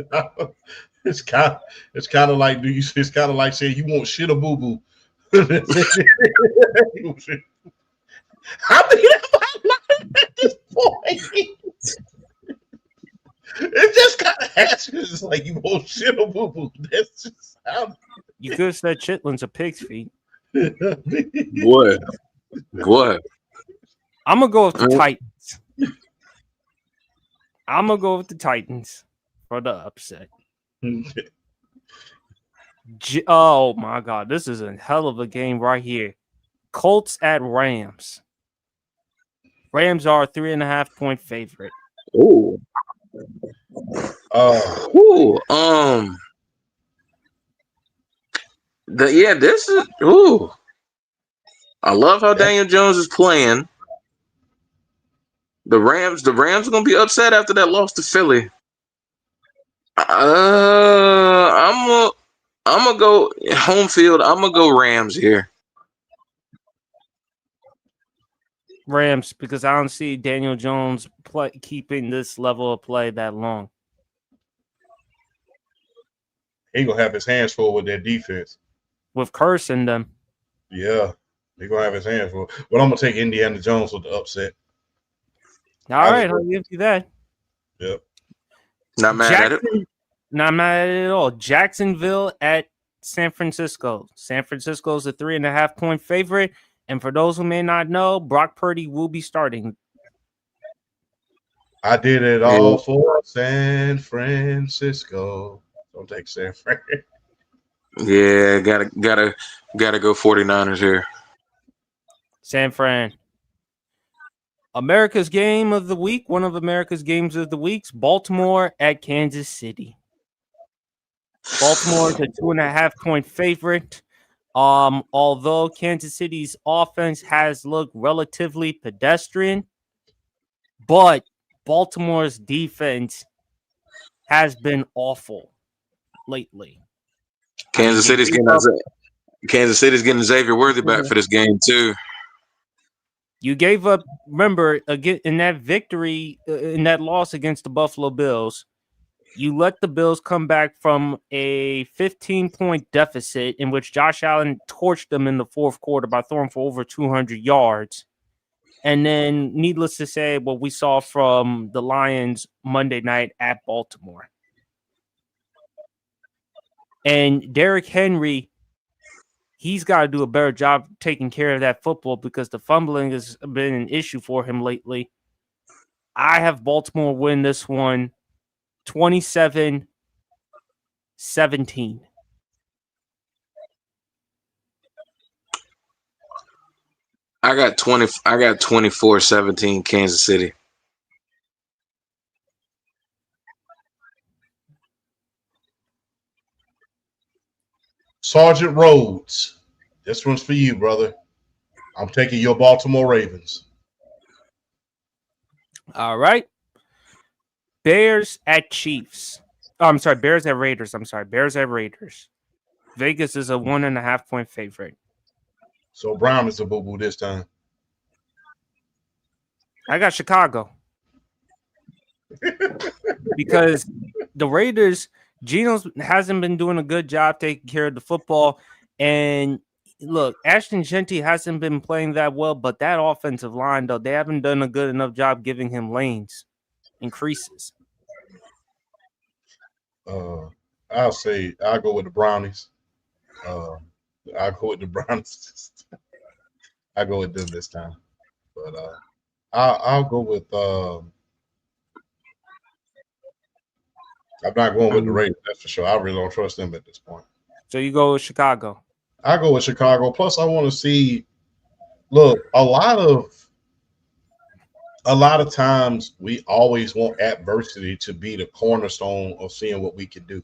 It's kind of like it's kind of like saying you want shit or boo boo. I mean, at this point, it just kind of happens. It's like you want shit or boo boo. That's just how. You could have said chitlins or pig's feet. Boy. I'm gonna go with the Titans. I'm gonna go with the Titans for the upset. Oh my God, this is a hell of a game right here. Colts at Rams. Rams are a 3.5-point favorite. Ooh. This is I love how Daniel Jones is playing. The Rams are gonna be upset after that loss to Philly. I'm gonna go home field. I'm gonna go Rams here. Rams, because I don't see Daniel Jones keeping this level of play that long. He gonna have his hands full with their defense. With Curse in them. Yeah, he gonna have his hands full. But I'm gonna take Indiana Jones with the upset. All right, I'll give you that. Yep. Not mad at it. Not mad at all. Jacksonville at San Francisco. San Francisco's a 3.5-point favorite. And for those who may not know, Brock Purdy will be starting. I did it all for San Francisco. Don't take San Fran. Yeah, gotta go 49ers here. San Fran. America's game of the week. One of America's games of the weeks. Baltimore at Kansas City. Baltimore is a 2.5-point favorite. Although Kansas City's offense has looked relatively pedestrian, but Baltimore's defense has been awful lately. Kansas City's getting Kansas City's getting Xavier Worthy back for this game too. You gave up. Remember, again in that victory, in that loss against the Buffalo Bills, you let the Bills come back from a 15-point deficit in which Josh Allen torched them in the fourth quarter by throwing for over 200 yards. And then, needless to say, what we saw from the Lions Monday night at Baltimore. And Derrick Henry, he's got to do a better job taking care of that football because the fumbling has been an issue for him lately. I have Baltimore win this one 27-17. I got 24-17 Kansas City. Sergeant Rhodes, this one's for you, brother. I'm taking your Baltimore Ravens. All right. Bears at Chiefs. Oh, I'm sorry, Bears at Raiders. Bears at Raiders. Vegas is a 1.5-point favorite. So Brown is a boo-boo this time. I got Chicago. Because the Raiders, Geno hasn't been doing a good job taking care of the football. And look, Ashton Genty hasn't been playing that well, but that offensive line, though, they haven't done a good enough job giving him lanes and creases. I'll go with the Brownies. I'll go with the Brownies. I go with them this time. But I'll go with I'm not going with the Raiders, that's for sure. I really don't trust them at this point. So you go with Chicago. I go with Chicago. Plus, I want to see. Look, a lot of times we always want adversity to be the cornerstone of seeing what we can do.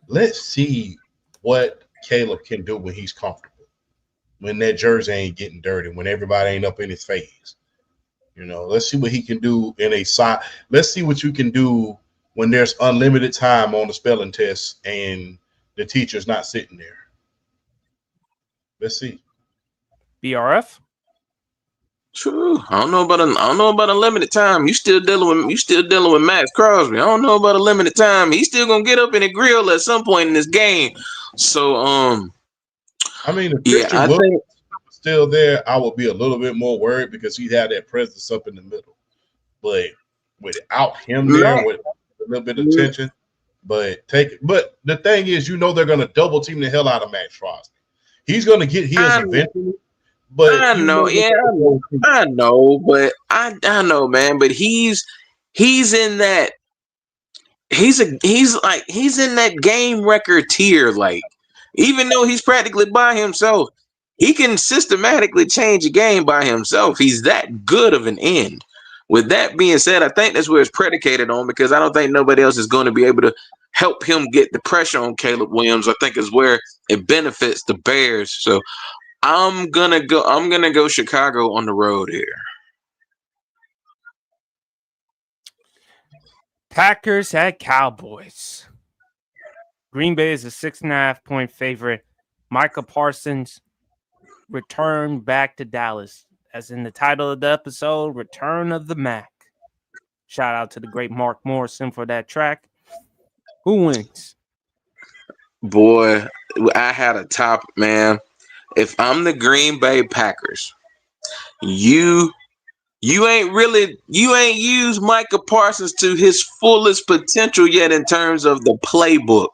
Let's see what Caleb can do when he's comfortable, when that jersey ain't getting dirty, when everybody ain't up in his face. Let's see what he can do in a side. Let's see what you can do when there's unlimited time on the spelling test and the teacher's not sitting there. Let's see. BRF? True. I don't know about a limited time. You still dealing with Max Crosby. I don't know about a limited time. He's still gonna get up in the grill at some point in this game. So I mean, if Christian Wilkins was still there, I would be a little bit more worried because he'd have that presence up in the middle. But without him there, with a little bit of tension, but the thing is, they're gonna double team the hell out of Max Crosby. He's gonna get his eventually. But I know, I know, man. But he's in that he's in that game record tier. Like, even though he's practically by himself, he can systematically change a game by himself. He's that good of an end. With that being said, I think that's where it's predicated on, because I don't think nobody else is going to be able to help him get the pressure on Caleb Williams. I think is where it benefits the Bears. So I'm gonna go Chicago on the road here. Packers at Cowboys. Green Bay is a 6.5-point favorite. Micah Parsons returned back to Dallas. As in the title of the episode, Return of the Mack. Shout out to the great Mark Morrison for that track. Who wins? Boy, I had a topic, man. If I'm the Green Bay Packers, you ain't used Micah Parsons to his fullest potential yet in terms of the playbook.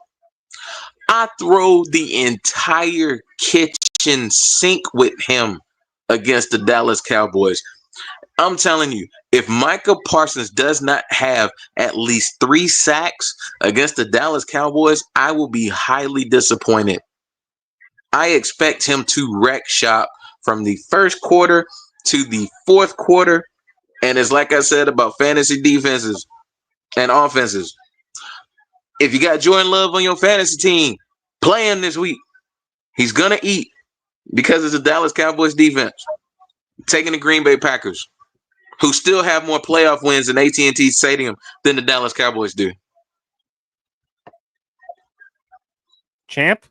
I throw the entire kitchen sink with him against the Dallas Cowboys. I'm telling you, if Micah Parsons does not have at least 3 sacks against the Dallas Cowboys, I will be highly disappointed. I expect him to wreck shop from the first quarter to the fourth quarter. And it's like I said about fantasy defenses and offenses. If you got Jordan Love on your fantasy team, play him this week. He's going to eat because it's the Dallas Cowboys defense. Taking the Green Bay Packers, who still have more playoff wins in AT&T Stadium than the Dallas Cowboys do. Champ?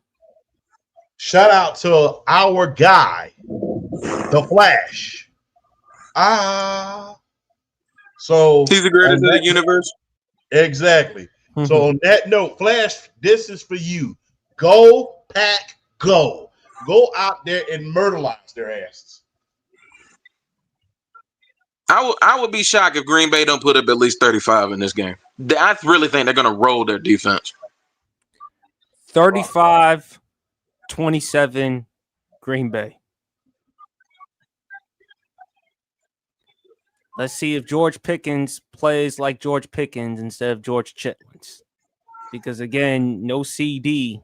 Shout out to our guy, the Flash. So He's the greatest of the universe. Exactly. So on that note, Flash, this is for you. Go Pack, go. Go out there and murderize their asses. I would be shocked if Green Bay don't put up at least 35 in this game. I really think they're going to roll their defense. 35-27 Green Bay. Let's see if George Pickens plays like George Pickens instead of George Chitlins. Because, again, no CD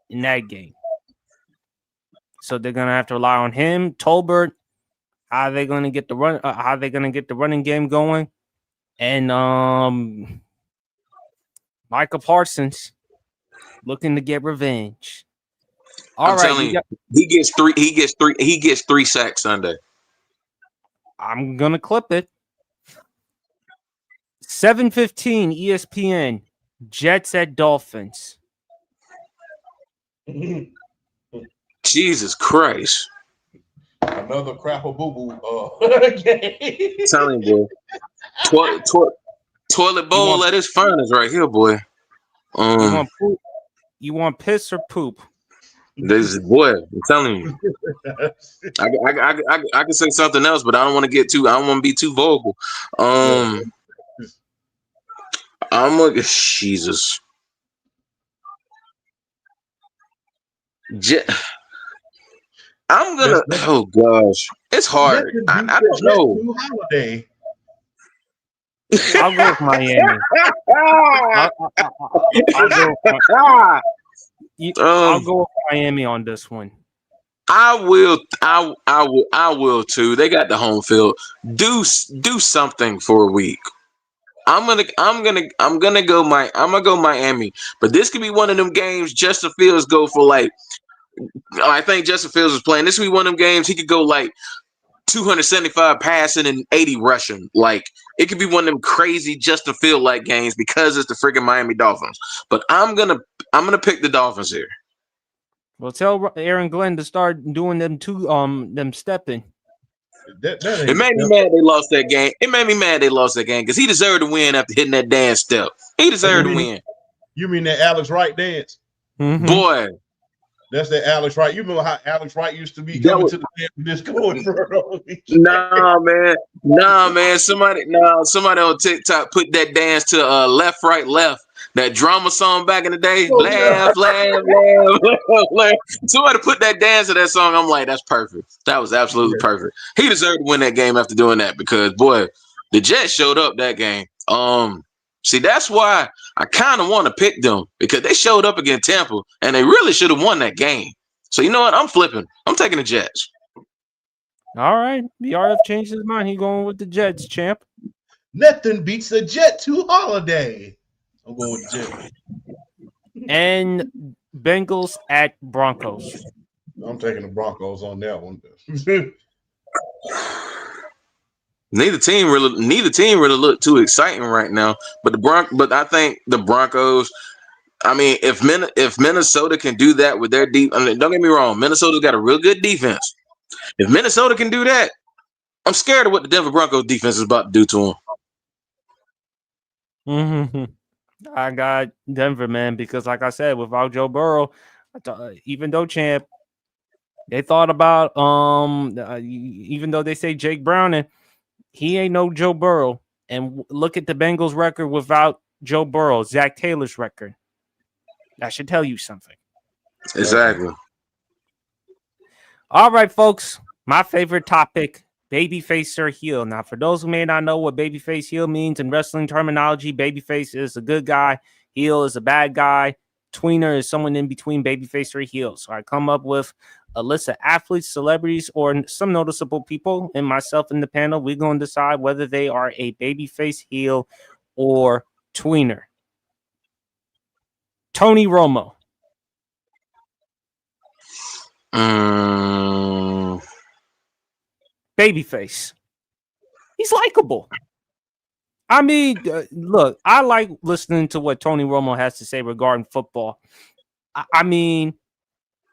in that game. So they're going to have to rely on him. Tolbert, how are they going to get the run? How are they going to get the running game going? And Micah Parsons looking to get revenge. All right, he gets three sacks Sunday. I'm gonna clip it. 7:15 ESPN. Jets at Dolphins. Jesus Christ! Another crapper boo boo. Telling you, boy. Toilet bowl at its finest right here, boy. You want piss or poop? This is, boy, I'm telling you. I can say something else, but I don't want to be too vocal. I'm like, Jesus. I'm gonna. Oh gosh, it's hard. I don't know. Holiday. I'll go with Miami. I'll go with Miami on this one. I will too. They got the home field. Do something for a week. I'm gonna go Miami. But this could be one of them games Justin Fields go for like. I think Justin Fields was playing. This could be one of them games he could go like 275 passing and 80 rushing. Like it could be one of them crazy Justin Field like games because it's the freaking Miami Dolphins. But I'm gonna pick the Dolphins here. Well, tell Aaron Glenn to start doing them stepping. It made me mad they lost that game. Because he deserved to win after hitting that dance step. He deserved to win. You mean that Alex Wright dance? Mm-hmm. Boy. That's that Alex Wright. You remember how Alex Wright used to be coming to the dance with this going for Nah, man. Somebody on TikTok put that dance to left, right, left. That drama song back in the day. Laugh. Somebody put that dance to that song. I'm like, that's perfect. That was absolutely perfect. He deserved to win that game after doing that because, boy, the Jets showed up that game. See, that's why I kind of want to pick them because they showed up against Tampa and they really should have won that game. So you know what? I'm flipping. I'm taking the Jets. All right. BRF changed his mind. He going with the Jets, champ. Nothing beats the Jet to Holiday. I'm going with the Jets. And Bengals at Broncos. I'm taking the Broncos on that one. Neither team really look too exciting right now. But I think the Broncos. I mean, if Minnesota can do that with their deep, I mean, don't get me wrong, Minnesota's got a real good defense. If Minnesota can do that, I'm scared of what the Denver Broncos defense is about to do to them. Mm-hmm. I got Denver, man, because like I said, without Joe Burrow, even though champ, they thought about even though they say Jake Browning. He ain't no Joe Burrow. And look at the Bengals record without Joe Burrow, Zach Taylor's record. That should tell you something. Exactly. All right, folks. My favorite topic, babyface or heel. Now, for those who may not know what babyface heel means in wrestling terminology, babyface is a good guy. Heel is a bad guy. Tweener is someone in between babyface or heel. So I come up with a list of athletes, celebrities, or some noticeable people, and myself in the panel, we're going to decide whether they are a babyface, heel, or tweener. Tony Romo. Babyface. He's likable. I mean, look, I like listening to what Tony Romo has to say regarding football. I mean,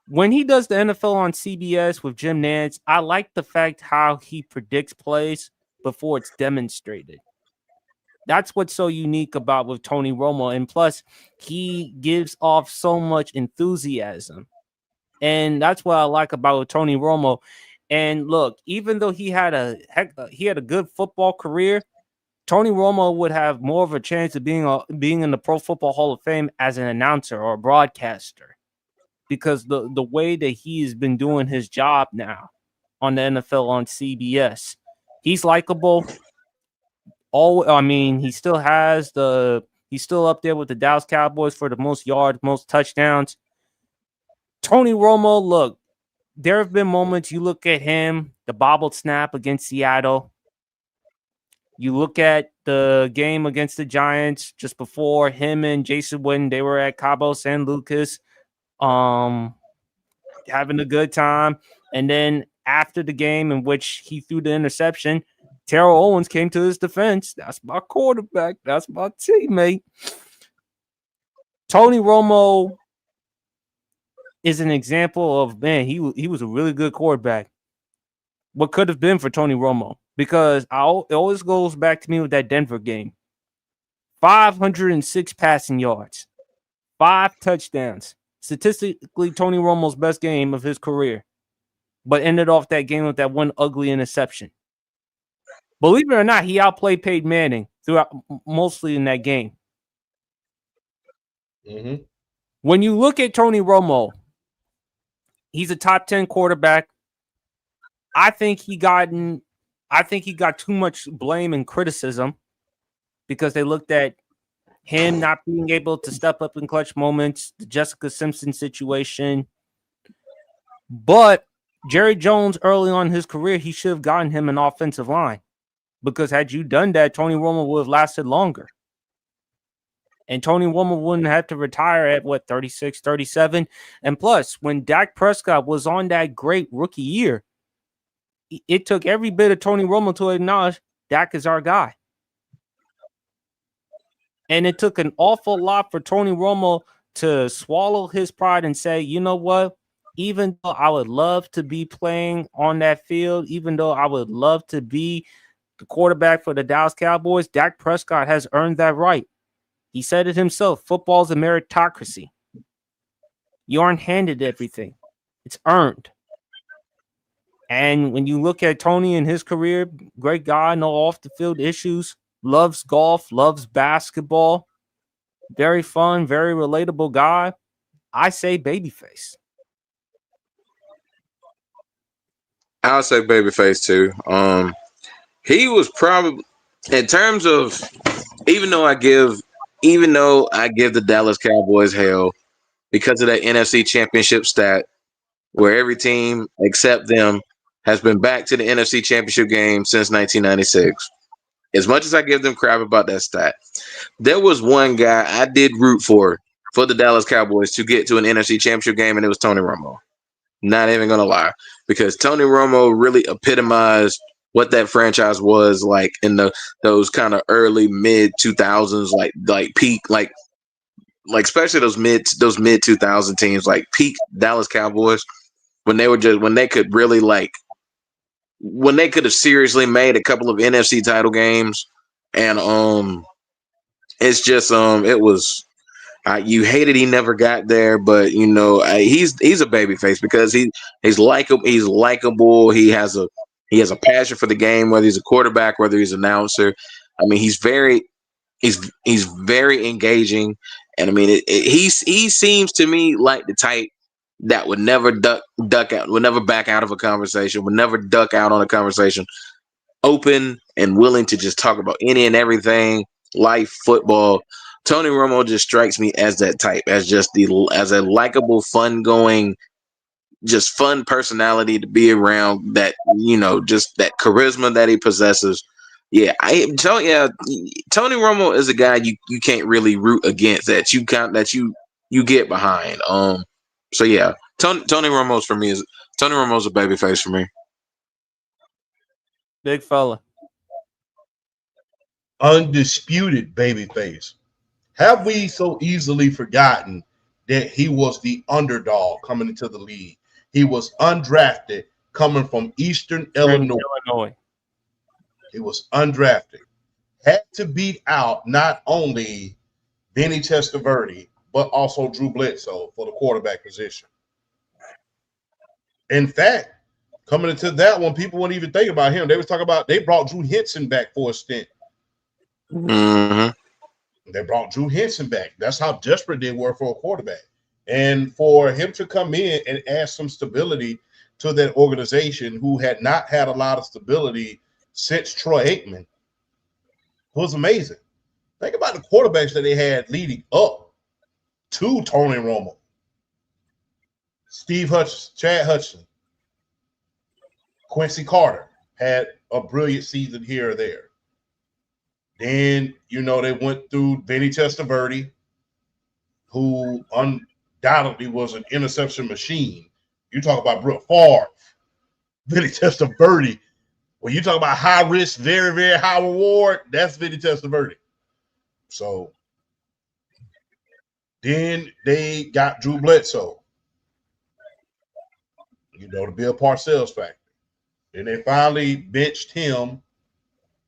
when he does the NFL on CBS with Jim Nantz, I like the fact how he predicts plays before it's demonstrated. That's what's so unique about with Tony Romo. And plus, he gives off so much enthusiasm. And that's what I like about Tony Romo. And look, even though he had a good football career, Tony Romo would have more of a chance of being in the Pro Football Hall of Fame as an announcer or a broadcaster, because the way that he's been doing his job now on the NFL on CBS, he's likable. He's still up there with the Dallas Cowboys for the most yards, most touchdowns. Tony Romo, look, there have been moments you look at him, the bobbled snap against Seattle. You look at the game against the Giants just before him and Jason Witten, they were at Cabo San Lucas, having a good time. And then after the game in which he threw the interception, Terrell Owens came to his defense. That's my quarterback. That's my teammate. Tony Romo is an example of, man, he was a really good quarterback. What could have been for Tony Romo? Because it always goes back to me with that Denver game. 506 passing yards, 5 touchdowns. Statistically, Tony Romo's best game of his career, but ended off that game with that one ugly interception. Believe it or not, he outplayed Peyton Manning throughout, mostly in that game. Mm-hmm. When you look at Tony Romo, he's a top 10 quarterback. I think he got too much blame and criticism because they looked at him not being able to step up in clutch moments, the Jessica Simpson situation. But Jerry Jones, early on in his career, he should have gotten him an offensive line, because had you done that, Tony Romo would have lasted longer. And Tony Romo wouldn't have to retire at 36, 37. And plus, when Dak Prescott was on that great rookie year, it took every bit of Tony Romo to acknowledge Dak is our guy. And it took an awful lot for Tony Romo to swallow his pride and say, you know what? Even though I would love to be playing on that field, even though I would love to be the quarterback for the Dallas Cowboys, Dak Prescott has earned that right. He said it himself. Football's a meritocracy. You aren't handed everything. It's earned. And when you look at Tony and his career, great guy, no off the field issues, loves golf, loves basketball, very fun, very relatable guy. I say babyface. I'll say babyface too. He was probably, in terms of, even though I give the Dallas Cowboys hell because of that NFC Championship stat, where every team except them has been back to the NFC Championship game since 1996. As much as I give them crap about that stat, there was one guy I did root for the Dallas Cowboys to get to an NFC Championship game, and it was Tony Romo. Not even gonna lie, because Tony Romo really epitomized what that franchise was like in those kind of early mid 2000s, like peak, like especially those mid 2000 teams, like peak Dallas Cowboys, when they could really, like, when they could have seriously made a couple of NFC title games. And it's just it was, you hated he never got there, but he's a baby face because he's likable. He has a passion for the game, whether he's a quarterback, whether he's an announcer. I mean, he's very engaging, and I mean, he seems to me like the type that would never duck out, would never back out of a conversation, would never duck out on a conversation, open and willing to just talk about any and everything, life, football. Tony Romo just strikes me as that type, as a likable, fun-going, just fun personality to be around. That just that charisma that he possesses. Yeah, Tony Romo is a guy you can't really root against, that you get behind. So yeah, Tony Romo's a babyface for me. Big fella. Undisputed babyface. Have we so easily forgotten that he was the underdog coming into the league. He was undrafted coming from Eastern Illinois. He was undrafted. Had to beat out not only Vinny Testaverde, but also Drew Bledsoe for the quarterback position. In fact, coming into that one, people wouldn't even think about him. They was talking about they brought Drew Henson back for a stint. Mm-hmm. They brought Drew Henson back. That's how desperate they were for a quarterback. And for him to come in and add some stability to that organization who had not had a lot of stability since Troy Aikman was amazing. Think about the quarterbacks that they had leading up to Tony Romo. Steve Hutchinson, Chad Hutchinson, Quincy Carter had a brilliant season here or there. Then, they went through Vinny Testaverde, who undoubtedly was an interception machine. You talk about Brett Favre, Vinny Testaverde. When you talk about high risk, very, very high reward, that's Vinny Testaverde. So then they got Drew Bledsoe, to be a Parcells factor. Then they finally benched him,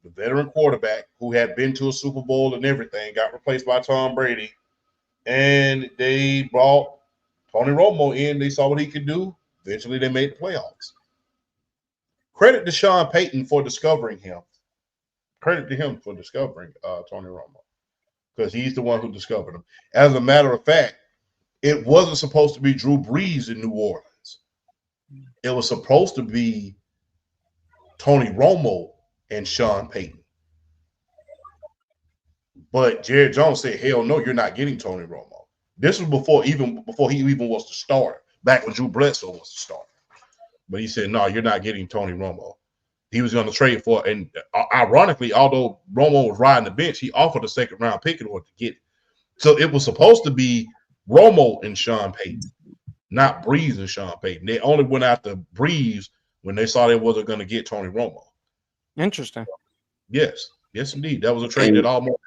the veteran quarterback who had been to a Super Bowl and everything, got replaced by Tom Brady. And they brought Tony Romo in. They saw what he could do. Eventually, they made the playoffs. Credit to Sean Payton for discovering him. Credit to him for discovering Tony Romo, because he's the one who discovered him. As a matter of fact, it wasn't supposed to be Drew Brees in New Orleans. It was supposed to be Tony Romo and Sean Payton. But Jerry Jones said, hell no, you're not getting Tony Romo. This was before he even was the starter, back when Drew Bledsoe was the starter. But he said, no, you're not getting Tony Romo. He was going to trade for, and ironically, although Romo was riding the bench, he offered a second-round pick in order to get it. So it was supposed to be Romo and Sean Payton, not Brees and Sean Payton. They only went after Brees when they saw they wasn't going to get Tony Romo. Interesting. Yes, indeed. That was a trade that almost.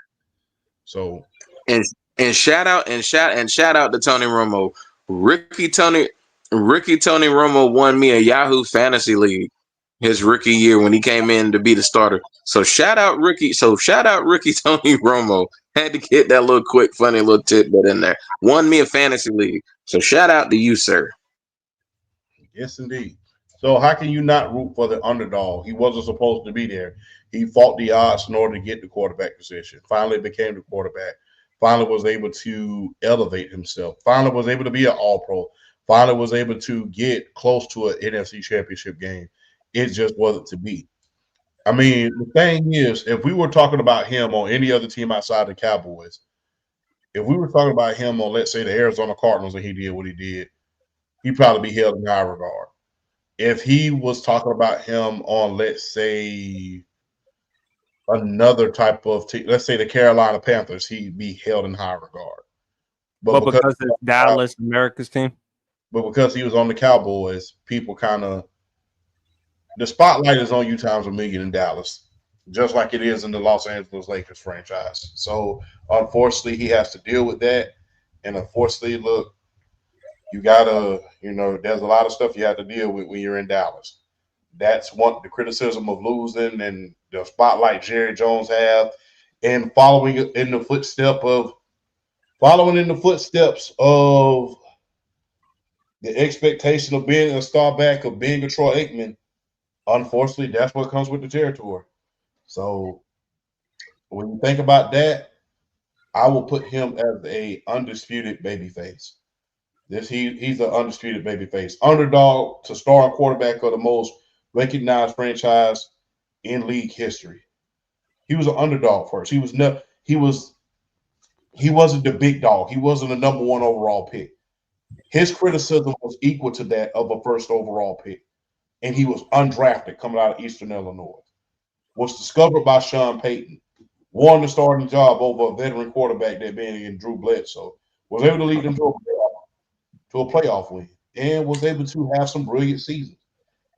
So and shout out to Tony Romo. Ricky Tony Romo won me a Yahoo Fantasy League his rookie year when he came in to be the starter. So shout out Ricky Tony Romo. Had to get that little quick, funny little tidbit in there. Won me a fantasy league. So shout out to you, sir. Yes, indeed. So how can you not root for the underdog? He wasn't supposed to be there. He fought the odds in order to get the quarterback position. Finally became the quarterback. Finally was able to elevate himself. Finally was able to be an all-pro. Finally was able to get close to an NFC championship game. It just wasn't to be. I mean, the thing is, if we were talking about him on any other team outside the Cowboys, if we were talking about him on, let's say, the Arizona Cardinals and he did what he did, he'd probably be held in high regard. If he was talking about him on, let's say, another type of team, let's say the Carolina Panthers, he'd be held in high regard. But because it's Dallas, America's team? But because he was on the Cowboys, people kind of, the spotlight is on you times a million in Dallas, just like it is in the Los Angeles Lakers franchise. So, unfortunately, he has to deal with that. And unfortunately, look, you got to, there's a lot of stuff you have to deal with when you're in Dallas. That's the criticism of losing and the spotlight Jerry Jones have, and following in the footsteps of the expectation of being a star back, of being a Troy Aikman. Unfortunately, that's what comes with the territory. So when you think about that, I will put him as a undisputed babyface. He's an undisputed babyface. Underdog to starting quarterback of the most recognized franchise in league history. He was an underdog first. He wasn't the big dog. He wasn't the number one overall pick. His criticism was equal to that of a first overall pick. And he was undrafted coming out of Eastern Illinois. Was discovered by Sean Payton. Won the starting job over a veteran quarterback, that being in Drew Bledsoe. Was able to lead them to a playoff win. And was able to have some brilliant seasons.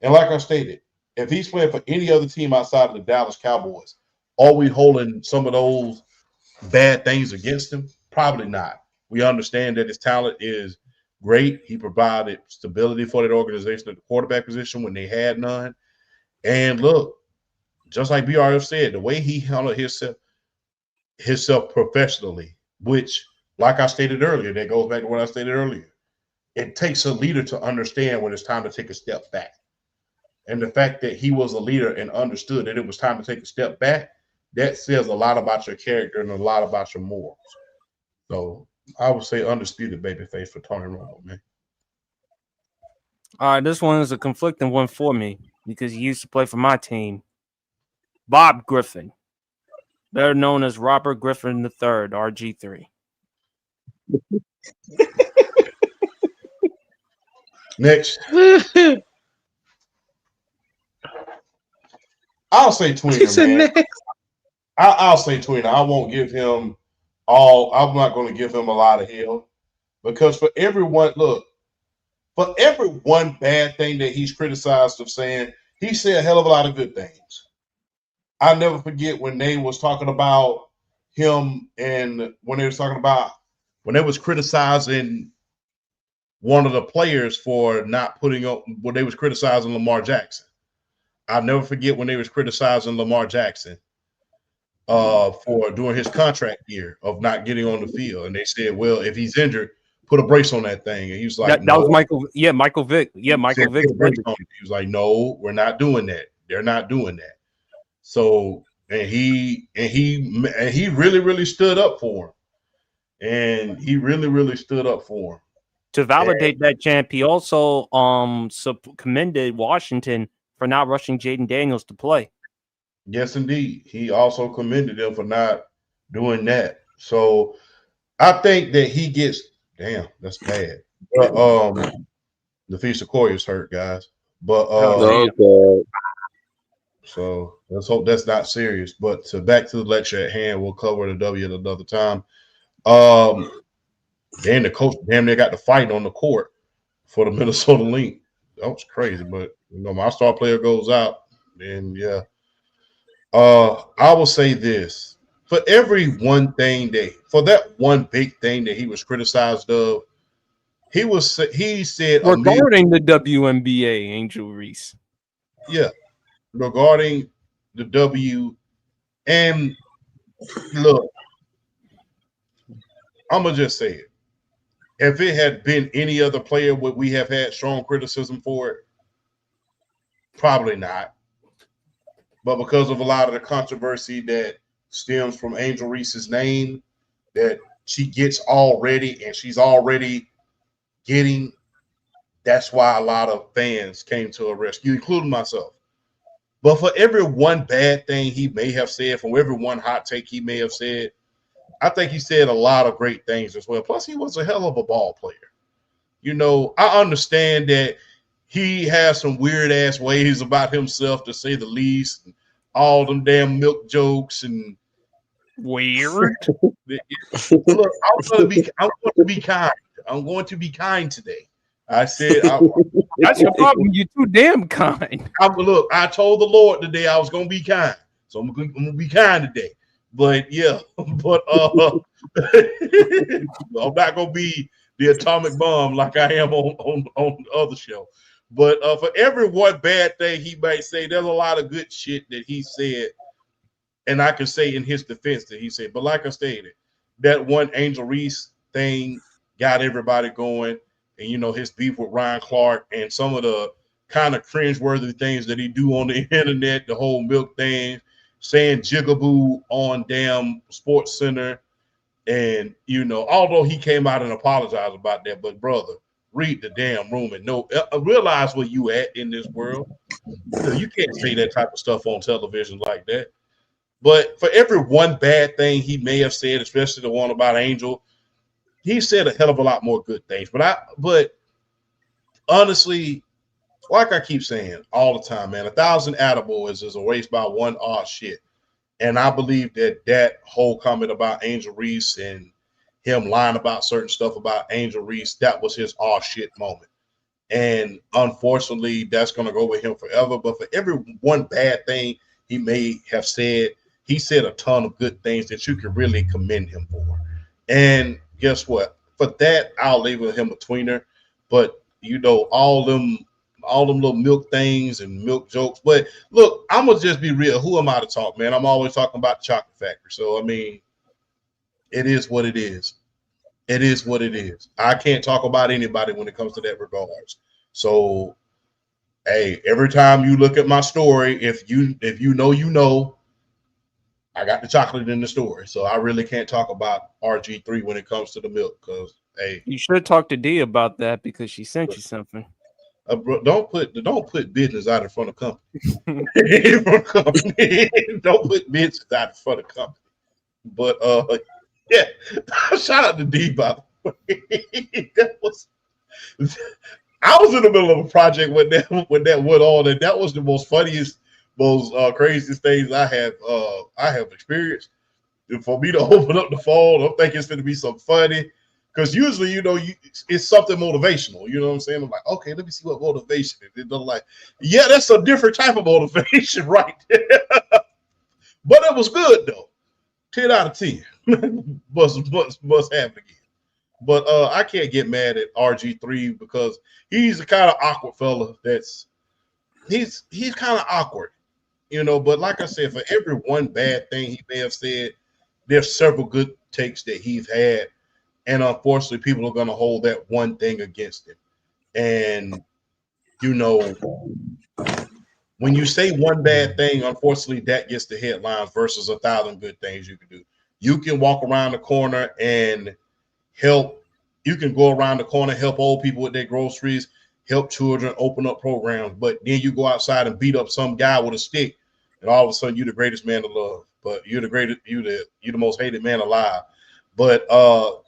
And like I stated, if he's playing for any other team outside of the Dallas Cowboys, are we holding some of those bad things against him? Probably not. We understand that his talent is great. He provided stability for that organization at the quarterback position when they had none. And look, just like BRF said, the way he handled himself professionally, which, like I stated earlier, that goes back to what I stated earlier. It takes a leader to understand when it's time to take a step back. And the fact that he was a leader and understood that it was time to take a step back, that says a lot about your character and a lot about your morals. So I would say undisputed babyface for Tony Romo, man. All right, this one is a conflicting one for me because he used to play for my team. Bob Griffin, better known as Robert Griffin III, RG3. Next. I'll say Tweener, man. I'll say Tweener. I won't give him I'm not going to give him a lot of hell because for every one bad thing that he's criticized of saying, he said a hell of a lot of good things. I'll never forget when they was talking about him and when they was criticizing one of the players for not putting up when they was criticizing Lamar Jackson. I'll never forget when they was criticizing Lamar Jackson for doing his contract year of not getting on the field. And they said, well, if he's injured, put a brace on that thing. And he was like, that was Michael. Yeah, Michael Vick. Yeah, Michael Vick. He was like, no, we're not doing that. They're not doing that. So, and he really, really stood up for him. And he really, really stood up for him. To validate that, champ, he also commended Washington for not rushing Jaden Daniels to play. Yes, indeed. He also commended them for not doing that. So I think that he gets that's bad. But, the Feast of Corey is hurt, guys. But so let's hope that's not serious. But back to the lecture at hand, we'll cover the W at another time. Then the coach damn near got the fight on the court for the Minnesota Lynx. That was crazy, but my star player goes out, and yeah. I will say this: for every one thing for that one big thing that he was criticized of, he said regarding the WNBA, Angel Reese. Yeah, regarding the W, and look, I'm gonna just say it. If it had been any other player, would we have had strong criticism for it? Probably not. But because of a lot of the controversy that stems from Angel Reese's name, that she gets already, and she's already getting, that's why a lot of fans came to her rescue, including myself. But for every one bad thing he may have said, from every one hot take he may have said, I think he said a lot of great things as well. Plus, he was a hell of a ball player. I understand that he has some weird ass ways about himself, to say the least. All them damn milk jokes and weird. Look, I'm going to be kind. I'm going to be kind today. I said, that's your problem. You're too damn kind. I told the Lord today I was going to be kind, so I'm going to be kind today. But yeah, I'm not going to be the atomic bomb like I am on the other show. But for every one bad thing he might say, there's a lot of good shit that he said. And I can say in his defense that he said. But like I stated, that one Angel Reese thing got everybody going. And, his beef with Ryan Clark and some of the kind of cringeworthy things that he do on the internet, the whole milk thing, saying jigaboo on damn Sports Center. And, although he came out and apologized about that, but brother, read the damn room and realize where you at in this world. You can't say that type of stuff on television like that. But for every one bad thing he may have said, especially the one about Angel, he said a hell of a lot more good things. But honestly, like I keep saying all the time, man, 1,000 attaboys is erased by one odd shit. And I believe that whole comment about Angel Reese and him lying about certain stuff about Angel Reese, that was his aw shit moment. And unfortunately, that's going to go with him forever. But for every one bad thing he may have said, he said a ton of good things that you can really commend him for. And guess what? for that, I'll label him a tweener. But all them little milk things and milk jokes. But look, I'm gonna just be real. Who am I to talk, man? I'm always talking about the chocolate factory. So I mean, it is what it is. It is what it is. I can't talk about anybody when it comes to that regards. So hey, every time you look at my story, if you know, I got the chocolate in the story. So I really can't talk about RG3 when it comes to the milk, because hey, you should talk to D about that because she sent you something. don't put business out in front of company. Don't put business out in front of company. But yeah, shout out to D, by the way. I was in the middle of a project when that went on, and that was the most funniest, most craziest things I have experienced. And for me to open up the phone, I'm thinking it's going to be something funny, because usually, it's something motivational. You know what I'm saying? I'm like, okay, let me see what motivation is. And they're like, yeah, that's a different type of motivation right there. But it was good though. 10 out of 10. must have it again. But I can't get mad at RG3 because he's the kind of awkward fella he's kind of awkward, But like I said, for every one bad thing he may have said, there's several good takes that he's had. And unfortunately, people are going to hold that one thing against him. And, when you say one bad thing, unfortunately, that gets the headlines versus 1,000 good things you can do. You can walk around the corner and help. You can go around the corner, help old people with their groceries, help children, open up programs. But then you go outside and beat up some guy with a stick, and all of a sudden you're the greatest man to love. But you're the most hated man alive. But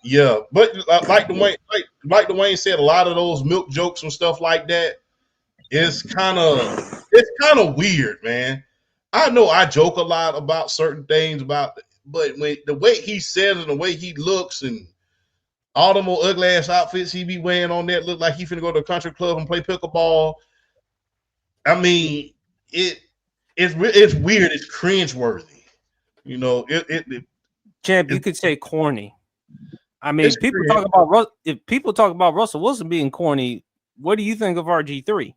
yeah. But like Dwayne said, a lot of those milk jokes and stuff like that is kind of weird, man. I know I joke a lot about certain things but when the way he says and the way he looks and all them old ugly ass outfits he be wearing on that look like he finna go to a country club and play pickleball. I mean, it's weird. It's cringeworthy. Champ, you could say corny. I mean, if people talk about Russell Wilson being corny, what do you think of RG3?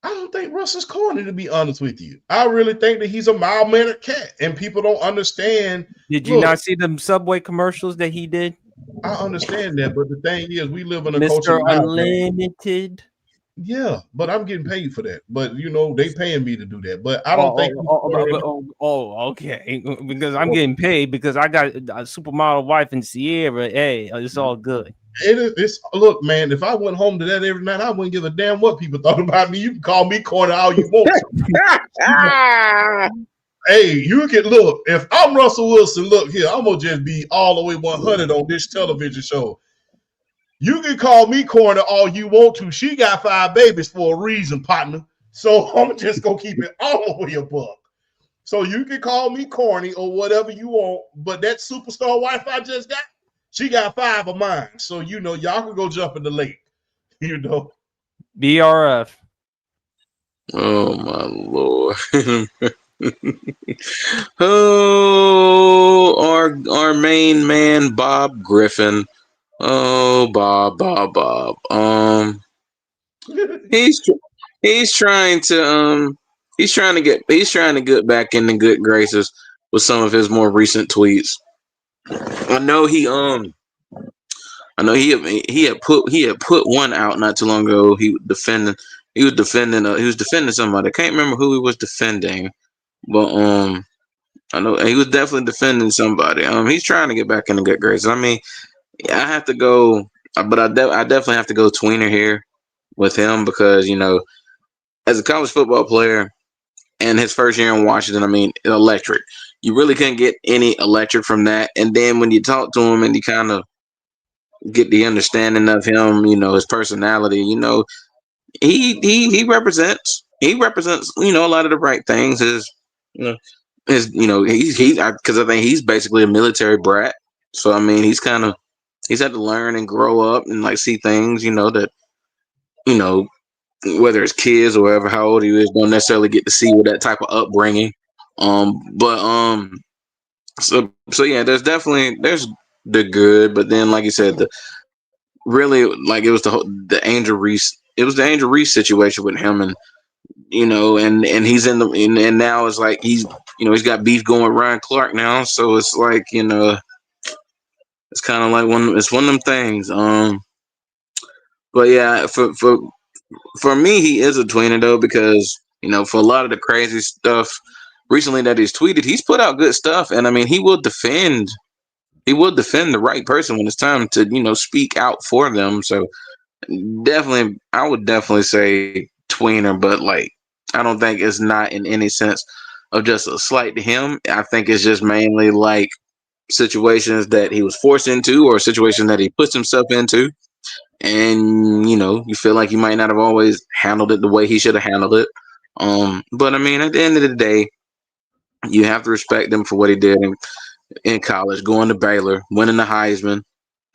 I don't think Russell's corny, to be honest with you. I really think that he's a mild-mannered cat, and people don't understand. Did you not see them Subway commercials that he did? I understand that, but the thing is, we live in a Mr. culture Unlimited. Yeah, but I'm getting paid for that. But they paying me to do that. But I don't think. Okay. Because I'm getting paid because I got a supermodel wife in Sierra. Hey, it's all good. Look, man. If I went home to that every night, I wouldn't give a damn what people thought about me. You can call me corny all you want. Hey, you can look. If I'm Russell Wilson, look here. I'm gonna just be all the way 100 on this television show. You can call me corny all you want to. She got 5 babies for a reason, partner. So I'm just going to keep it all the way above. So you can call me corny or whatever you want. But that superstar wife I just got, she got 5 of mine. So, y'all can go jump in the lake. BRF. Oh, my Lord. Oh, our main man, Bob Griffin. Oh, Bob. He's trying to get back in the good graces with some of his more recent tweets. I know he had put one out not too long ago. He was defending somebody. I can't remember who he was defending, but I know he was definitely defending somebody. He's trying to get back in the good graces. I mean, I have to go, but I definitely have to go tweener here with him because, as a college football player and his first year in Washington, I mean, electric. You really can't get any electric from that. And then when you talk to him and you kind of get the understanding of him, his personality, he represents, a lot of the right things. Because I think he's basically a military brat. So, I mean, he's had to learn and grow up and see things, that, whether it's kids or whatever, how old he is, don't necessarily get to see with that type of upbringing. So yeah, there's did good, but then like you said, the really like it was the Angel Reese. It was the Angel Reese situation with him, and and he's in the and now it's like he's got beef going with Ryan Clark now, so it's like it's kind of like one of them things. But yeah, for me, he is a tweener though because for a lot of the crazy stuff recently that he's tweeted, he's put out good stuff, and I mean he will defend. He will defend the right person when it's time to speak out for them. So definitely, I would definitely say tweener, but like I don't think it's not in any sense of just a slight to him. I think it's just mainly like situations that he was forced into or situations that he puts himself into. And you feel like you might not have always handled it the way he should have handled it. But I mean, at the end of the day, you have to respect him for what he did in college, going to Baylor, winning the Heisman,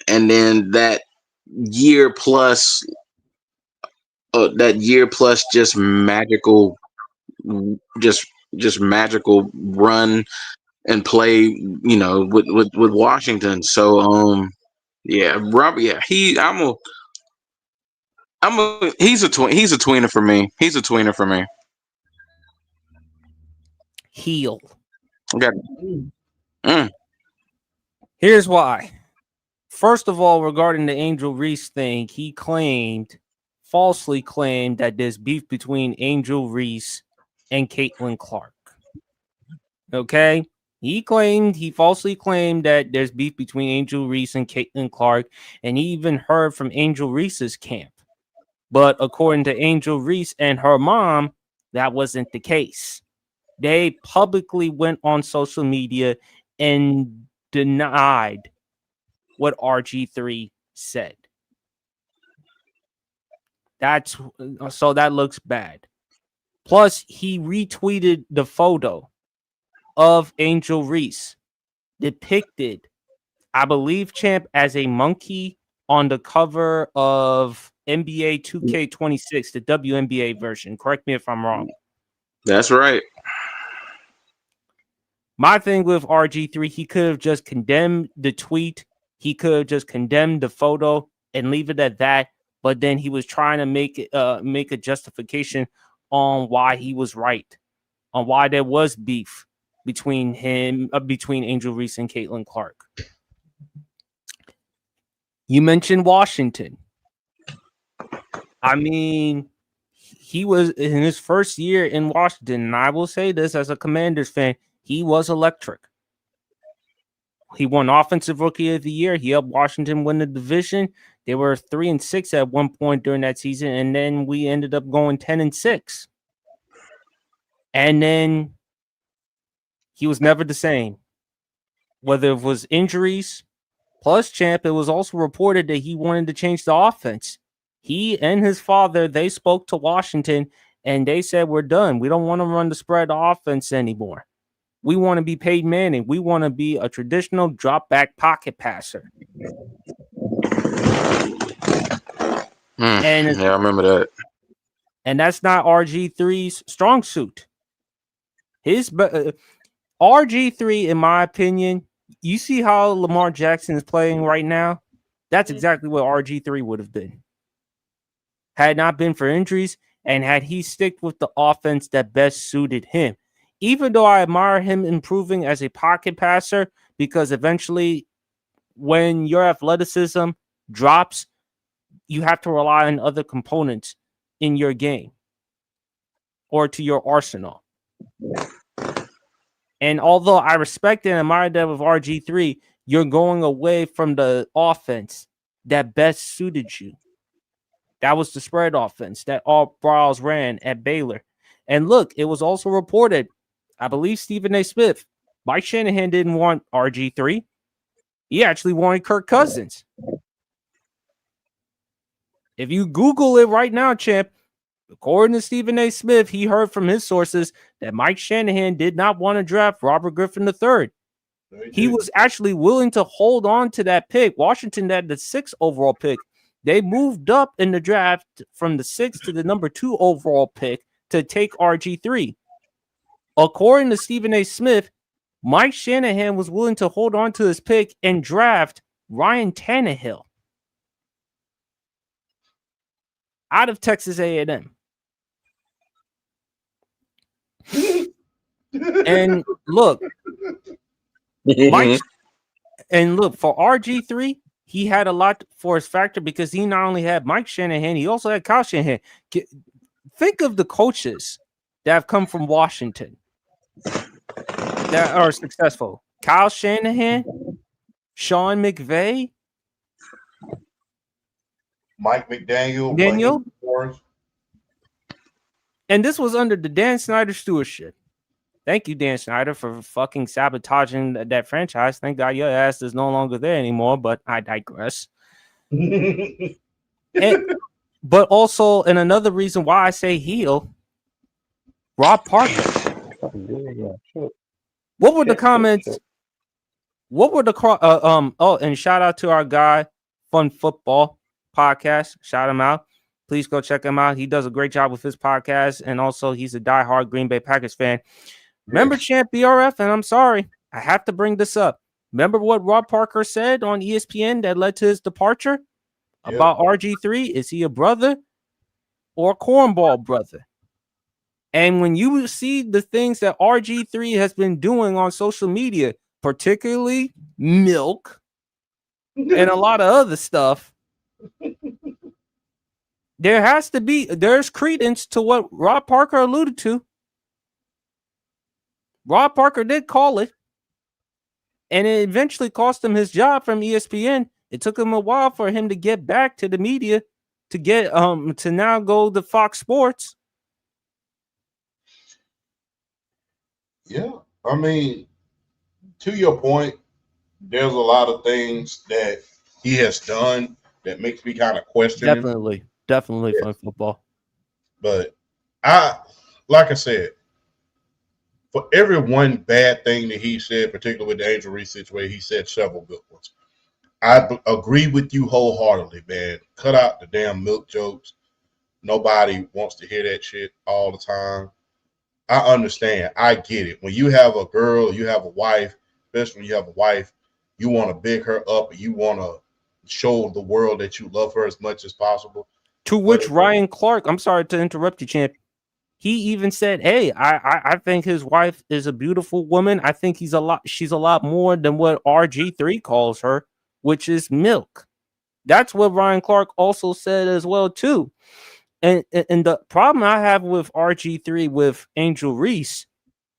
and then that year plus just magical run and play, with Washington. So yeah, Robert, yeah, he's a tweener for me. He's a tweener for me. Heel. Okay. Here's why. First of all, regarding the Angel Reese thing, he falsely claimed that there's beef between Angel Reese and Caitlin Clark. Okay? He falsely claimed that there's beef between Angel Reese and Caitlin Clark, and he even heard from Angel Reese's camp. But according to Angel Reese and her mom, that wasn't the case. They publicly went on social media and denied what RG3 said. So that looks bad. Plus, he retweeted the photo of Angel Reese depicted, I believe, champ, as a monkey on the cover of NBA 2K26, the WNBA version. Correct me if I'm wrong. That's right. My thing with RG3, he could have just condemned the tweet. He could have just condemned the photo and leave it at that. But then he was trying to make a justification on why he was right, on why there was beef between Angel Reese and Caitlin Clark. You mentioned Washington. I mean, he was in his first year in Washington, and I will say this as a Commanders fan, he was electric. He won Offensive Rookie of the Year. He helped Washington win the division. They were 3-6 at one point during that season, and then we ended up going 10-6. And then he was never the same. Whether it was injuries, plus champ, it was also reported that he wanted to change the offense. He and his father, they spoke to Washington, and they said, we're done. We don't want to run the spread offense anymore. We want to be Peyton Manning. We want to be a traditional drop back pocket passer. Yeah, I remember that. And that's not RG3's strong suit. His RG3, in my opinion, you see how Lamar Jackson is playing right now? That's exactly what RG3 would have been. Had it not been for injuries and had he sticked with the offense that best suited him. Even though I admire him improving as a pocket passer, because eventually when your athleticism drops, you have to rely on other components in your game or to your arsenal. And although I respect and admire that with RG3, you're going away from the offense that best suited you. That was the spread offense that all Brawls ran at Baylor. And look, it was also reported, I believe Stephen A. Smith, Mike Shanahan didn't want RG3. He actually wanted Kirk Cousins. If you Google it right now, champ, according to Stephen A. Smith, he heard from his sources that Mike Shanahan did not want to draft Robert Griffin III. He was actually willing to hold on to that pick. Washington had the 6th overall pick. They moved up in the draft from the 6th to the number 2 overall pick to take RG3. According to Stephen A. Smith, Mike Shanahan was willing to hold on to his pick and draft Ryan Tannehill out of Texas A&M. And look, Mike, and look, for RG3, he had a lot for his factor because he not only had Mike Shanahan, he also had Kyle Shanahan. Think of the coaches that have come from Washington that are successful. Kyle Shanahan, Sean McVay, Mike McDaniel, Daniel. And this was under the Dan Snyder stewardship. Thank you, Dan Snyder, for fucking sabotaging that franchise. Thank God your ass is no longer there anymore, but I digress. But also, and another reason why I say heel, Rob Parker. What were the comments? What were the and shout out to our guy, Fun Football Podcast. Shout him out. Please go check him out. He does a great job with his podcast, and also he's a diehard Green Bay Packers fan. Remember Champ BRF, and I'm sorry, I have to bring this up. Remember what Rob Parker said on ESPN that led to his departure about RG3? Is he a brother or a cornball brother? And when you see the things that RG3 has been doing on social media, particularly milk and a lot of other stuff, there's credence to what Rob Parker alluded to. Rob Parker did call it, and it eventually cost him his job from ESPN. It took him a while for him to get back to the media to get to now go to Fox Sports. Yeah, I mean, to your point, there's a lot of things that he has done that makes me kind of question him. Definitely Fun Football. But like I said, for every one bad thing that he said, particularly with the Angel Reese situation, he said several good ones. I agree with you wholeheartedly, man. Cut out the damn milk jokes. Nobody wants to hear that shit all the time. I understand. I get it. When you have a girl, you have a wife, especially when you have a wife, you want to big her up and you want to show the world that you love her as much as possible. To which Ryan Clark, I'm sorry to interrupt you, champ. He even said, "Hey, I think his wife is a beautiful woman. I think she's a lot more than what RG3 calls her, which is milk." That's what Ryan Clark also said as well too. And the problem I have with RG3 with Angel Reese,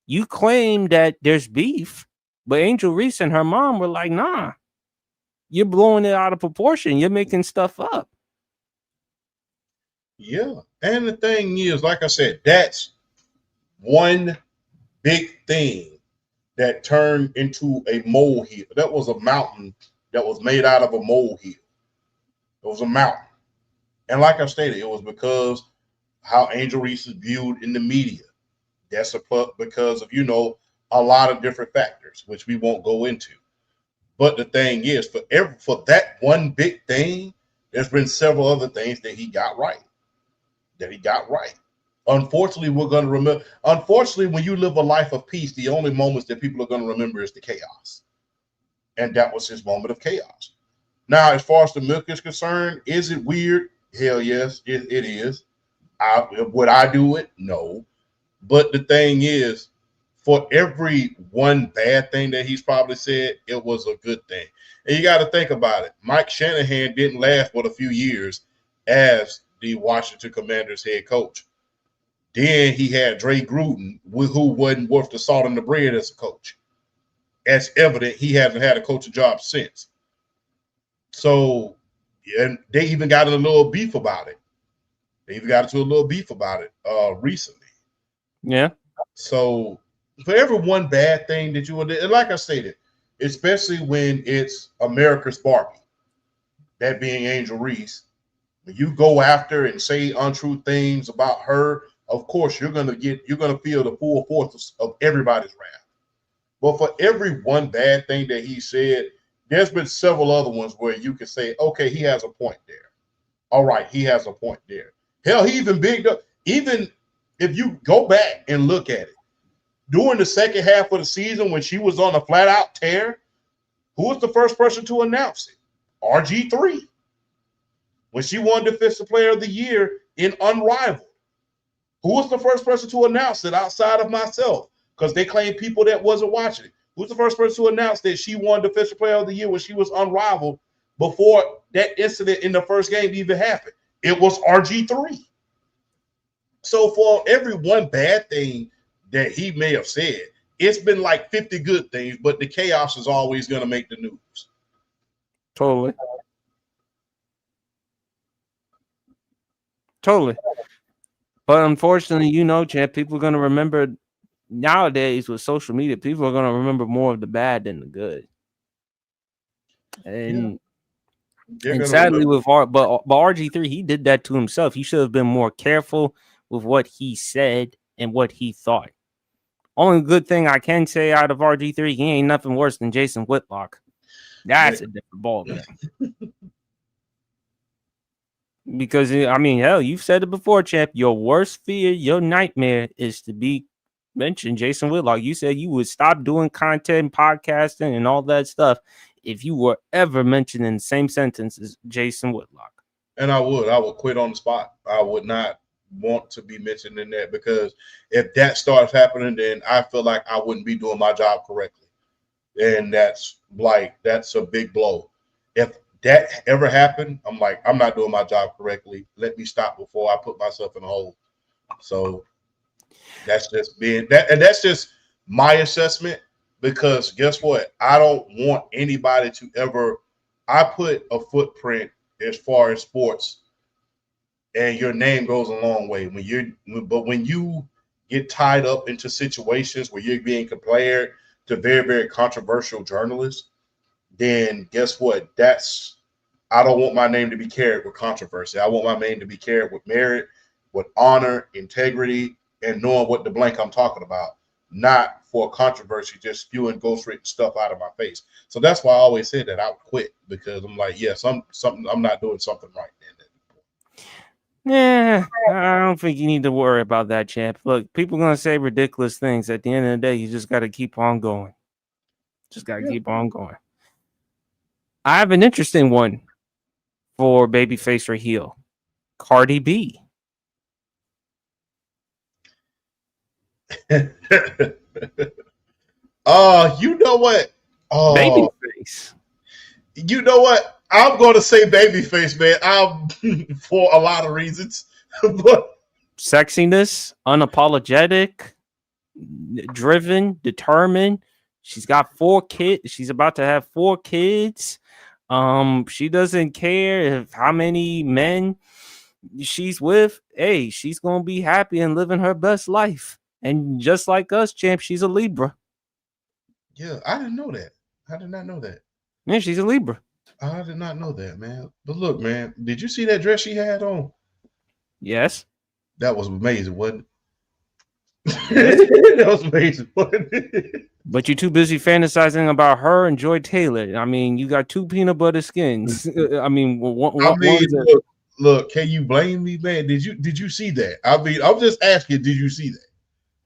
you claim that there's beef, but Angel Reese and her mom were like, "Nah, you're blowing it out of proportion. You're making stuff up." Yeah. And the thing is, like I said, that's one big thing that turned into a molehill. That was a mountain that was made out of a molehill. It was a mountain. And like I stated, it was because how Angel Reese is viewed in the media. That's because of, a lot of different factors, which we won't go into. But the thing is, for that one big thing, there's been several other things that he got right. Unfortunately, we're going to remember. Unfortunately, when you live a life of peace, the only moments that people are going to remember is the chaos. And that was his moment of chaos. Now, as far as the milk is concerned, is it weird? Hell yes, it is. Would I do it? No. But the thing is, for every one bad thing that he's probably said, it was a good thing. And you got to think about it. Mike Shanahan didn't last but a few years as the Washington Commanders head coach. Then he had Dre Gruden, who wasn't worth the salt and the bread as a coach. As evident, he hasn't had a coaching job since. So, and they even got in a little beef about it. Recently. Yeah. So, for every one bad thing that you would, and like I stated, especially when it's America's Barbie, that being Angel Reese, when you go after and say untrue things about her, of course you're gonna feel the full force of everybody's wrath. But for every one bad thing that he said, there's been several other ones where you can say, okay, he has a point there. All right, he has a point there. Hell, he even bigged up. Even if you go back and look at it, during the second half of the season when she was on a flat out tear, who was the first person to announce it? RG3. When she won Defensive Player of the Year in Unrivaled. Who was the first person to announce it outside of myself? Because they claim people that wasn't watching it. Who's the first person to announce that she won Defensive Player of the Year when she was Unrivaled before that incident in the first game even happened? It was RG3. So for every one bad thing that he may have said, it's been like 50 good things, but the chaos is always going to make the news. Totally. But unfortunately, champ, people are going to remember nowadays with social media, people are going to remember more of the bad than the good. And sadly, with RG3, he did that to himself. He should have been more careful with what he said and what he thought. Only good thing I can say out of RG3, he ain't nothing worse than Jason Whitlock. That's a different ballgame. Because, I mean, hell, you've said it before, champ. Your worst fear, your nightmare is to be mentioned Jason Whitlock. You said you would stop doing content, podcasting, and all that stuff if you were ever mentioned in the same sentence as Jason Whitlock. And I would quit on the spot. I would not want to be mentioned in that, because if that starts happening, then I feel like I wouldn't be doing my job correctly. And that's a big blow. If that ever happened, I'm like, I'm not doing my job correctly. Let me stop before I put myself in a hole. So that's just that's just my assessment, because guess what? I don't want anybody to ever, I put a footprint as far as sports, and your name goes a long way. But when you get tied up into situations where you're being compared to very, very controversial journalists, then guess what? I don't want my name to be carried with controversy. I want my name to be carried with merit, with honor, integrity, and knowing what the blank I'm talking about, not for controversy, just spewing ghostwritten stuff out of my face. So that's why I always said that I would quit, because I'm like, yes, I'm not doing something right then. Yeah, I don't think you need to worry about that, champ. Look, people are going to say ridiculous things. At the end of the day, you just got to keep on going. Keep on going. I have an interesting one for babyface or heel. Cardi B. You know what? Oh, babyface. You know what? I'm going to say babyface, man. I'm for a lot of reasons, but sexiness, unapologetic, driven, determined. She's got 4 kids. She's about to have 4 kids. She doesn't care if how many men she's with. Hey, she's gonna be happy and living her best life. And just like us, champ, she's a Libra. Yeah, I didn't know that. I did not know that. Yeah, she's a Libra. I did not know that, man. But look, man, did you see that dress she had on? Yes. That was amazing, wasn't it? That was amazing, wasn't it? But you're too busy fantasizing about her and Joy Taylor. I mean, you got 2 peanut butter skins. I mean, look, can you blame me, man? Did you see that? I mean, I'm just asking, did you see that?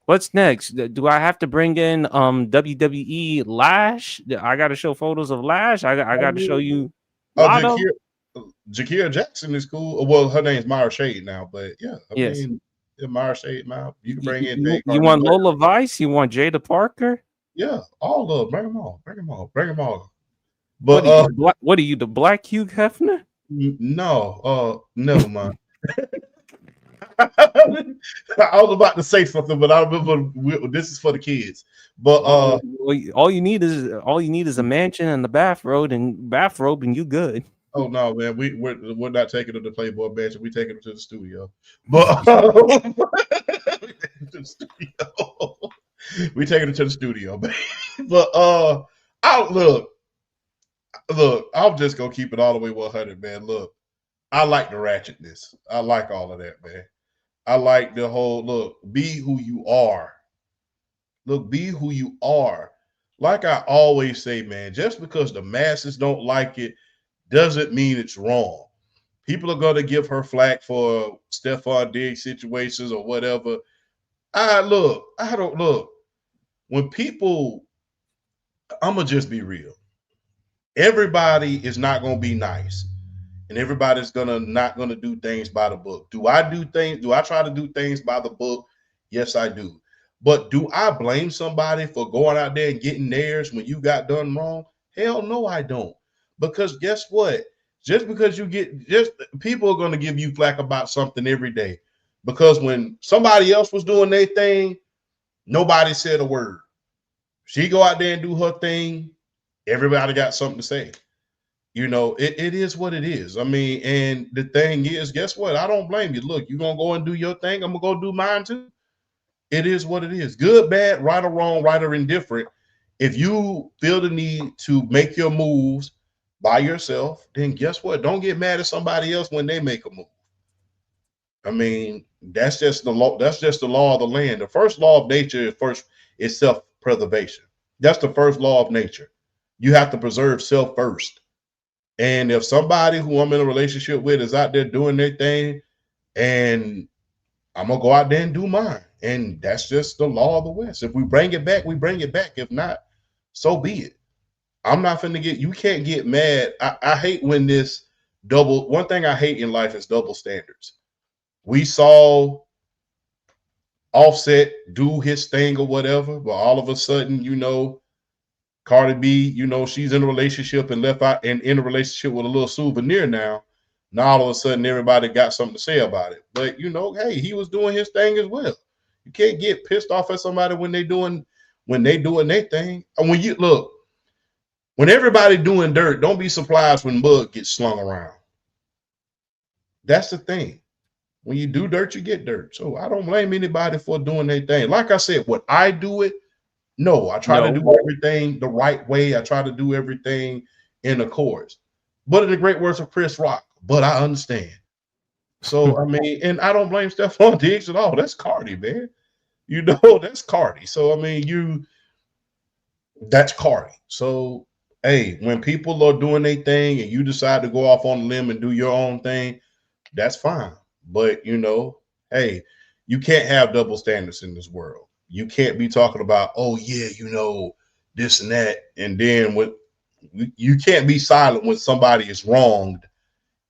What's next? Do I have to bring in WWE Lash? I got to show photos of Lash. I got to show you. Jakira Jackson is cool. Well, her name's Myra Shade now, but yeah, I mean, Myra Shade now. You can bring in. You want Lola Vice? You want Jada Parker? Yeah, all of them. Bring them all. But what are you, the Black Hugh Hefner? No, never mind. I was about to say something, but I remember this is for the kids. But all you need is a mansion and the bathrobe, and you good. Oh no, man, we're not taking them to Playboy Mansion. We taking them to the studio. But we taking them to the studio, man. But look, I'm just gonna keep it all the way 100, man. Look, I like the ratchetness. I like all of that, man. I like the whole be who you are. Look, be who you are. Like I always say, man, just because the masses don't like it doesn't mean it's wrong. People are going to give her flack for Stephon Diggs situations or whatever. I don't look. when people, I'm gonna just be real. Everybody is not gonna be nice, and everybody's not gonna do things by the book. Do I do things? Do I try to do things by the book? Yes, I do. But do I blame somebody for going out there and getting theirs when you got done wrong? Hell no, I don't. Because guess what? Just because you get just people are gonna give you flack about something every day. Because when somebody else was doing their thing, nobody said a word. She go out there and do her thing, everybody got something to say. It is what it is. I mean, and the thing is, guess what? I don't blame you. Look, you're gonna go and do your thing. I'm gonna go do mine too. It is what it is. Good, bad, right or wrong, right or indifferent. If you feel the need to make your moves by yourself, then guess what? Don't get mad at somebody else when they make a move. I mean, that's just the law. That's just the law of the land. The first law of nature is self-preservation. That's the first law of nature. You have to preserve self first. And if somebody who I'm in a relationship with is out there doing their thing, and I'm gonna go out there and do mine. And that's just the law of the West. If we bring it back, we bring it back. If not, so be it. I'm not finna you can't get mad. I hate when this one thing I hate in life is double standards. We saw Offset do his thing or whatever, but all of a sudden, Cardi B, she's in a relationship and left out and in a relationship with a little souvenir now. Now all of a sudden everybody got something to say about it. But hey, he was doing his thing as well. You can't get pissed off at somebody when they doing their thing. And when everybody doing dirt, don't be surprised when mud gets slung around. That's the thing. When you do dirt, you get dirt. So I don't blame anybody for doing their thing. Like I said, would I do it? No, I try to do everything the right way. I try to do everything in accords. But in the great words of Chris Rock, but I understand. So, I mean, and I don't blame Stephon Diggs at all. That's Cardi, man. That's Cardi. So, I mean, that's Cardi. So, hey, when people are doing their thing and you decide to go off on a limb and do your own thing, that's fine. But, hey, you can't have double standards in this world. You can't be talking about, oh, yeah, this and that. And then you can't be silent when somebody is wronged.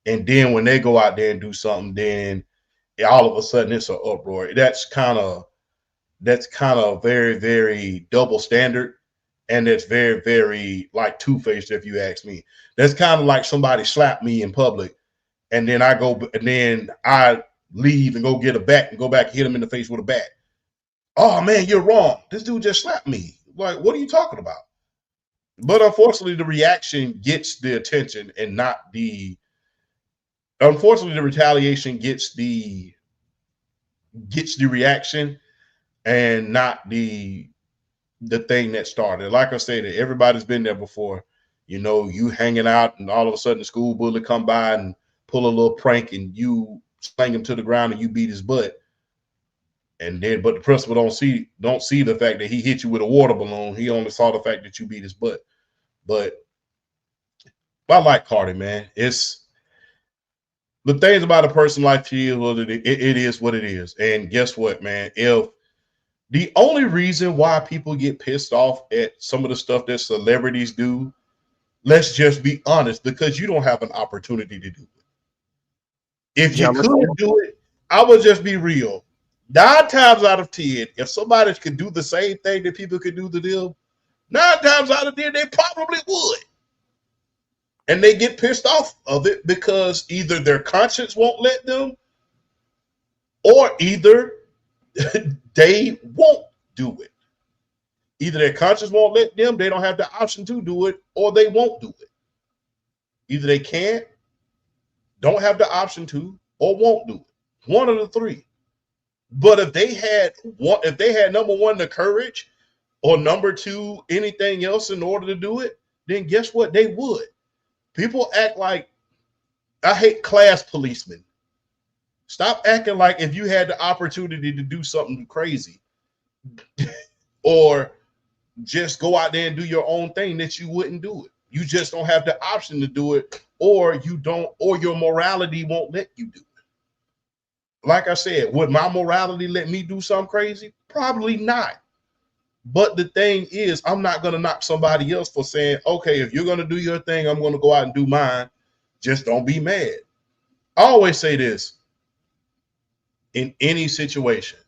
And then when they go out there and do something, then all of a sudden it's an uproar. That's kind of very, very double standard. And it's very, very like two-faced, if you ask me. That's kind of like somebody slapped me in public. And then I leave and go get a bat and go back and hit him in the face with a bat. Oh, man, you're wrong. This dude just slapped me. Like, what are you talking about? But unfortunately, the reaction gets the attention and not unfortunately, the retaliation gets the reaction and not the thing that started. Like I said, everybody's been there before. You hanging out and all of a sudden the school bully come by and pull a little prank and you sling him to the ground and you beat his butt. But the principal don't see the fact that he hit you with a water balloon. He only saw the fact that you beat his butt. But I like Cardi, man. It's the things about a person's life. It is what it is. And guess what, man? If the only reason why people get pissed off at some of the stuff that celebrities do, let's just be honest, because you don't have an opportunity to do it. If you could do it, I would just be real. 9 times out of 10, if somebody could do the same thing that people could do to them, 9 times out of 10, they probably would. And they get pissed off of it because either their conscience won't let them or either they won't do it. Either their conscience won't let them, they don't have the option to do it, or they won't do it. Either they can't, don't have the option to, or won't do it. One of the three. But if they had number one, the courage, or number two, anything else in order to do it, then guess what? They would. People act like, I hate class policemen. Stop acting like if you had the opportunity to do something crazy or just go out there and do your own thing that you wouldn't do it. You just don't have the option to do it, or your morality won't let you do it. Like I said, would my morality let me do something crazy? Probably not. But the thing is, I'm not going to knock somebody else for saying, okay, if you're going to do your thing, I'm going to go out and do mine. Just don't be mad. I always say this in any situation.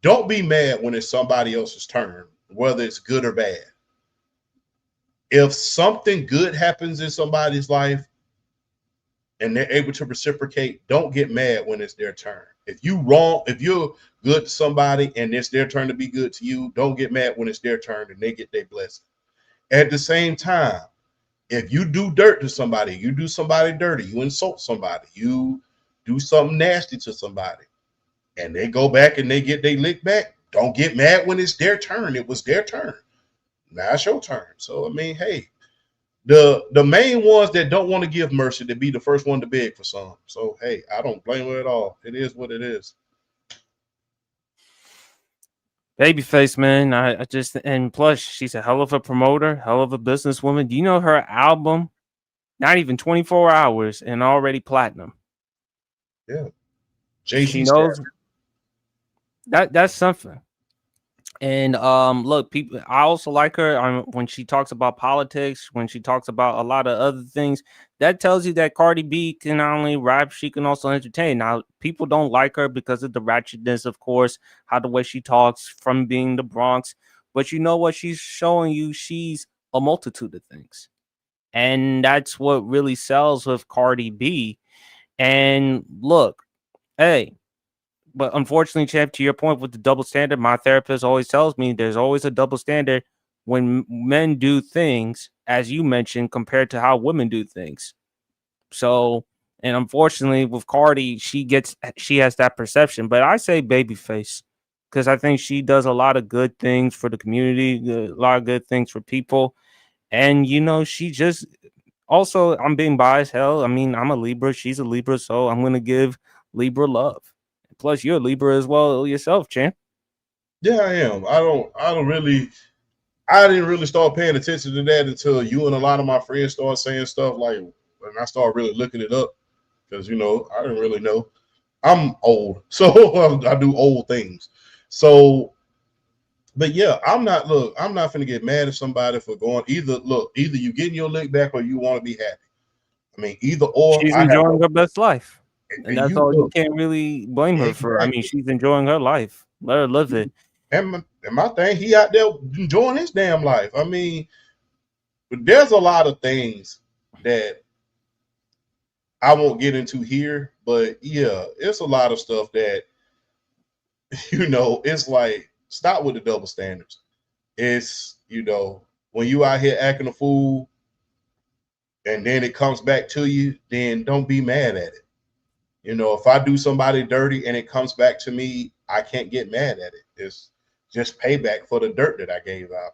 Don't be mad when it's somebody else's turn, whether it's good or bad. If something good happens in somebody's life and they're able to reciprocate, don't get mad when it's their turn. If you're good to somebody and it's their turn to be good to you, don't get mad when it's their turn and they get their blessing. At the same time, if you do dirt to somebody, you do somebody dirty, you insult somebody, you do something nasty to somebody, and they go back and they get their lick back, don't get mad when it's their turn. It was their turn. Now it's your turn. So, I mean, hey, the main ones that don't want to give mercy to be the first one to beg for some. So, hey, I don't blame her at all. It is what it is. Babyface, man. I just, and plus she's a hell of a promoter, hell of a businesswoman. Do you know her album? Not even 24 hours and already platinum. Yeah. She knows that's something. And look, people, I also like her when she talks about politics, when she talks about a lot of other things. That tells you that Cardi B can not only rap, she can also entertain. Now, people don't like her because of the ratchetness, of course, how the way she talks from being the Bronx. But you know what? She's showing you she's a multitude of things. And that's what really sells with Cardi B. And look, hey, but unfortunately, Champ, to your point with the double standard, my therapist always tells me there's always a double standard when men do things, as you mentioned, compared to how women do things. So, and unfortunately, with Cardi, she has that perception. But I say babyface because I think she does a lot of good things for the community, a lot of good things for people. And, you know, she just also, I'm being biased. Hell, I mean, I'm a Libra. She's a Libra. So I'm going to give Libra love. Plus, you're a Libra as well yourself, champ. Yeah, I am. I didn't really start paying attention to that until you and a lot of my friends started saying stuff like, and I started really looking it up because, you know, I didn't really know. I'm old, so I do old things. So, but yeah, I'm not finna get mad at somebody for going either you getting your lick back or you want to be happy. I mean, either or. She's enjoying her best life. And that's You all you look, can't really blame her for. I mean, exactly. she's enjoying her life. Let her live it. And my thing, he out there enjoying his damn life. I mean, there's a lot of things that I won't get into here, but yeah, it's a lot of stuff that, you know, it's like, stop with the double standards. It's, you know, when you out here acting a fool and then it comes back to you, then don't be mad at it. You know, if I do somebody dirty and it comes back to me, I can't get mad at it. It's just payback for the dirt that I gave out.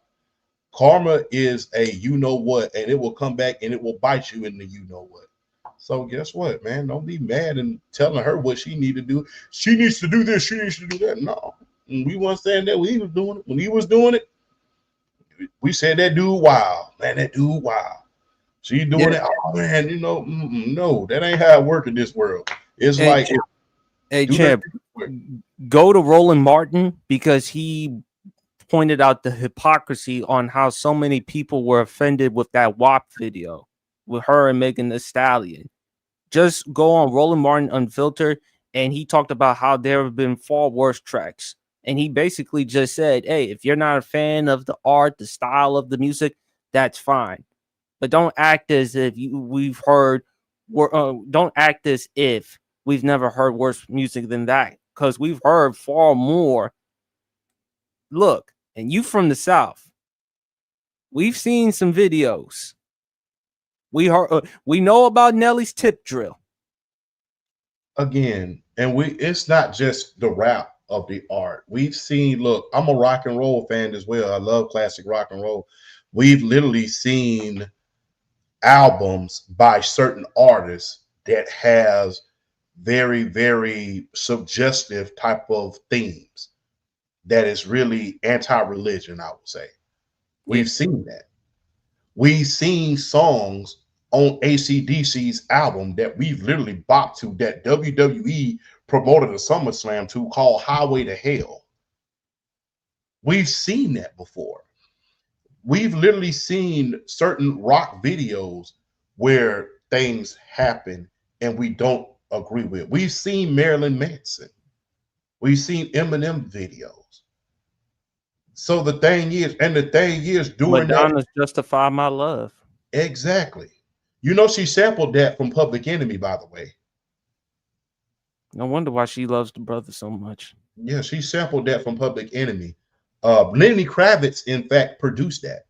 Karma is a you know what, and it will come back and it will bite you in the you know what. So guess what, man? Don't be mad and telling her what she need to do. She needs to do this. She needs to do that. No, we weren't saying that when he was doing it. When he was doing it, we said that dude wild, man. That dude wild. She doing it. Oh man, you know, no, that ain't how it works in this world. It's Hey, like, Champ, go to Roland Martin because he pointed out the hypocrisy on how so many people were offended with that WAP video with her and Megan Thee Stallion. Just go on Roland Martin Unfiltered, and he talked about how there have been far worse tracks. And he basically just said, hey, if you're not a fan of the art, the style of the music, that's fine. But don't act as if don't act as if we've never heard worse music than that, because we've heard far more. Look, and you from the South, we've seen some videos. We know about Nelly's tip drill. Again, and it's not just the rap of the art. We've seen, look, I'm a rock and roll fan as well. I love classic rock and roll. We've literally seen albums by certain artists that has very, very suggestive type of themes that is really anti-religion, I would say. We've seen that. We've seen songs on AC/DC's album that we've literally bopped to, that WWE promoted a SummerSlam to, called Highway to Hell. We've seen that before. We've literally seen certain rock videos where things happen and we don't agree with it. We've seen Marilyn Manson. We've seen Eminem videos. So the thing is, during that, Madonna's Justify My Love. exactly. You know, she sampled that from Public Enemy, by the way. No wonder why she loves the brother so much. Yeah, she sampled that from Public Enemy. Lenny Kravitz, in fact, produced that.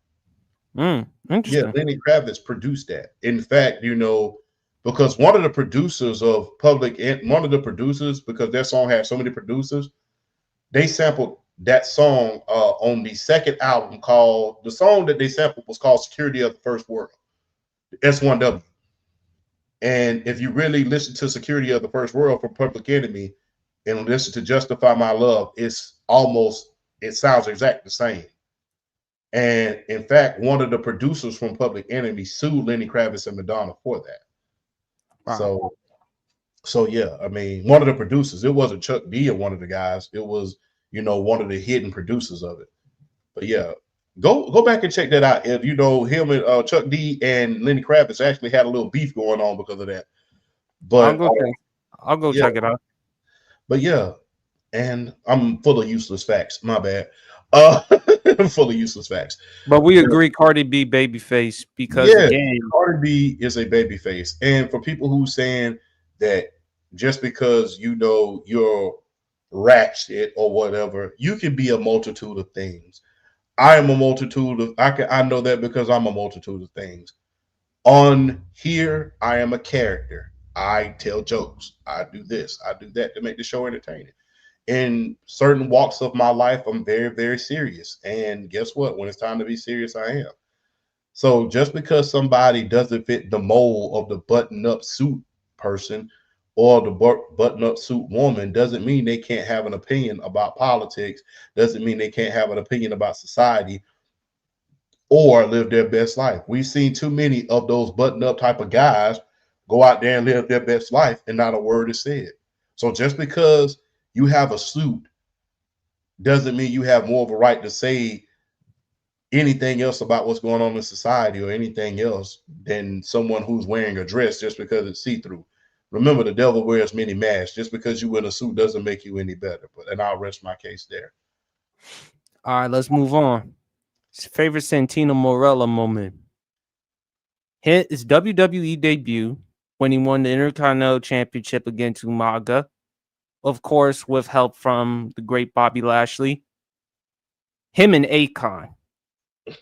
Yeah, Interesting. Lenny Kravitz produced that. In fact, you know, because one of the producers of because their song had so many producers, they sampled that song on the second album called, the song that they sampled was called Security of the First World, S1W. And if you really listen to Security of the First World from Public Enemy and listen to Justify My Love, it sounds exactly the same. And in fact, one of the producers from Public Enemy sued Lenny Kravitz and Madonna for that. Wow. So yeah, I mean, one of the producers, it wasn't Chuck D or one of the guys, it was, you know, one of the hidden producers of it. But yeah, go back and check that out. If you know, him and Chuck D and Lenny Kravitz actually had a little beef going on because of that. But I'll go check it out. But yeah, and I'm full of useless facts. My bad. I'm full of useless facts. But we agree, Cardi B babyface, because again, Cardi B is a babyface. And for people who saying that just because you know you're ratchet or whatever, you can be a multitude of things. I am a multitude of I know that because I'm a multitude of things. On here, I am a character. I tell jokes. I do this. I do that to make the show entertaining. In certain walks of my life, I'm very, very serious. And guess what? When it's time to be serious, I am. So just because somebody doesn't fit the mold of the button-up suit person or the button-up suit woman doesn't mean they can't have an opinion about politics, doesn't mean they can't have an opinion about society or live their best life. We've seen too many of those button-up type of guys go out there and live their best life and not a word is said. So just because you have a suit doesn't mean you have more of a right to say anything else about what's going on in society or anything else than someone who's wearing a dress just because it's see-through. Remember, the devil wears many masks. Just because you wear a suit doesn't make you any better. And I'll rest my case there. All right, let's move on. Favorite Santino Marella moment. His WWE debut when he won the Intercontinental Championship against Umaga. Of course, with help from the great Bobby Lashley. Him and Akon.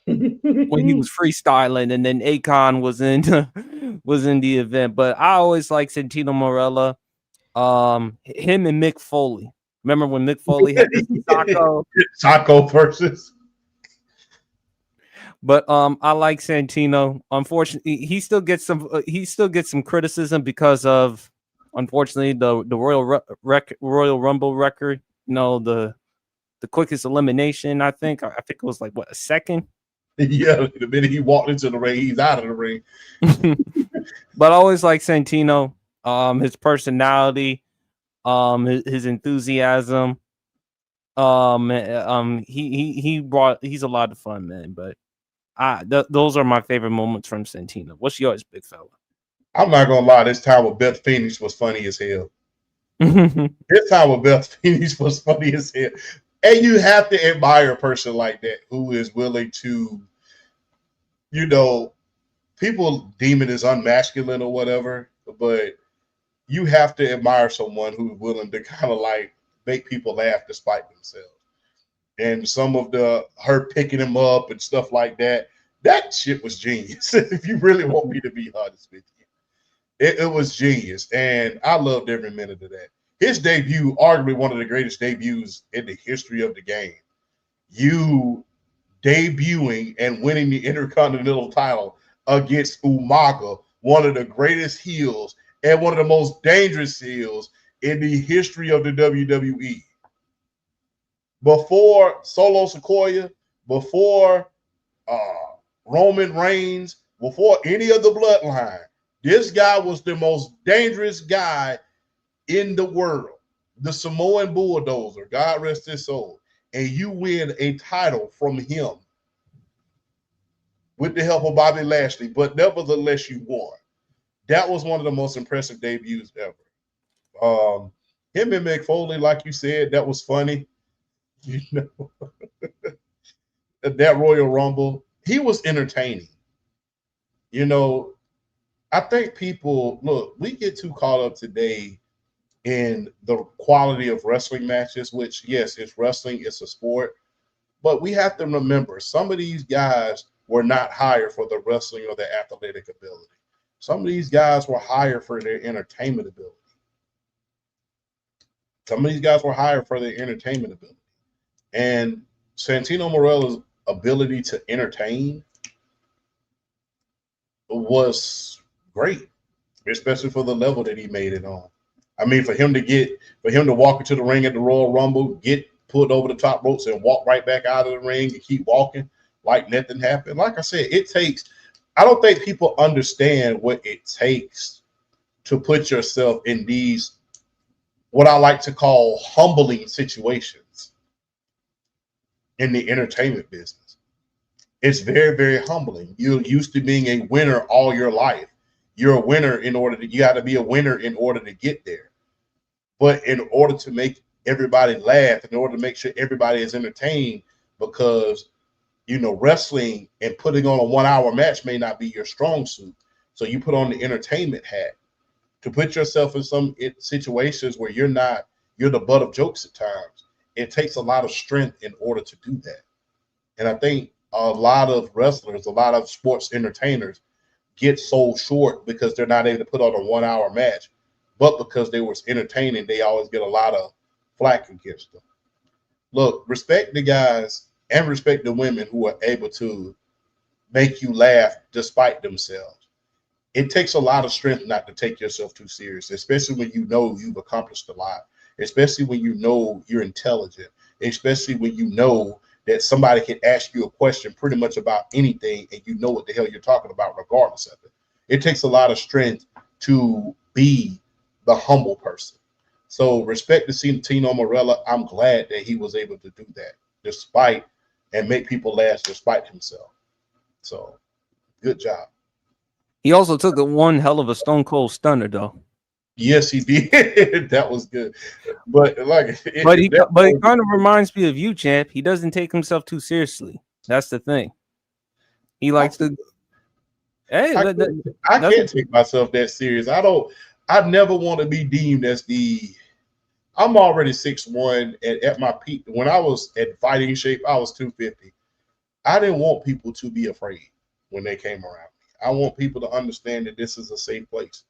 When he was freestyling, and then Akon was in the event. But I always like Santino Marella. Him and Mick Foley. Remember when Mick Foley had the Taco versus? But I like Santino. Unfortunately, he still gets some criticism because of, unfortunately, the Royal Rumble record. You know, the quickest elimination. I think it was like what, a second. Yeah, the minute he walked into the ring, he's out of the ring. But I always like Santino. His personality, his enthusiasm. He's a lot of fun, man. But those are my favorite moments from Santino. What's yours, big fella? I'm not gonna lie, this time with Beth Phoenix was funny as hell. This time with Beth Phoenix was funny as hell. And you have to admire a person like that who is willing to, you know, people deem it as unmasculine or whatever, but you have to admire someone who's willing to kind of like make people laugh despite themselves. And some of her picking him up and stuff like that shit was genius. If you really want me to be honest with you, it was genius. And I loved every minute of that. His debut, arguably one of the greatest debuts in the history of the game. You debuting and winning the Intercontinental title against Umaga, one of the greatest heels and one of the most dangerous heels in the history of the WWE. Before Solo Sikoa, before Roman Reigns, before any of the bloodline, this guy was the most dangerous guy in the world. The Samoan Bulldozer, God rest his soul. and you win a title from him with the help of Bobby Lashley, but nevertheless you won. That was one of the most impressive debuts ever. Him and Mick Foley, like you said, that was funny. You know, that Royal Rumble, he was entertaining. You know, I think people, look, we get too caught up today in the quality of wrestling matches, which, yes, it's wrestling, it's a sport. But we have to remember, some of these guys were not hired for the wrestling or their athletic ability. Some of these guys were hired for their entertainment ability. Some of these guys were hired for their entertainment ability. And Santino Marella's ability to entertain was great, especially for the level that he made it on. I mean, for him to walk into the ring at the Royal Rumble, get pulled over the top ropes and walk right back out of the ring and keep walking like nothing happened. Like I said, I don't think people understand what it takes to put yourself in these, what I like to call humbling situations in the entertainment business. It's very, very humbling. You're used to being a winner all your life. You're a winner you got to be a winner in order to get there. But in order to make everybody laugh, in order to make sure everybody is entertained, because, you know, wrestling and putting on a 1 hour match may not be your strong suit. So you put on the entertainment hat to put yourself in some situations where you're the butt of jokes at times. It takes a lot of strength in order to do that. And I think a lot of wrestlers, a lot of sports entertainers get sold short because they're not able to put on a 1 hour match, but because they were entertaining, they always get a lot of flack against them. Look, respect the guys and respect the women who are able to make you laugh despite themselves. It takes a lot of strength not to take yourself too serious, especially when you know you've accomplished a lot, especially when you know you're intelligent, especially when you know that somebody can ask you a question pretty much about anything and you know what the hell you're talking about regardless of it. It takes a lot of strength to be the humble person. So respect to Santino Marella. I'm glad that he was able to do that and make people laugh despite himself. So good job. He also took one hell of a Stone Cold Stunner, though. Yes, he did. That was good. But it kind of reminds me of you, champ. He doesn't take himself too seriously. That's the thing. He likes to. Hey, I can't take myself that serious. I never want to be deemed as I'm already 6'1", and at my peak, when I was at fighting shape, I was 250. I didn't want people to be afraid when they came around me. I want people to understand that this is a safe place.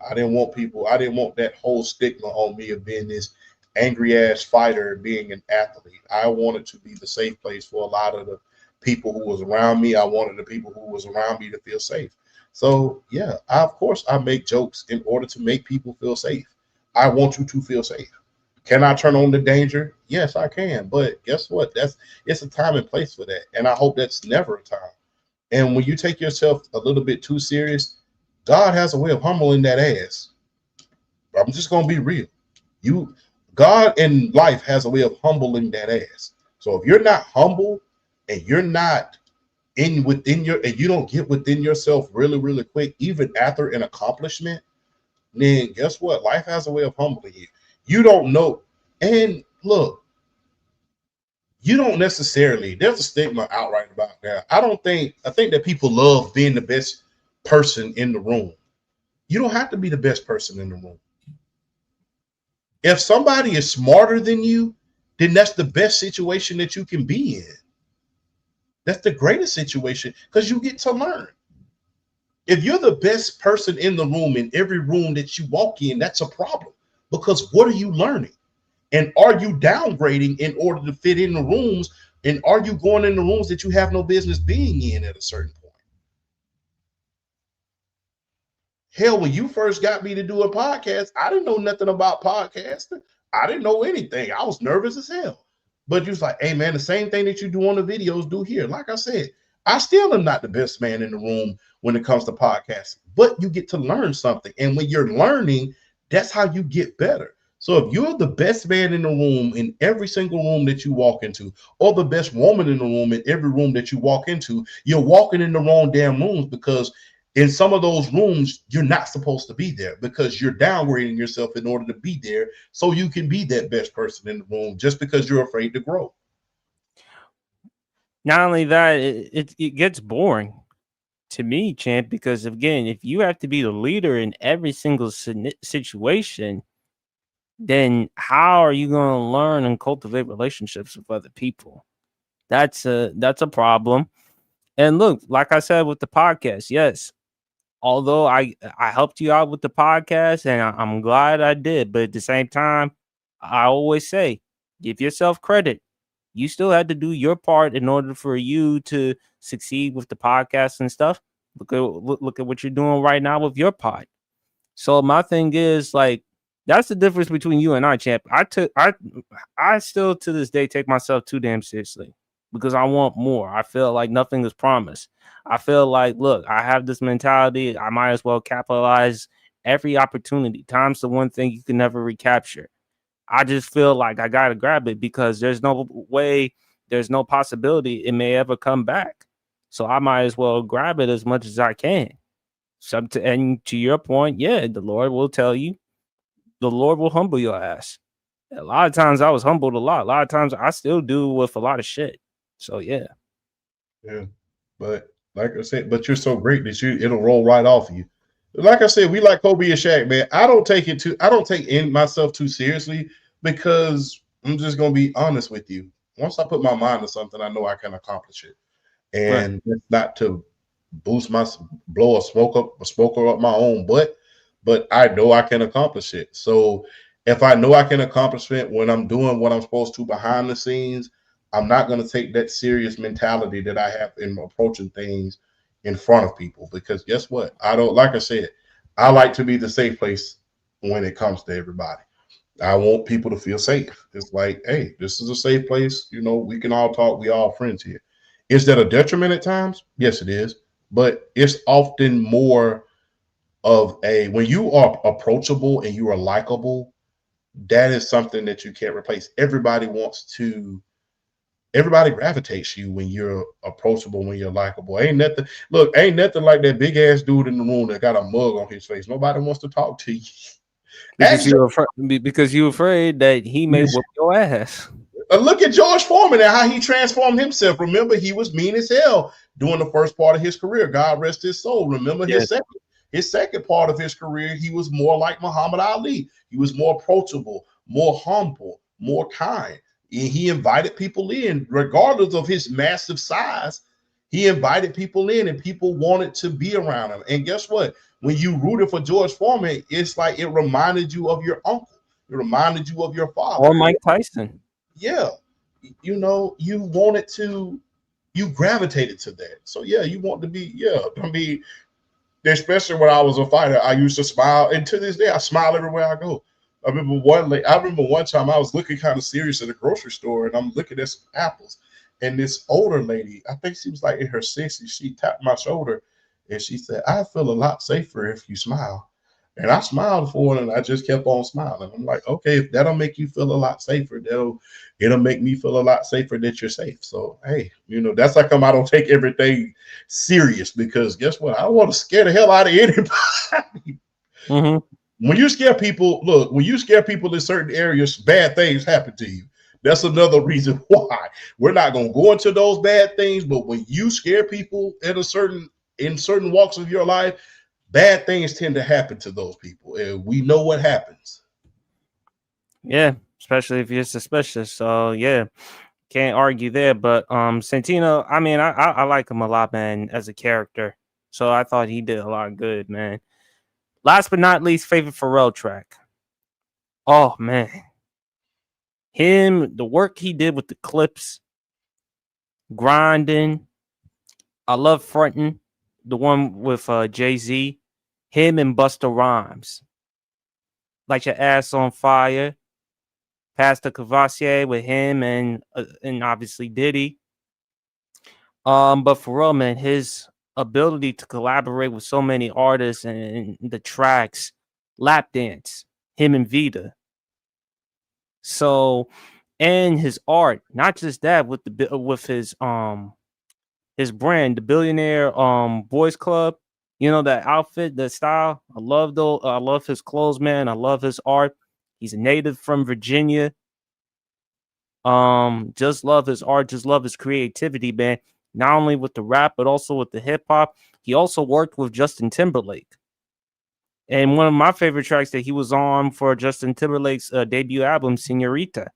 I didn't want that whole stigma on me of being this angry ass fighter, being an athlete. I wanted to be the safe place for a lot of the people who was around me. I wanted the people who was around me to feel safe. So yeah, of course I make jokes in order to make people feel safe. I want you to feel safe. Can I turn on the danger? Yes, I can. But guess what? It's a time and place for that. And I hope that's never a time. And when you take yourself a little bit too serious, God has a way of humbling that ass. I'm just gonna be real. God in life has a way of humbling that ass. So if you're not humble and you're not and you don't get within yourself really, really quick, even after an accomplishment, then guess what? Life has a way of humbling you. You don't know. And look, you don't necessarily, there's a stigma outright about that. I think that people love being the best person in the room. You don't have to be the best person in the room. If somebody is smarter than you, then that's the best situation that you can be in. That's the greatest situation because you get to learn. If you're the best person in the room, in every room that you walk in, that's a problem because what are you learning? And are you downgrading in order to fit in the rooms? And are you going in the rooms that you have no business being in at a certain point? Hell, when you first got me to do a podcast, I didn't know nothing about podcasting. I didn't know anything. I was nervous as hell. But you was like, hey, man, the same thing that you do on the videos, do here. Like I said, I still am not the best man in the room when it comes to podcasting. But you get to learn something. And when you're learning, that's how you get better. So if you're the best man in the room in every single room that you walk into, or the best woman in the room in every room that you walk into, you're walking in the wrong damn rooms, because in some of those rooms, you're not supposed to be there, because you're downgrading yourself in order to be there so you can be that best person in the room just because you're afraid to grow. Not only that, it gets boring to me, champ, because again, if you have to be the leader in every single situation, then how are you going to learn and cultivate relationships with other people? That's a problem. And look, like I said with the podcast, yes, although I helped you out with the podcast, and I'm glad I did, but at the same time, I always say, give yourself credit. You still had to do your part in order for you to succeed with the podcast and stuff. Look at what you're doing right now with your pod. So my thing is, like, that's the difference between you and I, champ. I still to this day take myself too damn seriously because I want more. I feel like nothing is promised. I feel like, look, I have this mentality. I might as well capitalize every opportunity. Time's the one thing you can never recapture. I just feel like I gotta grab it because there's no way, there's no possibility it may ever come back. So I might as well grab it as much as I can. And to your point, yeah, the Lord will tell you, the Lord will humble your ass. A lot of times I was humbled a lot. A lot of times I still do with a lot of shit. So yeah. Yeah. But like I said, but you're so great that it'll roll right off of you. Like I said, we like Kobe and Shaq, man. I don't take myself too seriously, because I'm just gonna be honest with you. Once I put my mind to something, I know I can accomplish it. Right. And it's not to blow a smoker up my own butt, but I know I can accomplish it. So if I know I can accomplish it when I'm doing what I'm supposed to behind the scenes, I'm not going to take that serious mentality that I have in approaching things in front of people, because guess what? I don't, like I said, I like to be the safe place when it comes to everybody. I want people to feel safe. It's like, hey, this is a safe place. You know, we can all talk. We all friends here. Is that a detriment at times? Yes, it is. But it's often more of when you are approachable and you are likable, that is something that you can't replace. Everybody gravitates you when you're approachable, when you're likable. Ain't nothing like that big ass dude in the room that got a mug on his face. Nobody wants to talk to you. Because you're afraid that he may whoop your ass. Look at George Foreman and how he transformed himself. Remember, he was mean as hell during the first part of his career. God rest his soul. Remember, his second part of his career, he was more like Muhammad Ali. He was more approachable, more humble, more kind. And he invited people in, regardless of his massive size. He invited people in, and people wanted to be around him. And guess what? When you rooted for George Foreman, it's like it reminded you of your uncle. It reminded you of your father. Or Mike Tyson. Yeah. You gravitated to that. So yeah, you want to be, I mean, especially when I was a fighter, I used to smile, and to this day, I smile everywhere I go. I remember one time I was looking kind of serious at a grocery store, and I'm looking at some apples, and this older lady, I think she was like in her 60s, she tapped my shoulder, and she said, "I feel a lot safer if you smile." And I smiled for her, and I just kept on smiling. I'm like, okay, if that'll make you feel a lot safer, it'll make me feel a lot safer that you're safe. So hey, that's how come I don't take everything serious, because guess what? I don't want to scare the hell out of anybody. Mm-hmm. When you scare people in certain areas, bad things happen to you. That's another reason why we're not going to go into those bad things. But when you scare people in certain walks of your life, bad things tend to happen to those people, and we know what happens. Yeah, especially if you're suspicious. So yeah, can't argue there. But Santino, I mean, I like him a lot, man, as a character. So I thought he did a lot of good, man. Last but not least, favorite Pharrell track. Oh man, the work he did with the clips, grinding. I love fronting, the one with Jay-Z, him and Busta Rhymes. Like Your Ass on Fire, Pastor Cavassier with him and obviously Diddy. But Pharrell, man, his ability to collaborate with so many artists and the tracks, Lap Dance, him and Vita. So, and his art, not just that, with his brand, the Billionaire Boys Club. You know, that outfit, the style. I love his clothes, man. I love his art. He's a native from Virginia. Just love his art, just love his creativity, man. Not only with the rap, but also with the hip hop. He also worked with Justin Timberlake. And one of my favorite tracks that he was on for Justin Timberlake's debut album, Senorita.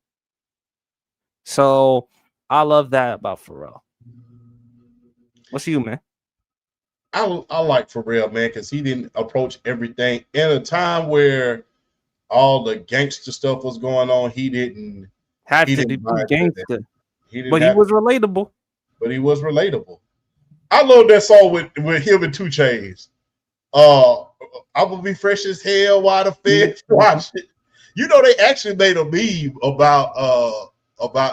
So I love that about Pharrell. What's you, man? I like Pharrell, man, because he didn't approach everything in a time where all the gangster stuff was going on. He didn't Had to be mind that. gangster, He didn't but he have was to, relatable. but he was relatable. I love that song with him and 2 Chainz. I'm gonna be fresh as hell while the feds watch it. You know, they actually made a meme about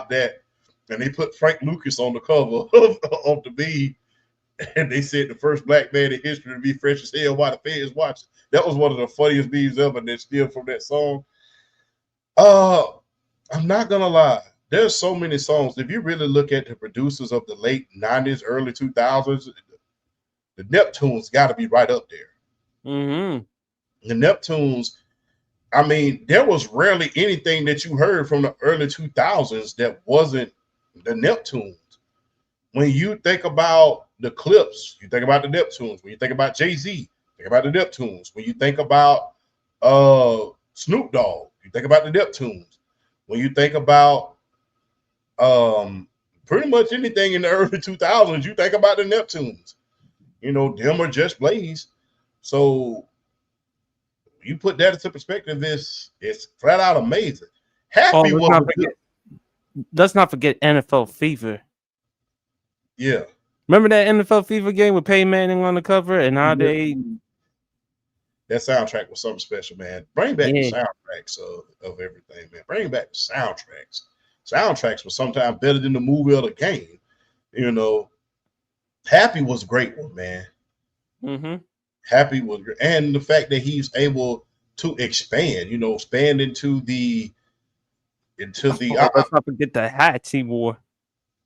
that, and they put Frank Lucas on the cover of the meme. And they said the first black man in history to be fresh as hell while the feds watching. That was one of the funniest memes ever. And they're still from that song. I'm not gonna lie. There's so many songs. If you really look at the producers of the late 90s, early 2000s, the Neptunes got to be right up there. Mm-hmm. The Neptunes, I mean, there was rarely anything that you heard from the early 2000s that wasn't the Neptunes. When you think about the Clips, you think about the Neptunes. When you think about Jay-Z, think about the Neptunes. When you think about Snoop Dogg, you think about the Neptunes. When you think about pretty much anything in the early 2000s, you think about the Neptunes. You know, them or Just Blaze. So you put that into perspective, it's flat out amazing. Happy was let's not forget NFL Fever. Yeah. Remember that NFL Fever game with Peyton Manning on the cover and how they that soundtrack was something special, man. Bring back the soundtracks of everything, man. Bring back the soundtracks. Soundtracks were sometimes better than the movie or the game. You know, Happy was a great one, man. Mm-hmm. Happy was great. And the fact that he's able to expand, expand into the let's not forget the hats he wore.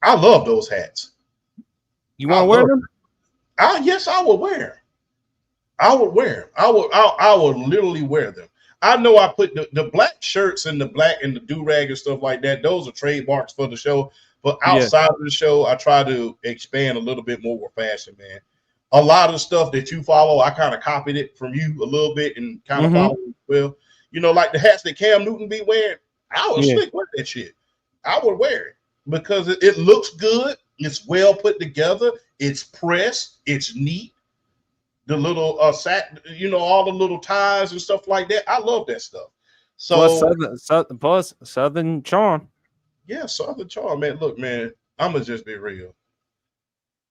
I love those hats. You want to wear them? Yes, I would wear them. I would wear them. I would literally wear them. I know I put the black shirts and the black and the do-rag and stuff like that. Those are trademarks for the show. But outside of the show, I try to expand a little bit more with fashion, man. A lot of the stuff that you follow, I kind of copied it from you a little bit and kind of follow it well. Like the hats that Cam Newton be wearing, I would slick with that shit. I would wear it because it looks good. It's well put together. It's pressed. It's neat. The little all the little ties and stuff like that. I love that stuff. So plus Southern charm. Yeah, Southern charm, man. Look, man, I'm gonna just be real.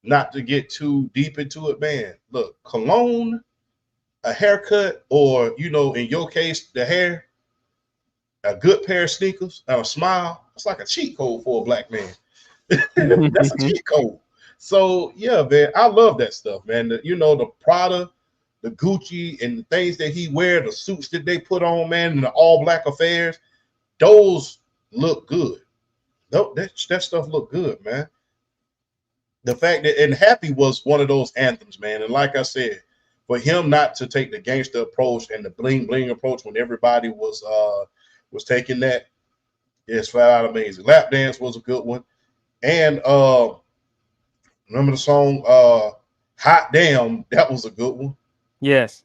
Not to get too deep into it, man. Look, cologne, a haircut, or in your case, the hair, a good pair of sneakers, and a smile. It's like a cheat code for a black man. That's a cheat code. So yeah, man, I love that stuff, man. The Prada, the Gucci, and the things that he wear, the suits that they put on, man, and the all black affairs, those look good. That stuff look good, man. The fact that and Happy was one of those anthems, man. And like I said, for him not to take the gangster approach and the bling bling approach when everybody was taking that, it's flat out amazing. Lap Dance was a good one. And remember the song Hot Damn, that was a good one. Yes.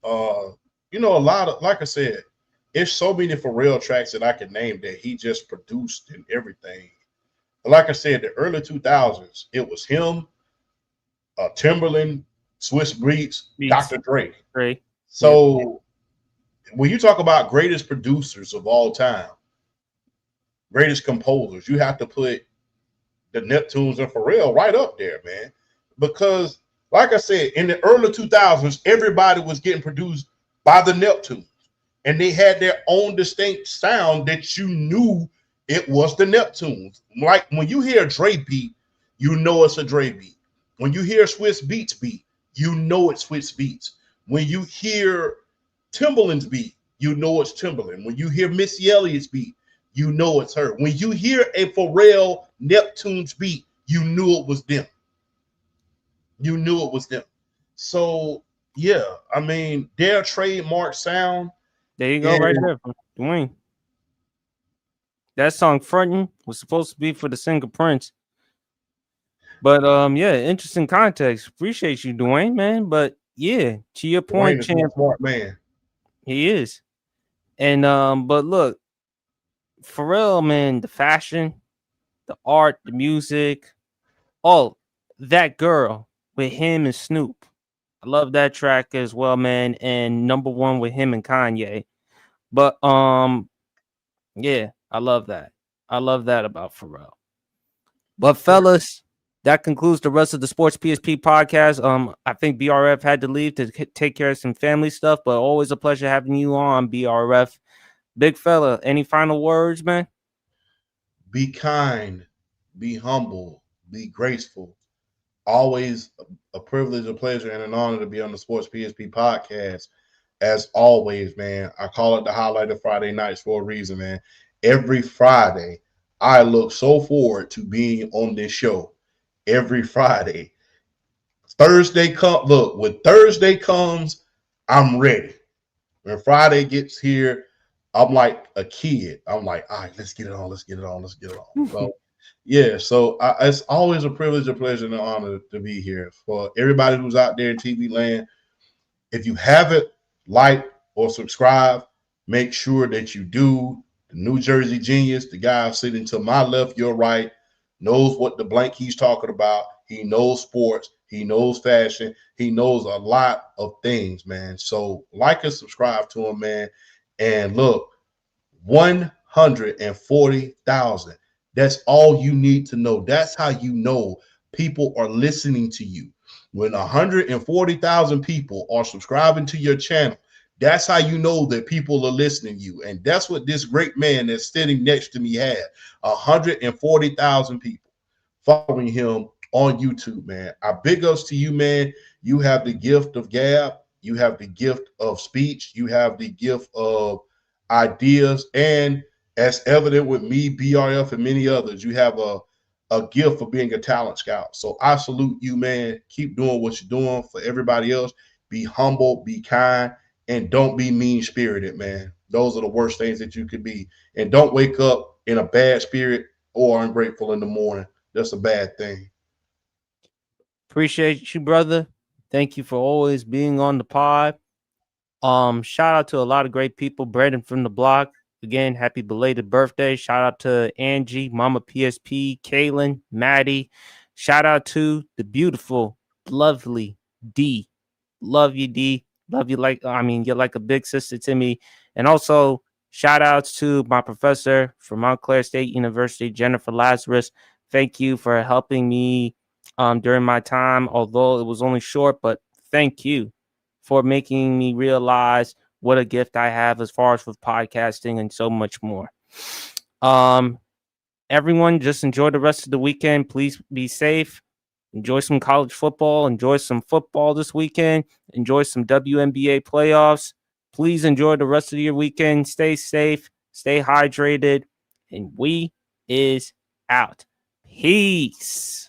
A lot of, like I said, it's so many Pharrell tracks that I can name that he just produced and everything. Like I said, the early 2000s, it was him, Timberland, Swiss Beats, Dr. Dre. So when you talk about greatest producers of all time, greatest composers, you have to put the Neptunes and Pharrell right up there, man. Because, like I said, in the early 2000s, everybody was getting produced by the Neptunes. And they had their own distinct sound that you knew it was the Neptunes. Like when you hear a Dre beat, you know it's a Dre beat. When you hear Swiss Beats beat, you know it's Swiss Beats. When you hear Timberland's beat, you know it's Timberland. When you hear Missy Elliott's beat, you know it's her. When you hear a Pharrell Neptune's beat, you knew it was them. You knew it was them. So yeah, I mean, their trademark sound. There you go, right there, Dwayne. That song "Frontin" was supposed to be for the singer Prince, but yeah, interesting context. Appreciate you, Dwayne, man. But yeah, to your point, Dwayne is a smart man. he is. And but look, Pharrell, man, the fashion, the art, the music, oh, that girl with him and Snoop. I love that track as well, man. And number one with him and Kanye. But yeah, I love that. I love that about Pharrell. But fellas, that concludes the rest of the Sports PSP podcast. I think BRF had to leave to take care of some family stuff, but always a pleasure having you on, BRF. Big fella, any final words, man? Be kind, be humble, be graceful. Always a privilege, a pleasure, and an honor to be on the Sports PSP podcast. As always, man, I call it the highlight of Friday nights for a reason, man. Every Friday, I look so forward to being on this show. Every Friday. Thursday when Thursday comes, I'm ready. When Friday gets here, I'm like a kid. I'm like, all right, let's get it on. So, yeah, so it's always a privilege, a pleasure, and an honor to be here. For everybody who's out there in TV land, if you haven't liked or subscribed, make sure that you do. The New Jersey Genius, the guy sitting to my left, your right, knows what the blank he's talking about. He knows sports. He knows fashion. He knows a lot of things, man. So like and subscribe to him, man. And look, 140,000. That's all you need to know. That's how you know people are listening to you. When 140,000 people are subscribing to your channel, that's how you know that people are listening to you. And that's what this great man that's sitting next to me had. 140,000 people following him on YouTube, man. Our big ups to you, man. You have the gift of gab. You have the gift of speech. You have the gift of ideas. And as evident with me, BRF, and many others, you have a gift for being a talent scout. So I salute you, man. Keep doing what you're doing. For everybody else, be humble, be kind, and don't be mean-spirited, man. Those are the worst things that you could be. And don't wake up in a bad spirit or ungrateful in the morning. That's a bad thing. Appreciate you, brother. Thank you for always being on the pod. Shout out to a lot of great people. Brandon from the block. Again, happy belated birthday. Shout out to Angie, Mama PSP, Kaylin, Maddie. Shout out to the beautiful, lovely D. Love you, D. Love you you're like a big sister to me. And also, shout outs to my professor from Montclair State University, Jennifer Lazarus. Thank you for helping me during my time, although it was only short, but thank you for making me realize what a gift I have as far as with podcasting and so much more. Everyone, just enjoy the rest of the weekend. Please be safe. Enjoy some college football. Enjoy some football this weekend. Enjoy some WNBA playoffs. Please enjoy the rest of your weekend. Stay safe. Stay hydrated. And we is out. Peace.